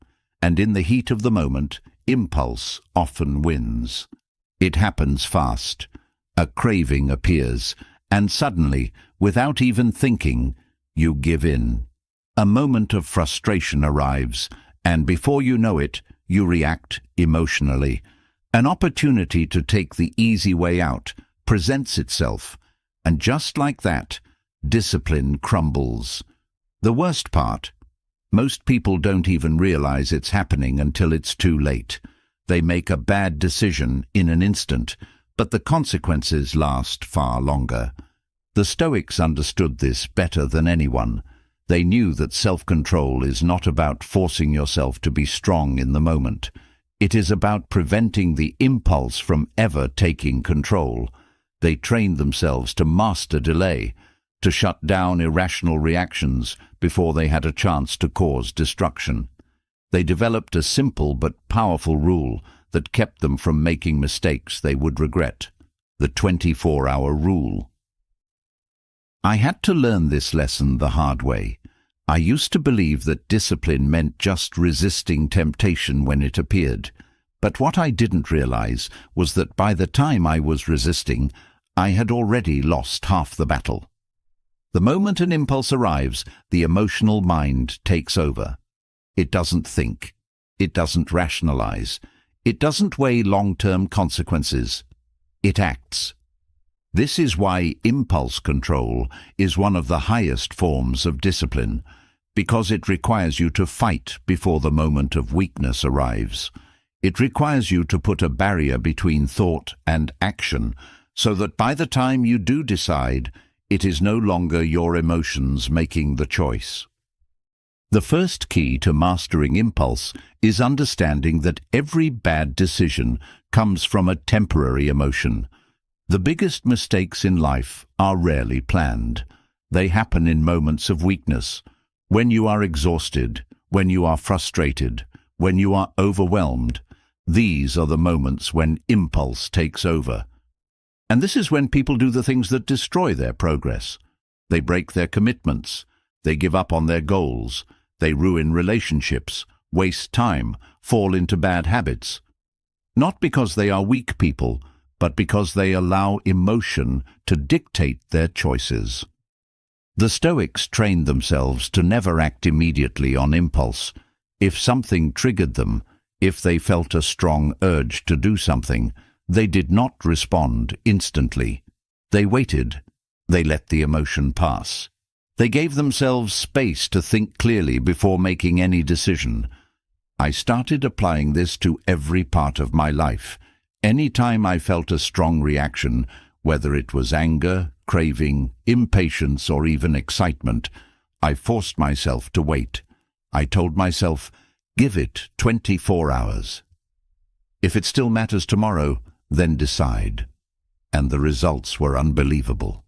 and in the heat of the moment, impulse often wins. It happens fast. A craving appears, and suddenly, without even thinking, you give in. A moment of frustration arrives, and before you know it, you react emotionally. An opportunity to take the easy way out presents itself, and just like that, discipline crumbles. The worst part, most people don't even realize it's happening until it's too late. They make a bad decision in an instant, but the consequences last far longer. The Stoics understood this better than anyone. They knew that self-control is not about forcing yourself to be strong in the moment. It is about preventing the impulse from ever taking control. They trained themselves to master delay, to shut down irrational reactions before they had a chance to cause destruction. They developed a simple but powerful rule that kept them from making mistakes they would regret: the 24-hour rule. I had to learn this lesson the hard way. I used to believe that discipline meant just resisting temptation when it appeared. But what I didn't realize was that by the time I was resisting, I had already lost half the battle. The moment an impulse arrives, the emotional mind takes over. It doesn't think. It doesn't rationalize. It doesn't weigh long-term consequences. It acts. This is why impulse control is one of the highest forms of discipline, because it requires you to fight before the moment of weakness arrives. It requires you to put a barrier between thought and action, so that by the time you do decide, it is no longer your emotions making the choice. The first key to mastering impulse is understanding that every bad decision comes from a temporary emotion. The biggest mistakes in life are rarely planned. They happen in moments of weakness, when you are exhausted, when you are frustrated, when you are overwhelmed. These are the moments when impulse takes over. And this is when people do the things that destroy their progress. They break their commitments. They give up on their goals. They ruin relationships, waste time, fall into bad habits. Not because they are weak people, but because they allow emotion to dictate their choices. The Stoics trained themselves to never act immediately on impulse. If something triggered them, if they felt a strong urge to do something, they did not respond instantly. They waited. They let the emotion pass. They gave themselves space to think clearly before making any decision. I started applying this to every part of my life. Any time I felt a strong reaction, whether it was anger, craving, impatience, or even excitement, I forced myself to wait. I told myself, give it 24 hours. If it still matters tomorrow, then decide. And the results were unbelievable.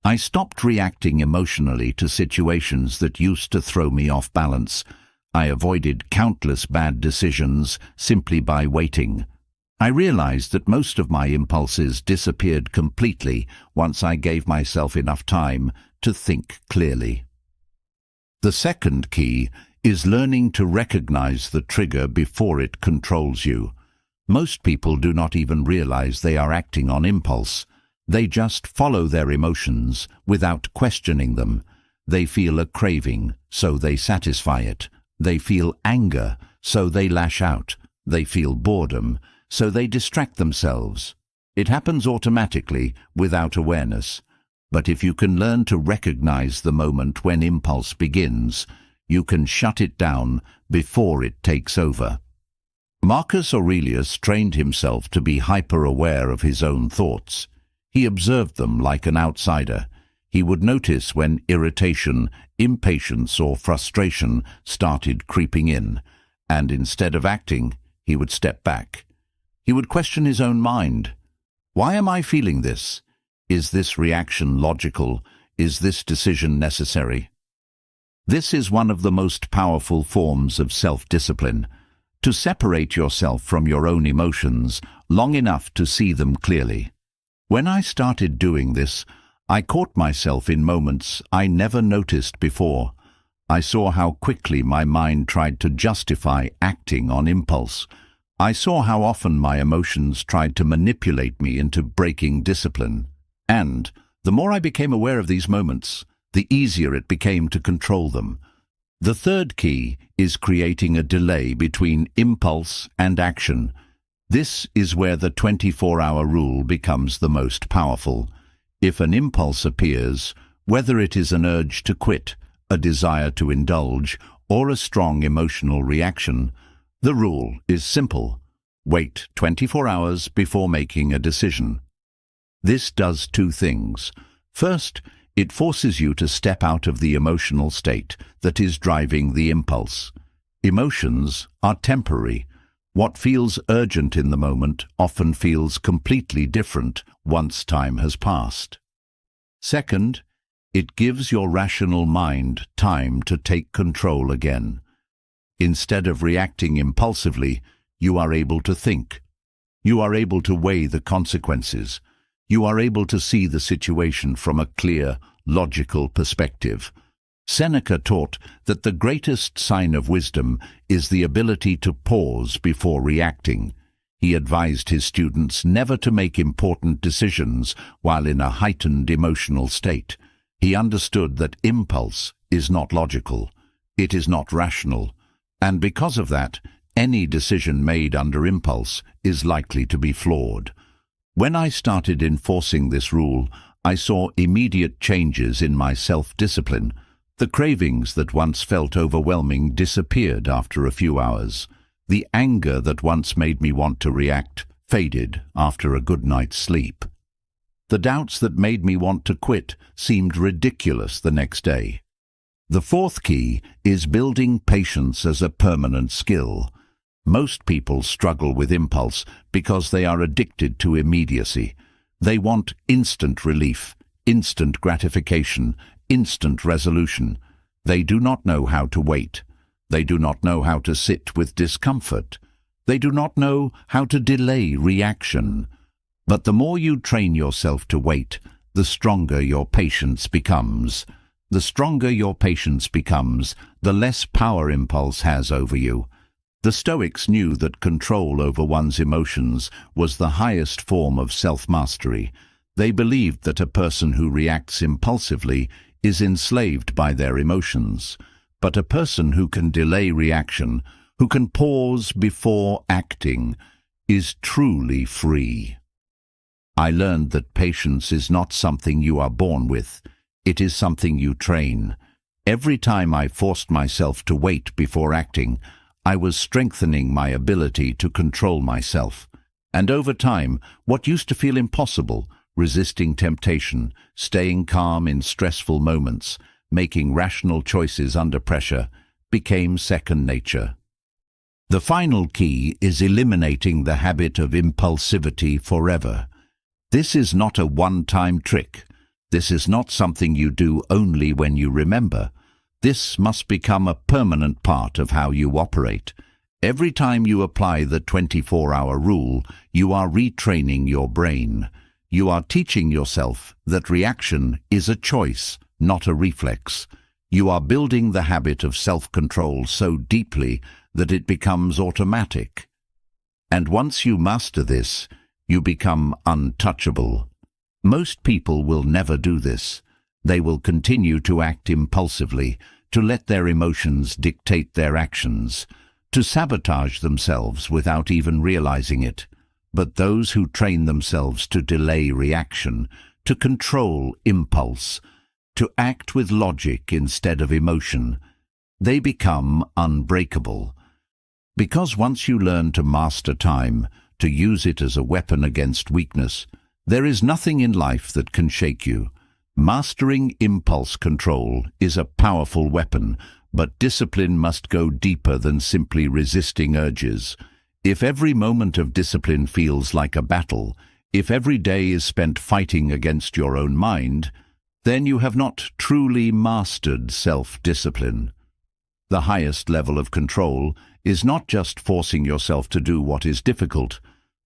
I stopped reacting emotionally to situations that used to throw me off balance. I avoided countless bad decisions simply by waiting. I realized that most of my impulses disappeared completely once I gave myself enough time to think clearly. The second key is learning to recognize the trigger before it controls you. Most people do not even realize they are acting on impulse. They just follow their emotions without questioning them. They feel a craving, so they satisfy it. They feel anger, so they lash out. They feel boredom, so they distract themselves. It happens automatically, without awareness. But if you can learn to recognize the moment when impulse begins, you can shut it down before it takes over. Marcus Aurelius trained himself to be hyper-aware of his own thoughts. He observed them like an outsider. He would notice when irritation, impatience, or frustration started creeping in, and instead of acting, he would step back. He would question his own mind. Why am I feeling this? Is this reaction logical? Is this decision necessary? This is one of the most powerful forms of self-discipline. To separate yourself from your own emotions long enough to see them clearly. When I started doing this, I caught myself in moments I never noticed before. I saw how quickly my mind tried to justify acting on impulse. I saw how often my emotions tried to manipulate me into breaking discipline. And the more I became aware of these moments, the easier it became to control them. The third key is creating a delay between impulse and action. This is where the 24-hour rule becomes the most powerful. If an impulse appears, whether it is an urge to quit, a desire to indulge, or a strong emotional reaction, the rule is simple. Wait 24 hours before making a decision. This does two things. First, it forces you to step out of the emotional state that is driving the impulse. Emotions are temporary. What feels urgent in the moment often feels completely different once time has passed. Second, it gives your rational mind time to take control again. Instead of reacting impulsively, you are able to think. You are able to weigh the consequences. You are able to see the situation from a clear, logical perspective. Seneca taught that the greatest sign of wisdom is the ability to pause before reacting. He advised his students never to make important decisions while in a heightened emotional state. He understood that impulse is not logical. It is not rational. And because of that, any decision made under impulse is likely to be flawed. When I started enforcing this rule, I saw immediate changes in my self-discipline. The cravings that once felt overwhelming disappeared after a few hours. The anger that once made me want to react faded after a good night's sleep. The doubts that made me want to quit seemed ridiculous the next day. The fourth key is building patience as a permanent skill. Most people struggle with impulse because they are addicted to immediacy. They want instant relief, instant gratification, instant resolution. They do not know how to wait. They do not know how to sit with discomfort. They do not know how to delay reaction. But the more you train yourself to wait, the stronger your patience becomes. The stronger your patience becomes, the less power impulse has over you. The Stoics knew that control over one's emotions was the highest form of self-mastery. They believed that a person who reacts impulsively is enslaved by their emotions, but a person who can delay reaction, who can pause before acting, is truly free. I learned that patience is not something you are born with. It is something you train. Every time I forced myself to wait before acting, I was strengthening my ability to control myself. And over time, what used to feel impossible, resisting temptation, staying calm in stressful moments, making rational choices under pressure, became second nature. The final key is eliminating the habit of impulsivity forever. This is not a one-time trick. This is not something you do only when you remember. This must become a permanent part of how you operate. Every time you apply the 24-hour rule, you are retraining your brain. You are teaching yourself that reaction is a choice, not a reflex. You are building the habit of self-control so deeply that it becomes automatic. And once you master this, you become untouchable. Most people will never do this. They will continue to act impulsively, to let their emotions dictate their actions, to sabotage themselves without even realizing it. But those who train themselves to delay reaction, to control impulse, to act with logic instead of emotion, they become unbreakable. Because once you learn to master time, to use it as a weapon against weakness, there is nothing in life that can shake you. Mastering impulse control is a powerful weapon, but discipline must go deeper than simply resisting urges. If every moment of discipline feels like a battle, if every day is spent fighting against your own mind, then you have not truly mastered self-discipline. The highest level of control is not just forcing yourself to do what is difficult,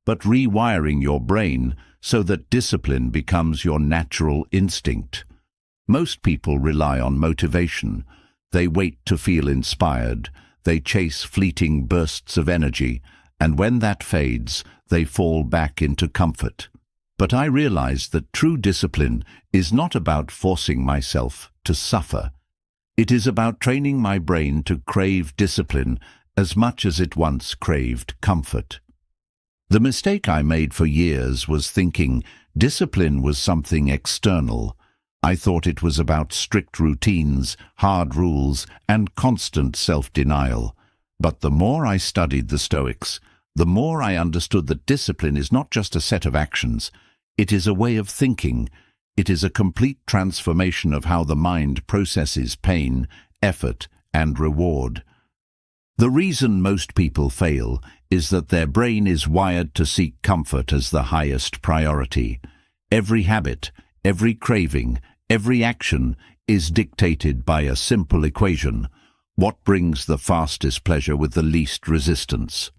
but rewiring your brain so that discipline becomes your natural instinct. Most people rely on motivation. They wait to feel inspired. They chase fleeting bursts of energy, and when that fades, they fall back into comfort. But I realize that true discipline is not about forcing myself to suffer. It is about training my brain to crave discipline as much as it once craved comfort. The mistake I made for years was thinking discipline was something external. I thought it was about strict routines, hard rules, and constant self-denial. But the more I studied the Stoics, the more I understood that discipline is not just a set of actions. It is a way of thinking. It is a complete transformation of how the mind processes pain, effort, and reward. The reason most people fail is that their brain is wired to seek comfort as the highest priority. Every habit, every craving, every action is dictated by a simple equation: what brings the fastest pleasure with the least resistance?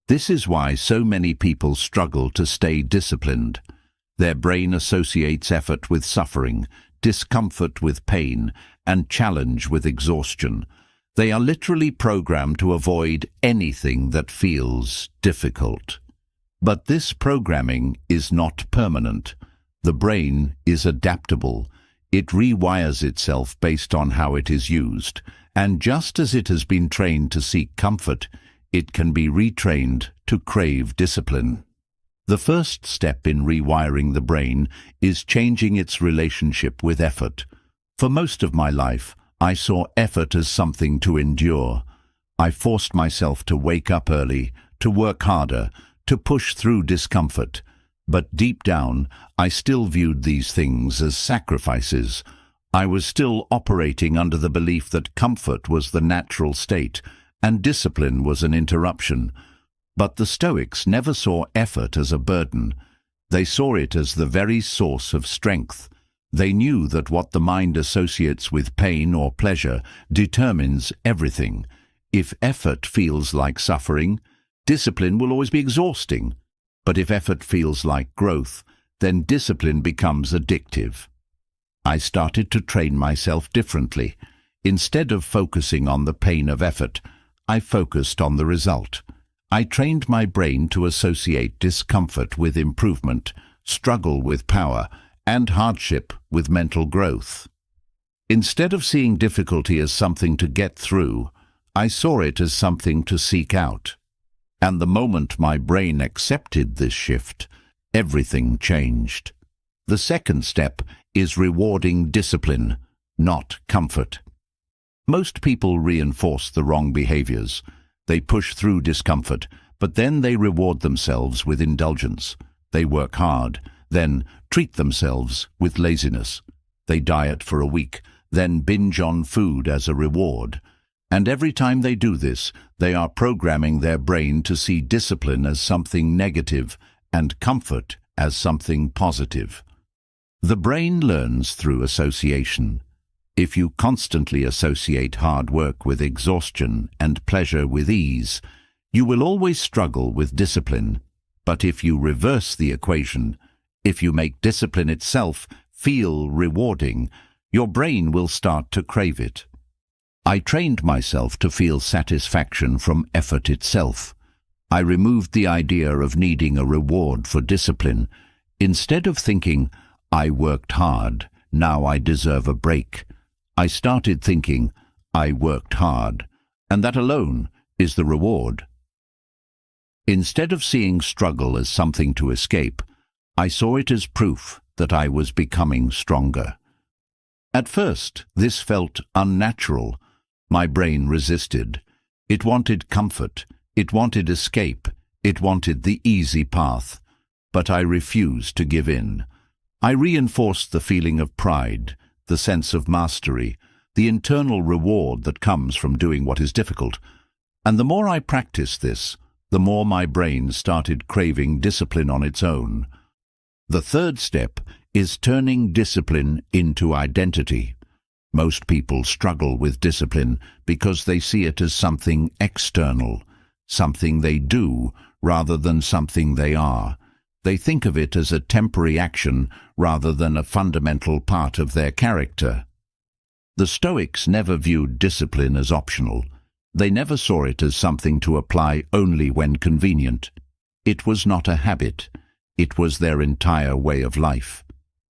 This is why so many people struggle to stay disciplined. Their brain associates effort with suffering, discomfort with pain, and challenge with exhaustion. They are literally programmed to avoid anything that feels difficult. But this programming is not permanent. The brain is adaptable. It rewires itself based on how it is used, and just as it has been trained to seek comfort, it can be retrained to crave discipline. The first step in rewiring the brain is changing its relationship with effort. For most of my life, I saw effort as something to endure. I forced myself to wake up early, to work harder, to push through discomfort. But deep down, I still viewed these things as sacrifices. I was still operating under the belief that comfort was the natural state, and discipline was an interruption. But the Stoics never saw effort as a burden. They saw it as the very source of strength. They knew that what the mind associates with pain or pleasure determines everything. If effort feels like suffering, discipline will always be exhausting. But if effort feels like growth, then discipline becomes addictive. I started to train myself differently. Instead of focusing on the pain of effort, I focused on the result. I trained my brain to associate discomfort with improvement, struggle with power, and hardship with mental growth. Instead of seeing difficulty as something to get through, I saw it as something to seek out. And the moment my brain accepted this shift, everything changed. The second step is rewarding discipline, not comfort. Most people reinforce the wrong behaviors. They push through discomfort, but then they reward themselves with indulgence. They work hard, then treat themselves with laziness. They diet for a week, then binge on food as a reward. And every time they do this, they are programming their brain to see discipline as something negative and comfort as something positive. The brain learns through association. If you constantly associate hard work with exhaustion and pleasure with ease, you will always struggle with discipline. But if you reverse the equation, if you make discipline itself feel rewarding, your brain will start to crave it. I trained myself to feel satisfaction from effort itself. I removed the idea of needing a reward for discipline. Instead of thinking, I worked hard, now I deserve a break, I started thinking, I worked hard, and that alone is the reward. Instead of seeing struggle as something to escape, I saw it as proof that I was becoming stronger. At first, this felt unnatural. My brain resisted. It wanted comfort. It wanted escape. It wanted the easy path. But I refused to give in. I reinforced the feeling of pride, the sense of mastery, the internal reward that comes from doing what is difficult. And the more I practiced this, the more my brain started craving discipline on its own. The third step is turning discipline into identity. Most people struggle with discipline because they see it as something external, something they do rather than something they are. They think of it as a temporary action rather than a fundamental part of their character. The Stoics never viewed discipline as optional. They never saw it as something to apply only when convenient. It was not a habit. It was their entire way of life.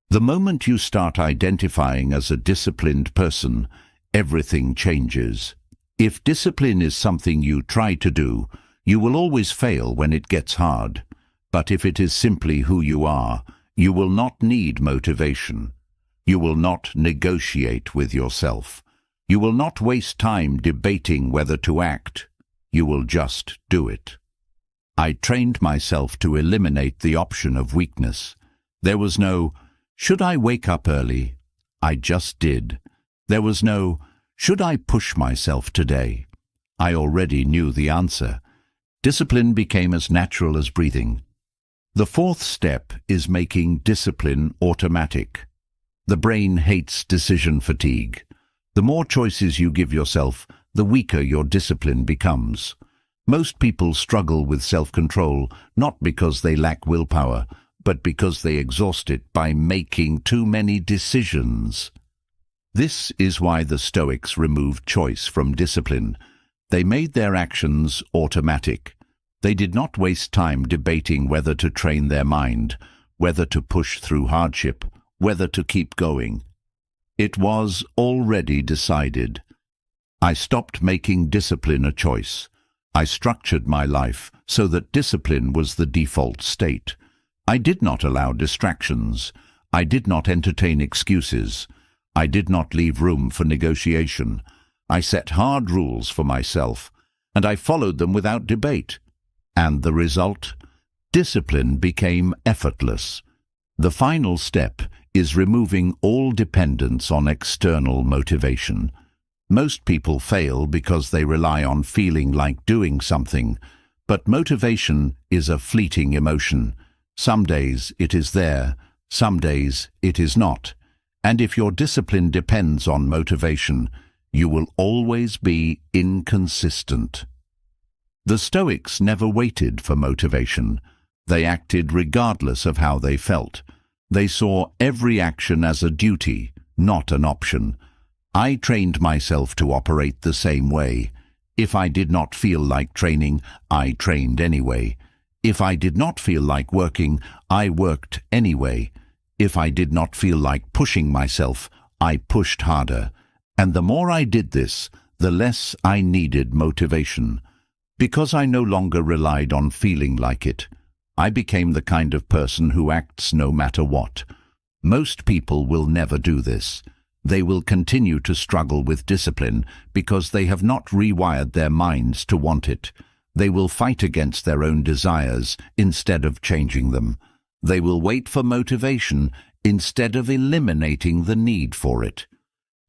The moment you start identifying as a disciplined person, everything changes. If discipline is something you try to do, you will always fail when it gets hard. But if it is simply who you are, you will not need motivation. You will not negotiate with yourself. You will not waste time debating whether to act. You will just do it. I trained myself to eliminate the option of weakness. There was no, should I wake up early? I just did. There was no, should I push myself today? I already knew the answer. Discipline became as natural as breathing. The fourth step is making discipline automatic. The brain hates decision fatigue. The more choices you give yourself, the weaker your discipline becomes. Most people struggle with self-control not because they lack willpower, but because they exhaust it by making too many decisions. This is why the Stoics removed choice from discipline. They made their actions automatic. They did not waste time debating whether to train their mind, whether to push through hardship, whether to keep going. It was already decided. I stopped making discipline a choice. I structured my life so that discipline was the default state. I did not allow distractions. I did not entertain excuses. I did not leave room for negotiation. I set hard rules for myself, and I followed them without debate. And the result? Discipline became effortless. The final step is removing all dependence on external motivation. Most people fail because they rely on feeling like doing something, but motivation is a fleeting emotion. Some days it is there, some days it is not. And if your discipline depends on motivation, you will always be inconsistent. The Stoics never waited for motivation. They acted regardless of how they felt. They saw every action as a duty, not an option. I trained myself to operate the same way. If I did not feel like training, I trained anyway. If I did not feel like working, I worked anyway. If I did not feel like pushing myself, I pushed harder. And the more I did this, the less I needed motivation. Because I no longer relied on feeling like it, I became the kind of person who acts no matter what. Most people will never do this. They will continue to struggle with discipline because they have not rewired their minds to want it. They will fight against their own desires instead of changing them. They will wait for motivation instead of eliminating the need for it.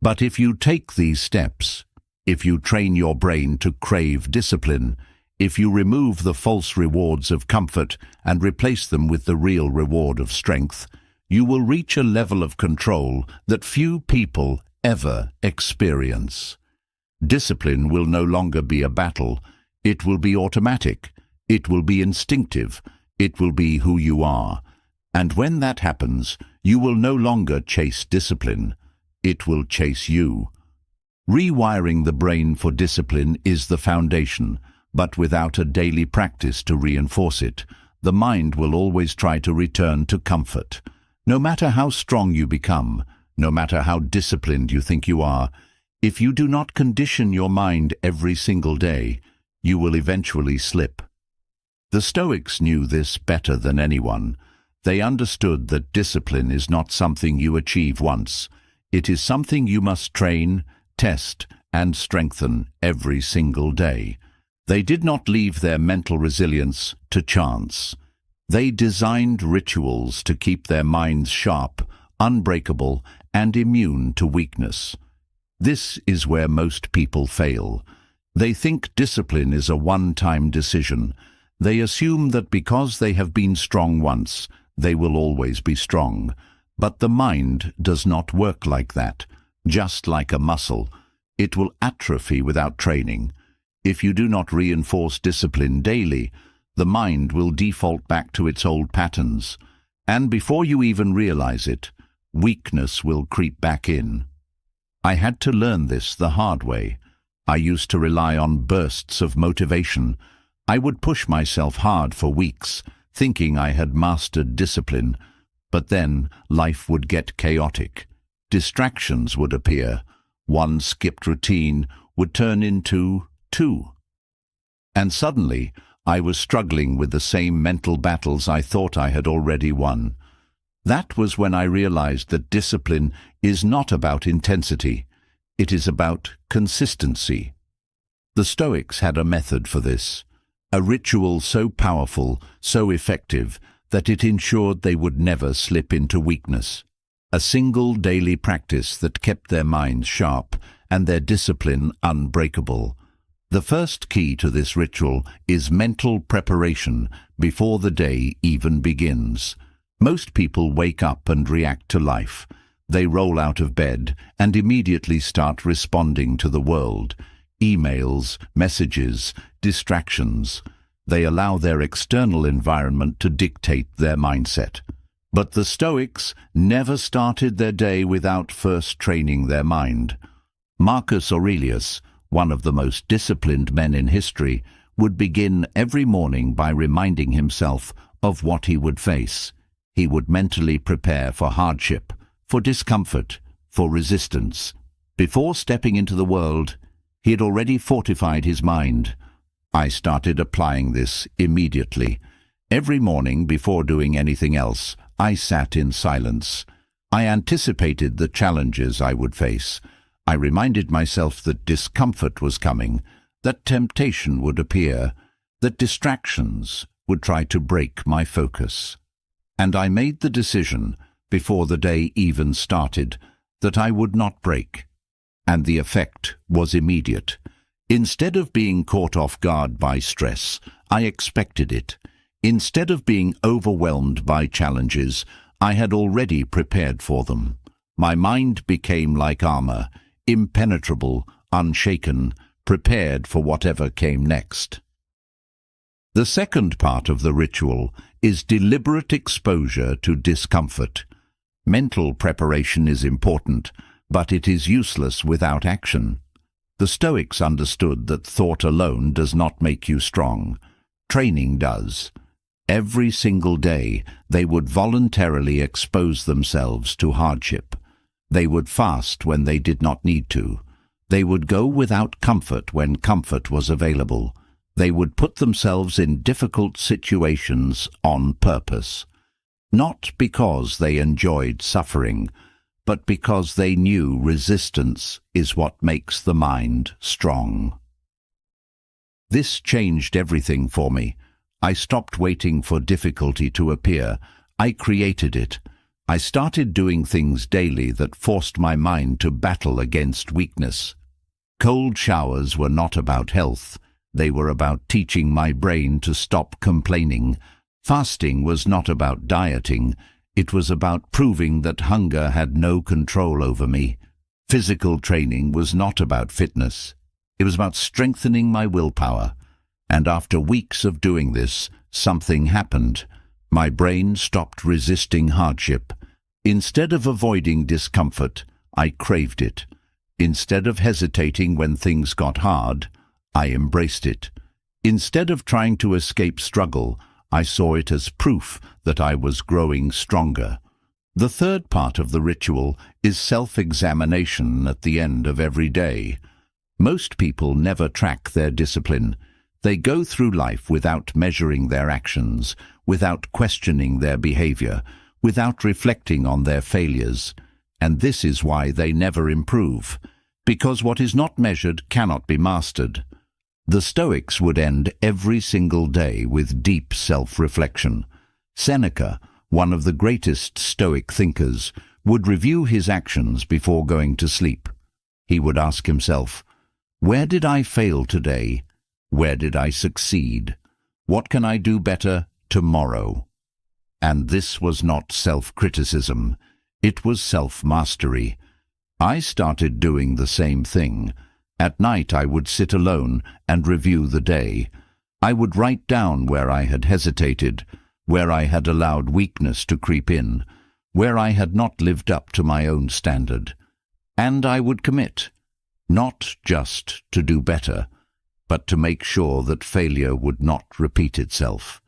But if you take these steps, if you train your brain to crave discipline, if you remove the false rewards of comfort and replace them with the real reward of strength, you will reach a level of control that few people ever experience. Discipline will no longer be a battle. It will be automatic. It will be instinctive. It will be who you are. And when that happens, you will no longer chase discipline. It will chase you. Rewiring the brain for discipline is the foundation, but without a daily practice to reinforce it, the mind will always try to return to comfort. No matter how strong you become, no matter how disciplined you think you are, if you do not condition your mind every single day, you will eventually slip. The Stoics knew this better than anyone. They understood that discipline is not something you achieve once. It is something you must train, test, and strengthen every single day. They did not leave their mental resilience to chance. They designed rituals to keep their minds sharp, unbreakable, and immune to weakness. This is where most people fail. They think discipline is a one-time decision. They assume that because they have been strong once, they will always be strong. But the mind does not work like that. Just like a muscle, it will atrophy without training. If you do not reinforce discipline daily, the mind will default back to its old patterns. And before you even realize it, weakness will creep back in. I had to learn this the hard way. I used to rely on bursts of motivation. I would push myself hard for weeks, thinking I had mastered discipline. But then life would get chaotic. Distractions would appear. One skipped routine would turn into two. And suddenly, I was struggling with the same mental battles I thought I had already won. That was when I realized that discipline is not about intensity. It is about consistency. The Stoics had a method for this, a ritual so powerful, so effective, that it ensured they would never slip into weakness. A single daily practice that kept their minds sharp and their discipline unbreakable. The first key to this ritual is mental preparation before the day even begins. Most people wake up and react to life. They roll out of bed and immediately start responding to the world. Emails, messages, distractions. They allow their external environment to dictate their mindset. But the Stoics never started their day without first training their mind. Marcus Aurelius, one of the most disciplined men in history, would begin every morning by reminding himself of what he would face. He would mentally prepare for hardship, for discomfort, for resistance. Before stepping into the world, he had already fortified his mind. I started applying this immediately. Every morning, before doing anything else, I sat in silence. I anticipated the challenges I would face. I reminded myself that discomfort was coming, that temptation would appear, that distractions would try to break my focus. And I made the decision, before the day even started, that I would not break. And the effect was immediate. Instead of being caught off guard by stress, I expected it. Instead of being overwhelmed by challenges, I had already prepared for them. My mind became like armor, impenetrable, unshaken, prepared for whatever came next. The second part of the ritual is deliberate exposure to discomfort. Mental preparation is important, but it is useless without action. The Stoics understood that thought alone does not make you strong. Training does. Every single day, they would voluntarily expose themselves to hardship. They would fast when they did not need to. They would go without comfort when comfort was available. They would put themselves in difficult situations on purpose. Not because they enjoyed suffering, but because they knew resistance is what makes the mind strong. This changed everything for me. I stopped waiting for difficulty to appear. I created it. I started doing things daily that forced my mind to battle against weakness. Cold showers were not about health. They were about teaching my brain to stop complaining. Fasting was not about dieting. It was about proving that hunger had no control over me. Physical training was not about fitness. It was about strengthening my willpower. And after weeks of doing this, something happened. My brain stopped resisting hardship. Instead of avoiding discomfort, I craved it. Instead of hesitating when things got hard, I embraced it. Instead of trying to escape struggle, I saw it as proof that I was growing stronger. The third part of the ritual is self-examination at the end of every day. Most people never track their discipline. They go through life without measuring their actions, without questioning their behavior, without reflecting on their failures. And this is why they never improve, because what is not measured cannot be mastered. The Stoics would end every single day with deep self-reflection. Seneca, one of the greatest Stoic thinkers, would review his actions before going to sleep. He would ask himself, "Where did I fail today? Where did I succeed? What can I do better tomorrow?" And this was not self-criticism. It was self-mastery. I started doing the same thing. At night I would sit alone and review the day. I would write down where I had hesitated, where I had allowed weakness to creep in, where I had not lived up to my own standard. And I would commit, not just to do better, but to make sure that failure would not repeat itself.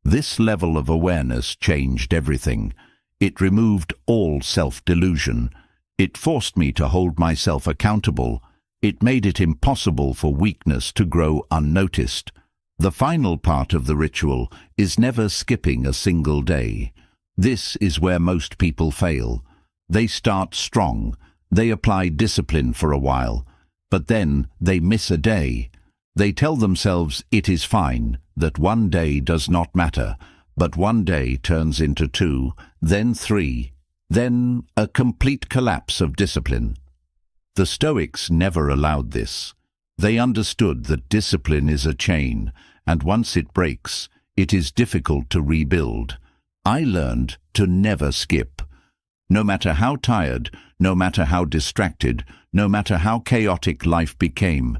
This level of awareness changed everything. It removed all self-delusion. It forced me to hold myself accountable. It made it impossible for weakness to grow unnoticed. The final part of the ritual is never skipping a single day. This is where most people fail. They start strong. They apply discipline for a while, but then they miss a day. They tell themselves it is fine, that one day does not matter, but one day turns into 2, then 3, then a complete collapse of discipline. The Stoics never allowed this. They understood that discipline is a chain, and once it breaks, it is difficult to rebuild. I learned to never skip. No matter how tired, no matter how distracted, no matter how chaotic life became,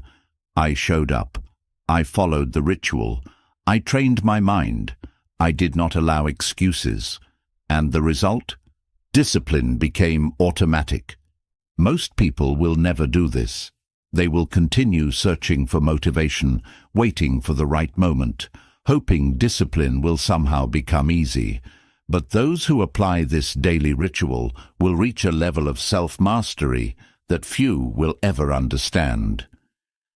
I showed up. I followed the ritual. I trained my mind. I did not allow excuses. And the result? Discipline became automatic. Most people will never do this. They will continue searching for motivation, waiting for the right moment, hoping discipline will somehow become easy. But those who apply this daily ritual will reach a level of self-mastery that few will ever understand.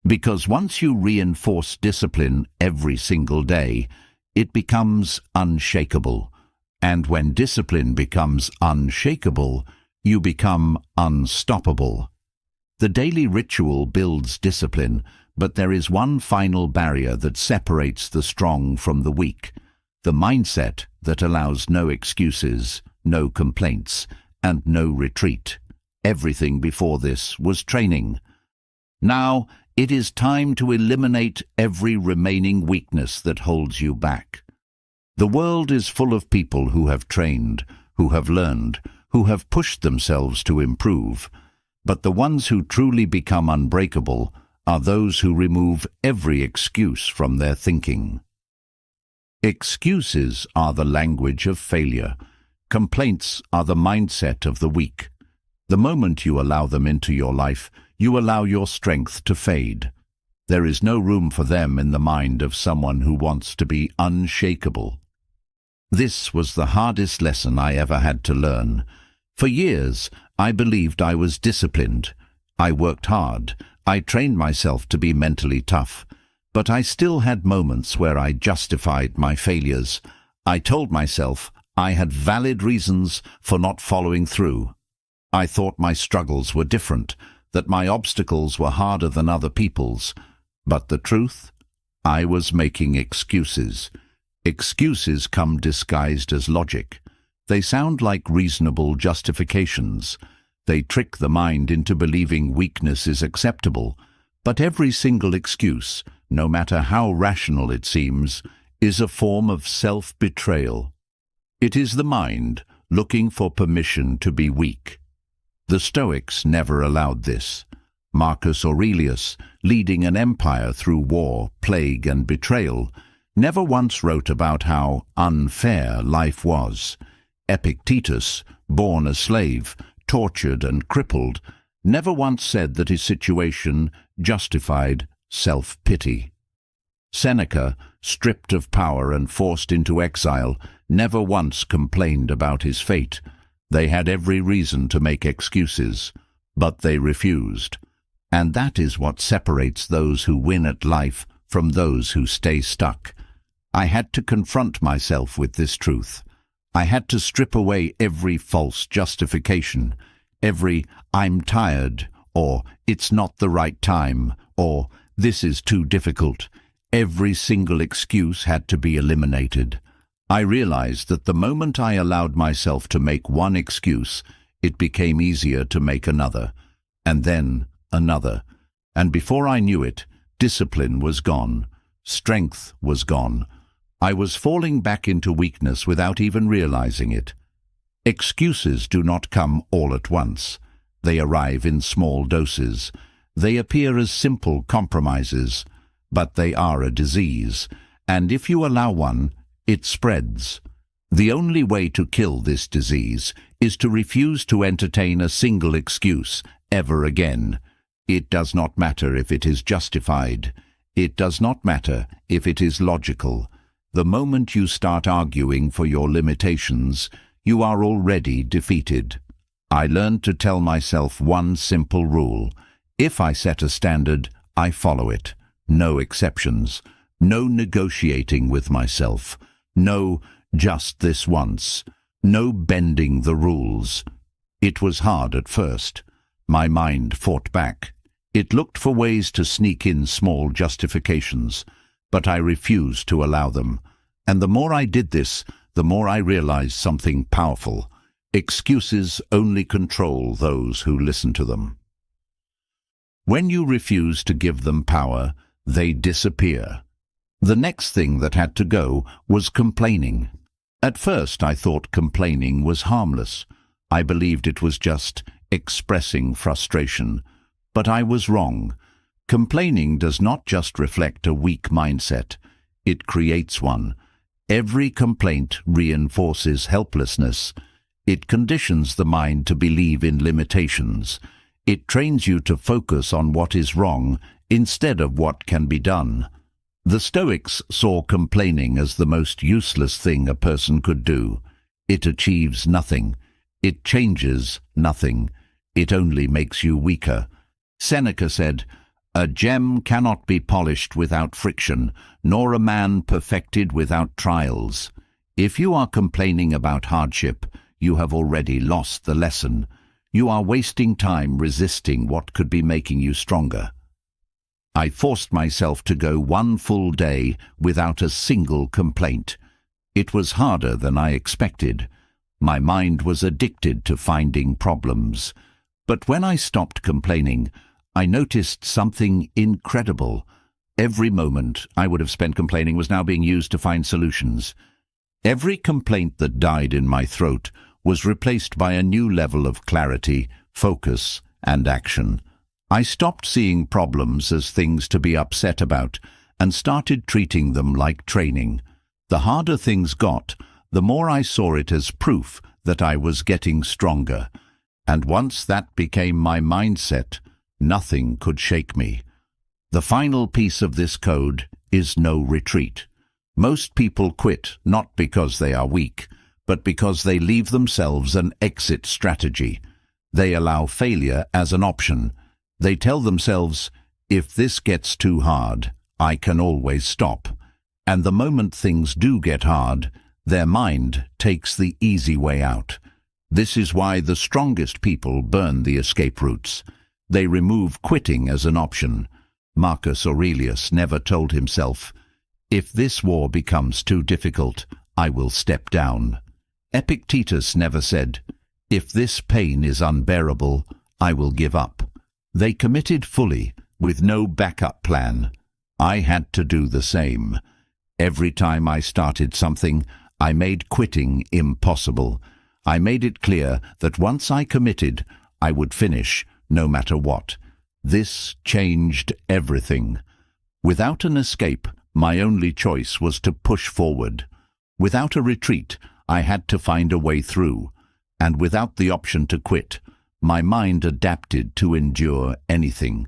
Because once you reinforce discipline every single day, it becomes unshakable. And when discipline becomes unshakable, you become unstoppable. The daily ritual builds discipline, but there is one final barrier that separates the strong from the weak. The mindset that allows no excuses, no complaints, and no retreat. Everything before this was training. Now, it is time to eliminate every remaining weakness that holds you back. The world is full of people who have trained, who have learned, who have pushed themselves to improve. But the ones who truly become unbreakable are those who remove every excuse from their thinking. Excuses are the language of failure. Complaints are the mindset of the weak. The moment you allow them into your life, you allow your strength to fade. There is no room for them in the mind of someone who wants to be unshakable. This was the hardest lesson I ever had to learn. For years, I believed I was disciplined. I worked hard. I trained myself to be mentally tough. But I still had moments where I justified my failures. I told myself I had valid reasons for not following through. I thought my struggles were different, that my obstacles were harder than other people's. But the truth? I was making excuses. Excuses come disguised as logic. They sound like reasonable justifications. They trick the mind into believing weakness is acceptable. But every single excuse, no matter how rational it seems, is a form of self-betrayal. It is the mind, looking for permission to be weak. The Stoics never allowed this. Marcus Aurelius, leading an empire through war, plague, and betrayal, never once wrote about how unfair life was. Epictetus, born a slave, tortured and crippled, never once said that his situation justified self-pity. Seneca, stripped of power and forced into exile, never once complained about his fate. They had every reason to make excuses, but they refused. And that is what separates those who win at life from those who stay stuck. I had to confront myself with this truth. I had to strip away every false justification, every "I'm tired," or "it's not the right time," or "this is too difficult." Every single excuse had to be eliminated. I realized that the moment I allowed myself to make one excuse, it became easier to make another, and then another. And before I knew it, discipline was gone. Strength was gone. I was falling back into weakness without even realizing it. Excuses do not come all at once. They arrive in small doses. They appear as simple compromises, but they are a disease, and if you allow one, it spreads. The only way to kill this disease is to refuse to entertain a single excuse ever again. It does not matter if it is justified. It does not matter if it is logical. The moment you start arguing for your limitations, you are already defeated. I learned to tell myself one simple rule. If I set a standard, I follow it. No exceptions. No negotiating with myself. No "just this once." No bending the rules. It was hard at first. My mind fought back. It looked for ways to sneak in small justifications, but I refused to allow them. And the more I did this, the more I realized something powerful. Excuses only control those who listen to them. When you refuse to give them power, they disappear. The next thing that had to go was complaining. At first I thought complaining was harmless. I believed it was just expressing frustration. But I was wrong. Complaining does not just reflect a weak mindset. It creates one. Every complaint reinforces helplessness. It conditions the mind to believe in limitations. It trains you to focus on what is wrong instead of what can be done. The Stoics saw complaining as the most useless thing a person could do. It achieves nothing. It changes nothing. It only makes you weaker. Seneca said, "A gem cannot be polished without friction, nor a man perfected without trials." If you are complaining about hardship, you have already lost the lesson. You are wasting time resisting what could be making you stronger. I forced myself to go one full day without a single complaint. It was harder than I expected. My mind was addicted to finding problems. But when I stopped complaining, I noticed something incredible. Every moment I would have spent complaining was now being used to find solutions. Every complaint that died in my throat was replaced by a new level of clarity, focus, and action. I stopped seeing problems as things to be upset about and started treating them like training. The harder things got, the more I saw it as proof that I was getting stronger. And once that became my mindset, nothing could shake me. The final piece of this code is no retreat. Most people quit not because they are weak, but because they leave themselves an exit strategy. They allow failure as an option. They tell themselves, if this gets too hard, I can always stop. And the moment things do get hard, their mind takes the easy way out. This is why the strongest people burn the escape routes. They remove quitting as an option. Marcus Aurelius never told himself, if this war becomes too difficult, I will step down. Epictetus never said, if this pain is unbearable, I will give up. They committed fully, with no backup plan. I had to do the same. Every time I started something, I made quitting impossible. I made it clear that once I committed, I would finish, no matter what. This changed everything. Without an escape, my only choice was to push forward. Without a retreat, I had to find a way through. And without the option to quit, my mind adapted to endure anything.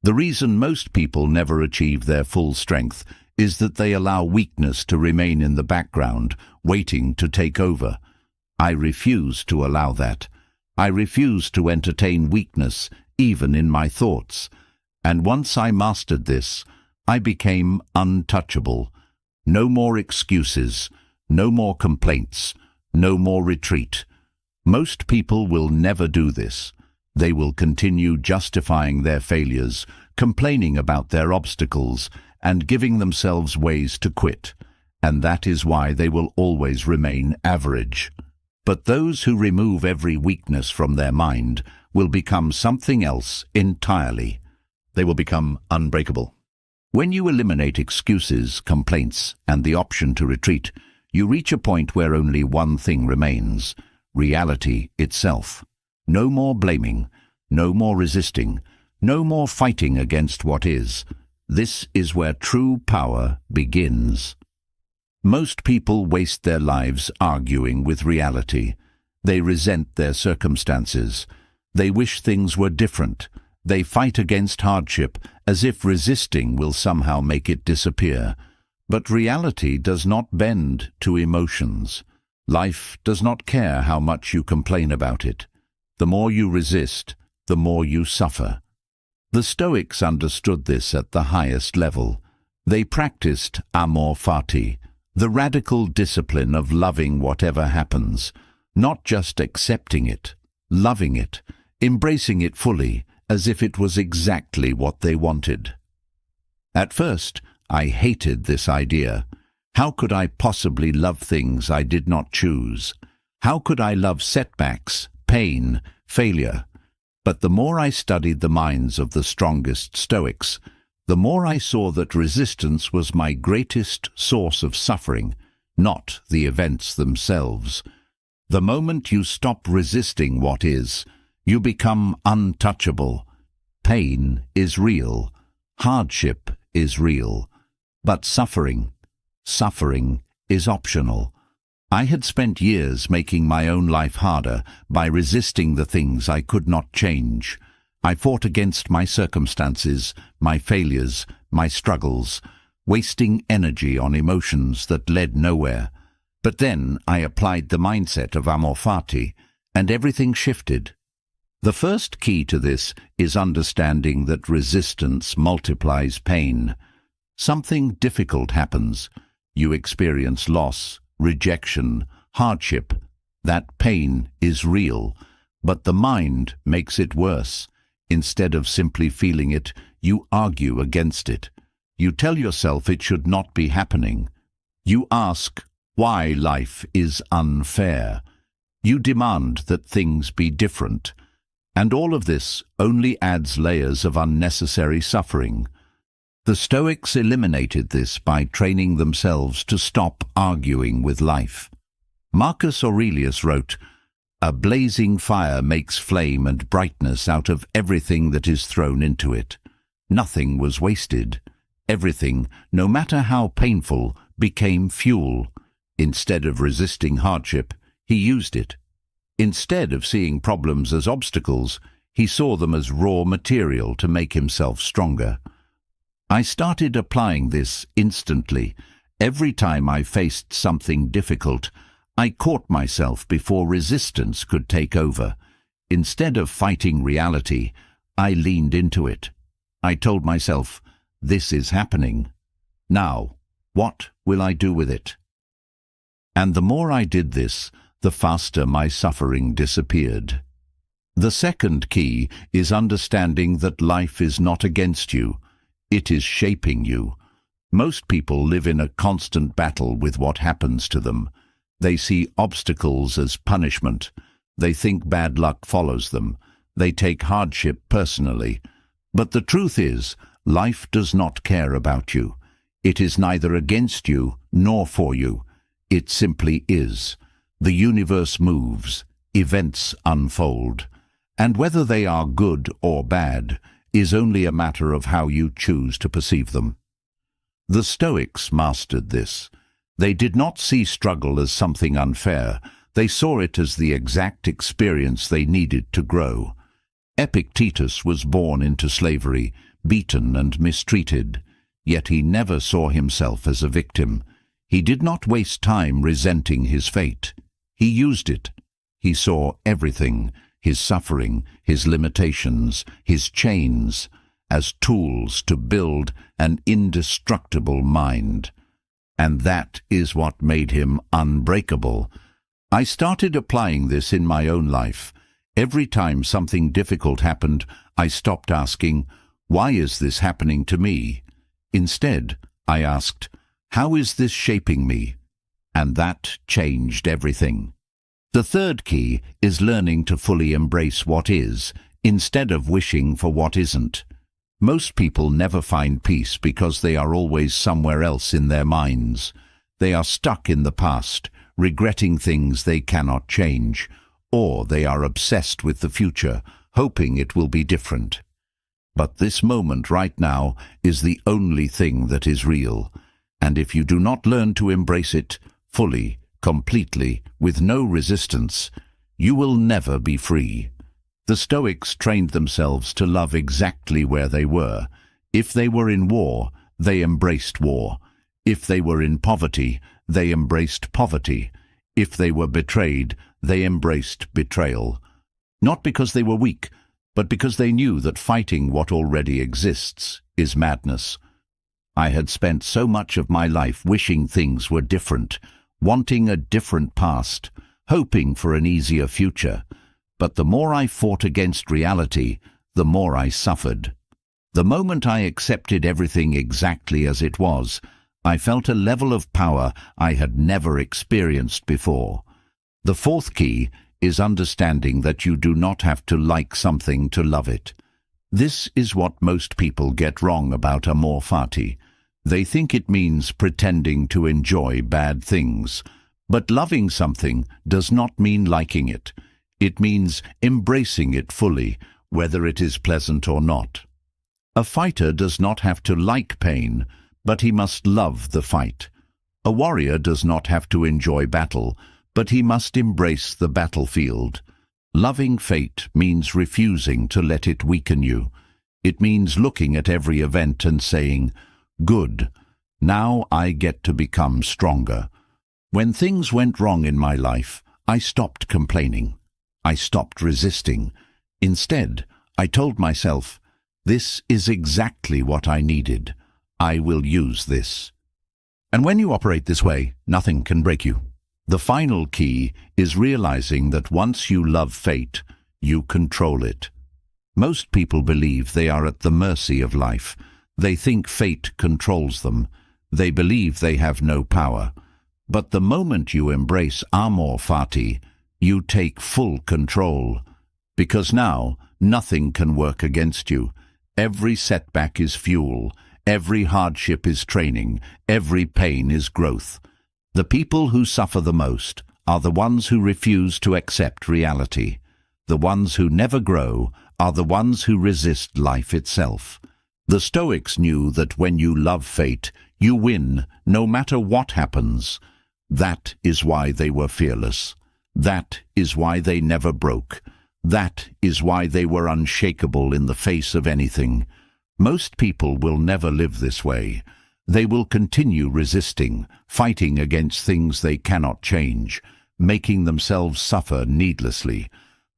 The reason most people never achieve their full strength is that they allow weakness to remain in the background, waiting to take over. I refuse to allow that. I refuse to entertain weakness, even in my thoughts. And once I mastered this, I became untouchable. No more excuses, no more complaints, no more retreat. Most people will never do this. They will continue justifying their failures, complaining about their obstacles, and giving themselves ways to quit. And that is why they will always remain average. But those who remove every weakness from their mind will become something else entirely. They will become unbreakable. When you eliminate excuses, complaints, and the option to retreat, you reach a point where only one thing remains: reality itself. No more blaming, no more resisting, no more fighting against what is. This is where true power begins. Most people waste their lives arguing with reality. They resent their circumstances. They wish things were different. They fight against hardship as if resisting will somehow make it disappear. But reality does not bend to emotions. Life does not care how much you complain about it. The more you resist, the more you suffer. The Stoics understood this at the highest level. They practiced amor fati, the radical discipline of loving whatever happens, not just accepting it, loving it, embracing it fully, as if it was exactly what they wanted. At first, I hated this idea. How could I possibly love things I did not choose? How could I love setbacks, pain, failure? But the more I studied the minds of the strongest Stoics, the more I saw that resistance was my greatest source of suffering, not the events themselves. The moment you stop resisting what is, you become untouchable. Pain is real. Hardship is real. But suffering is optional. I had spent years making my own life harder by resisting the things I could not change. I fought against my circumstances, my failures, my struggles, wasting energy on emotions that led nowhere. But then I applied the mindset of amor fati, and everything shifted. The first key to this is understanding that resistance multiplies pain. Something difficult happens. You experience loss, rejection, hardship. That pain is real, but the mind makes it worse. Instead of simply feeling it, you argue against it. You tell yourself it should not be happening. You ask why life is unfair. You demand that things be different. And all of this only adds layers of unnecessary suffering. The Stoics eliminated this by training themselves to stop arguing with life. Marcus Aurelius wrote, "A blazing fire makes flame and brightness out of everything that is thrown into it." Nothing was wasted. Everything, no matter how painful, became fuel. Instead of resisting hardship, he used it. Instead of seeing problems as obstacles, he saw them as raw material to make himself stronger. I started applying this instantly. Every time I faced something difficult, I caught myself before resistance could take over. Instead of fighting reality, I leaned into it. I told myself, this is happening. Now, what will I do with it? And the more I did this, the faster my suffering disappeared. The second key is understanding that life is not against you. It is shaping you. Most people live in a constant battle with what happens to them. They see obstacles as punishment. They think bad luck follows them. They take hardship personally. But the truth is, life does not care about you. It is neither against you nor for you. It simply is. The universe moves, events unfold, and whether they are good or bad is only a matter of how you choose to perceive them. The Stoics mastered this. They did not see struggle as something unfair. They saw it as the exact experience they needed to grow. Epictetus was born into slavery, beaten and mistreated, yet he never saw himself as a victim. He did not waste time resenting his fate. He used it. He saw everything, his suffering, his limitations, his chains, as tools to build an indestructible mind. And that is what made him unbreakable. I started applying this in my own life. Every time something difficult happened, I stopped asking, "Why is this happening to me?" Instead, I asked, "How is this shaping me?" And that changed everything. The third key is learning to fully embrace what is, instead of wishing for what isn't. Most people never find peace because they are always somewhere else in their minds. They are stuck in the past, regretting things they cannot change, or they are obsessed with the future, hoping it will be different. But this moment right now is the only thing that is real, and if you do not learn to embrace it fully, completely, with no resistance, you will never be free. The Stoics trained themselves to love exactly where they were. If they were in war, they embraced war. If they were in poverty, they embraced poverty. If they were betrayed, they embraced betrayal. Not because they were weak, but because they knew that fighting what already exists is madness. I had spent so much of my life wishing things were different, wanting a different past, hoping for an easier future. But the more I fought against reality, the more I suffered. The moment I accepted everything exactly as it was, I felt a level of power I had never experienced before. The fourth key is understanding that you do not have to like something to love it. This is what most people get wrong about amor fati. They think it means pretending to enjoy bad things. But loving something does not mean liking it. It means embracing it fully, whether it is pleasant or not. A fighter does not have to like pain, but he must love the fight. A warrior does not have to enjoy battle, but he must embrace the battlefield. Loving fate means refusing to let it weaken you. It means looking at every event and saying, "Good, now I get to become stronger." When things went wrong in my life, I stopped complaining. I stopped resisting. Instead, I told myself, "This is exactly what I needed. I will use this." And when you operate this way, nothing can break you. The final key is realizing that once you love fate, you control it. Most people believe they are at the mercy of life. They think fate controls them. They believe they have no power. But the moment you embrace amor fati, you take full control. Because now, nothing can work against you. Every setback is fuel. Every hardship is training. Every pain is growth. The people who suffer the most are the ones who refuse to accept reality. The ones who never grow are the ones who resist life itself. The Stoics knew that when you love fate, you win no matter what happens. That is why they were fearless. That is why they never broke. That is why they were unshakable in the face of anything. Most people will never live this way. They will continue resisting, fighting against things they cannot change, making themselves suffer needlessly.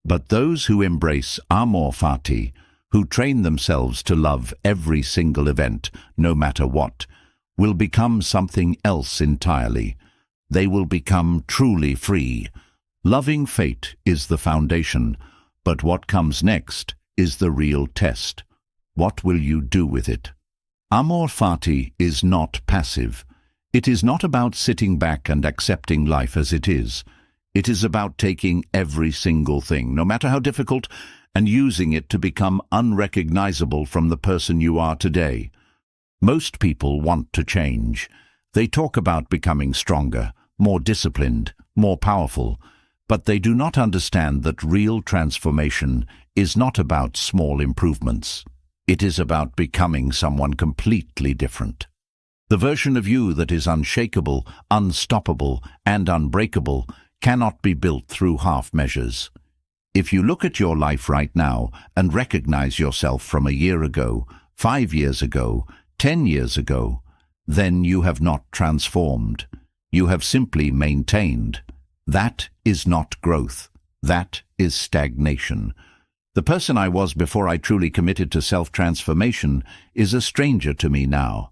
But those who embrace amor fati, who train themselves to love every single event, no matter what, will become something else entirely. They will become truly free. Loving fate is the foundation, but what comes next is the real test. What will you do with it? Amor fati is not passive. It is not about sitting back and accepting life as it is. It is about taking every single thing, no matter how difficult, and using it to become unrecognizable from the person you are today. Most people want to change. They talk about becoming stronger, more disciplined, more powerful, but they do not understand that real transformation is not about small improvements. It is about becoming someone completely different. The version of you that is unshakable, unstoppable, and unbreakable cannot be built through half measures. If you look at your life right now and recognize yourself from a year ago, 5 years ago, 10 years ago, then you have not transformed. You have simply maintained. That is not growth. That is stagnation. The person I was before I truly committed to self-transformation is a stranger to me now.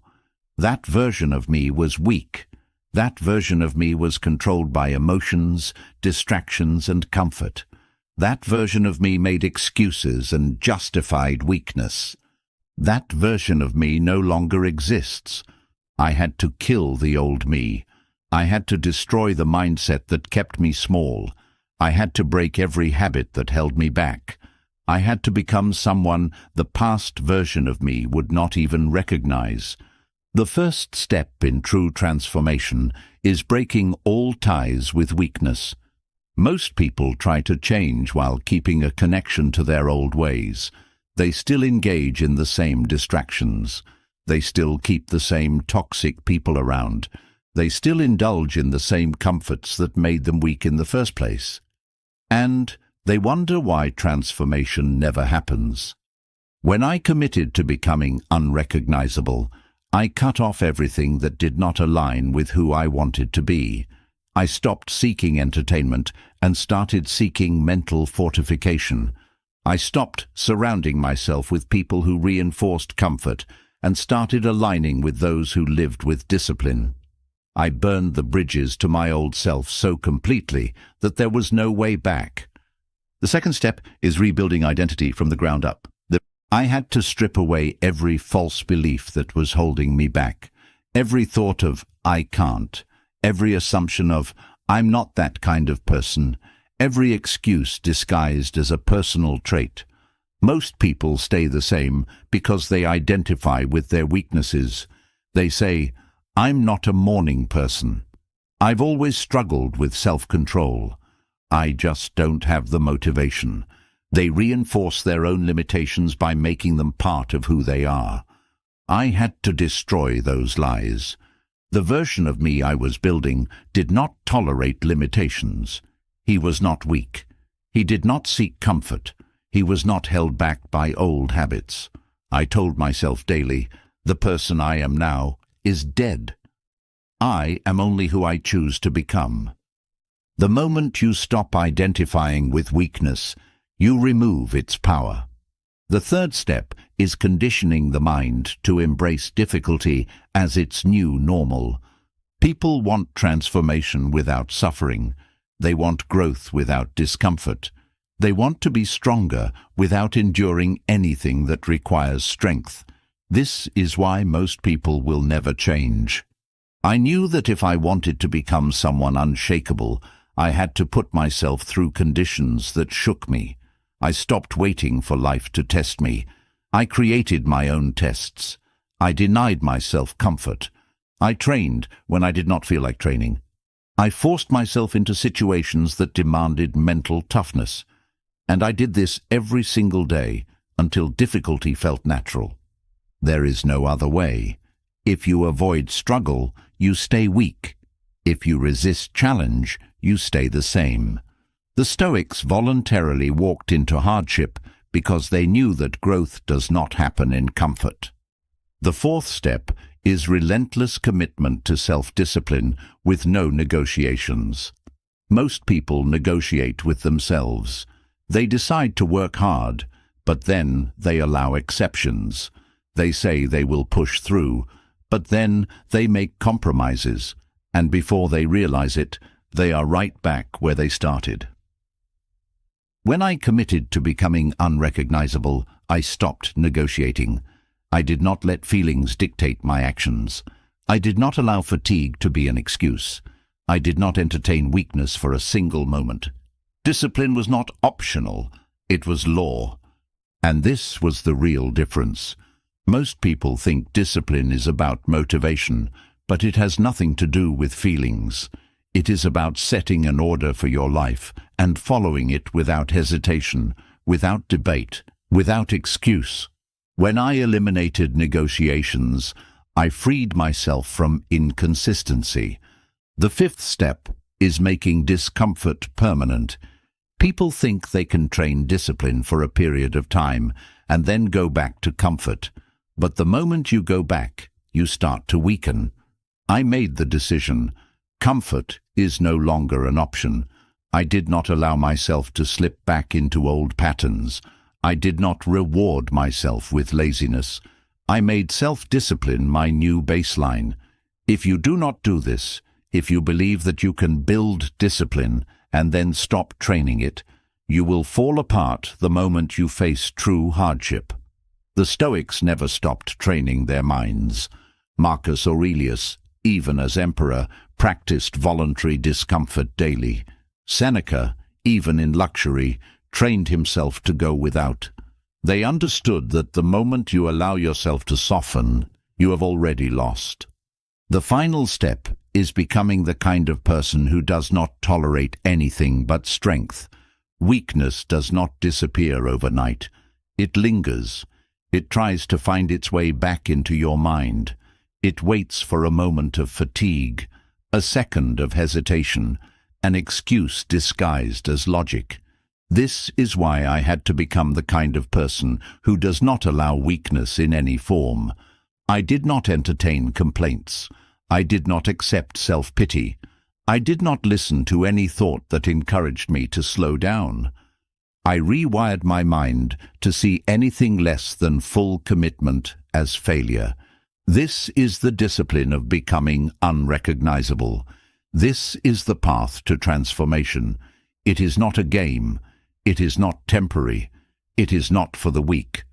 That version of me was weak. That version of me was controlled by emotions, distractions, and comfort. That version of me made excuses and justified weakness. That version of me no longer exists. I had to kill the old me. I had to destroy the mindset that kept me small. I had to break every habit that held me back. I had to become someone the past version of me would not even recognize. The first step in true transformation is breaking all ties with weakness. Most people try to change while keeping a connection to their old ways. They still engage in the same distractions. They still keep the same toxic people around. They still indulge in the same comforts that made them weak in the first place. And they wonder why transformation never happens. When I committed to becoming unrecognizable, I cut off everything that did not align with who I wanted to be. I stopped seeking entertainment and started seeking mental fortification. I stopped surrounding myself with people who reinforced comfort and started aligning with those who lived with discipline. I burned the bridges to my old self so completely that there was no way back. The second step is rebuilding identity from the ground up. I had to strip away every false belief that was holding me back, every thought of "I can't," every assumption of "I'm not that kind of person," every excuse disguised as a personal trait. Most people stay the same because they identify with their weaknesses. They say, "I'm not a morning person. I've always struggled with self-control. I just don't have the motivation." They reinforce their own limitations by making them part of who they are. I had to destroy those lies. The version of me I was building did not tolerate limitations. He was not weak. He did not seek comfort. He was not held back by old habits. I told myself daily, the person I am now is dead. I am only who I choose to become. The moment you stop identifying with weakness, you remove its power. The third step is conditioning the mind to embrace difficulty as its new normal. People want transformation without suffering. They want growth without discomfort. They want to be stronger without enduring anything that requires strength. This is why most people will never change. I knew that if I wanted to become someone unshakable, I had to put myself through conditions that shook me. I stopped waiting for life to test me. I created my own tests. I denied myself comfort. I trained when I did not feel like training. I forced myself into situations that demanded mental toughness. And I did this every single day until difficulty felt natural. There is no other way. If you avoid struggle, you stay weak. If you resist challenge, you stay the same. The Stoics voluntarily walked into hardship because they knew that growth does not happen in comfort. The fourth step is relentless commitment to self-discipline with no negotiations. Most people negotiate with themselves. They decide to work hard, but then they allow exceptions. They say they will push through, but then they make compromises, and before they realize it, they are right back where they started. When I committed to becoming unrecognizable, I stopped negotiating. I did not let feelings dictate my actions. I did not allow fatigue to be an excuse. I did not entertain weakness for a single moment. Discipline was not optional, it was law. And this was the real difference. Most people think discipline is about motivation, but it has nothing to do with feelings. It is about setting an order for your life and following it without hesitation, without debate, without excuse. When I eliminated negotiations, I freed myself from inconsistency. The fifth step is making discomfort permanent. People think they can train discipline for a period of time and then go back to comfort. But the moment you go back, you start to weaken. I made the decision. Comfort is no longer an option. I did not allow myself to slip back into old patterns. I did not reward myself with laziness. I made self-discipline my new baseline. If you do not do this, if you believe that you can build discipline and then stop training it, you will fall apart the moment you face true hardship. The Stoics never stopped training their minds. Marcus Aurelius, even as emperor, practiced voluntary discomfort daily. Seneca, even in luxury, trained himself to go without. They understood that the moment you allow yourself to soften, you have already lost. The final step is becoming the kind of person who does not tolerate anything but strength. Weakness does not disappear overnight. It lingers. It tries to find its way back into your mind. It waits for a moment of fatigue, a second of hesitation, an excuse disguised as logic. This is why I had to become the kind of person who does not allow weakness in any form. I did not entertain complaints. I did not accept self-pity. I did not listen to any thought that encouraged me to slow down. I rewired my mind to see anything less than full commitment as failure. This is the discipline of becoming unrecognizable. This is the path to transformation. It is not a game. It is not temporary. It is not for the weak.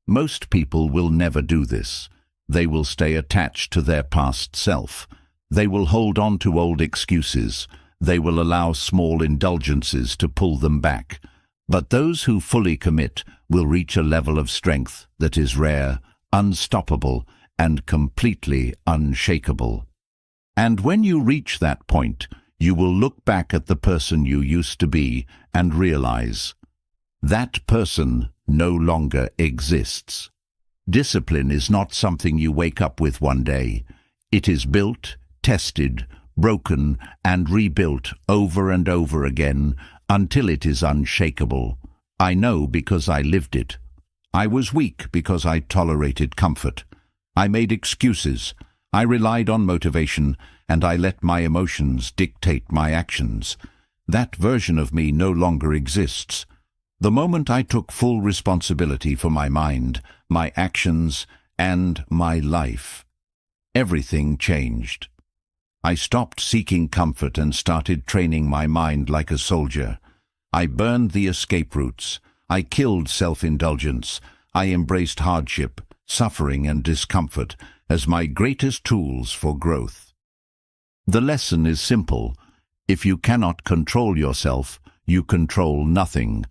Most people will never do this. They will stay attached to their past self. They will hold on to old excuses. They will allow small indulgences to pull them back. But those who fully commit will reach a level of strength that is rare, unstoppable, and completely unshakable. And when you reach that point, you will look back at the person you used to be and realize that person no longer exists. Discipline is not something you wake up with one day. It is built, tested, broken, and rebuilt over and over again until it is unshakable. I know because I lived it. I was weak because I tolerated comfort. I made excuses. I relied on motivation, and I let my emotions dictate my actions. That version of me no longer exists. The moment I took full responsibility for my mind, my actions, and my life, everything changed. I stopped seeking comfort and started training my mind like a soldier. I burned the escape routes. I killed self-indulgence. I embraced hardship, suffering, and discomfort as my greatest tools for growth. The lesson is simple. If you cannot control yourself, you control nothing.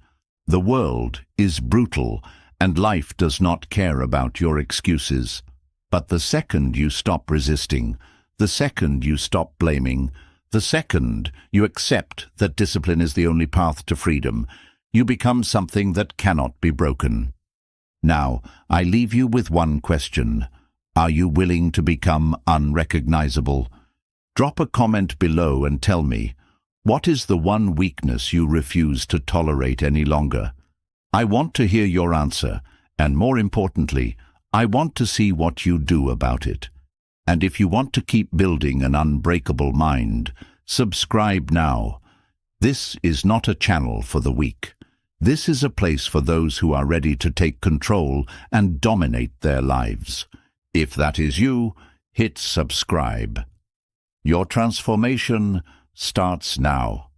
The world is brutal, and life does not care about your excuses. But the second you stop resisting, the second you stop blaming, the second you accept that discipline is the only path to freedom, you become something that cannot be broken. Now, I leave you with one question. Are you willing to become unrecognizable? Drop a comment below and tell me, what is the one weakness you refuse to tolerate any longer? I want to hear your answer, and more importantly, I want to see what you do about it. And if you want to keep building an unbreakable mind, subscribe now. This is not a channel for the weak. This is a place for those who are ready to take control and dominate their lives. If that is you, hit subscribe. Your transformation starts now.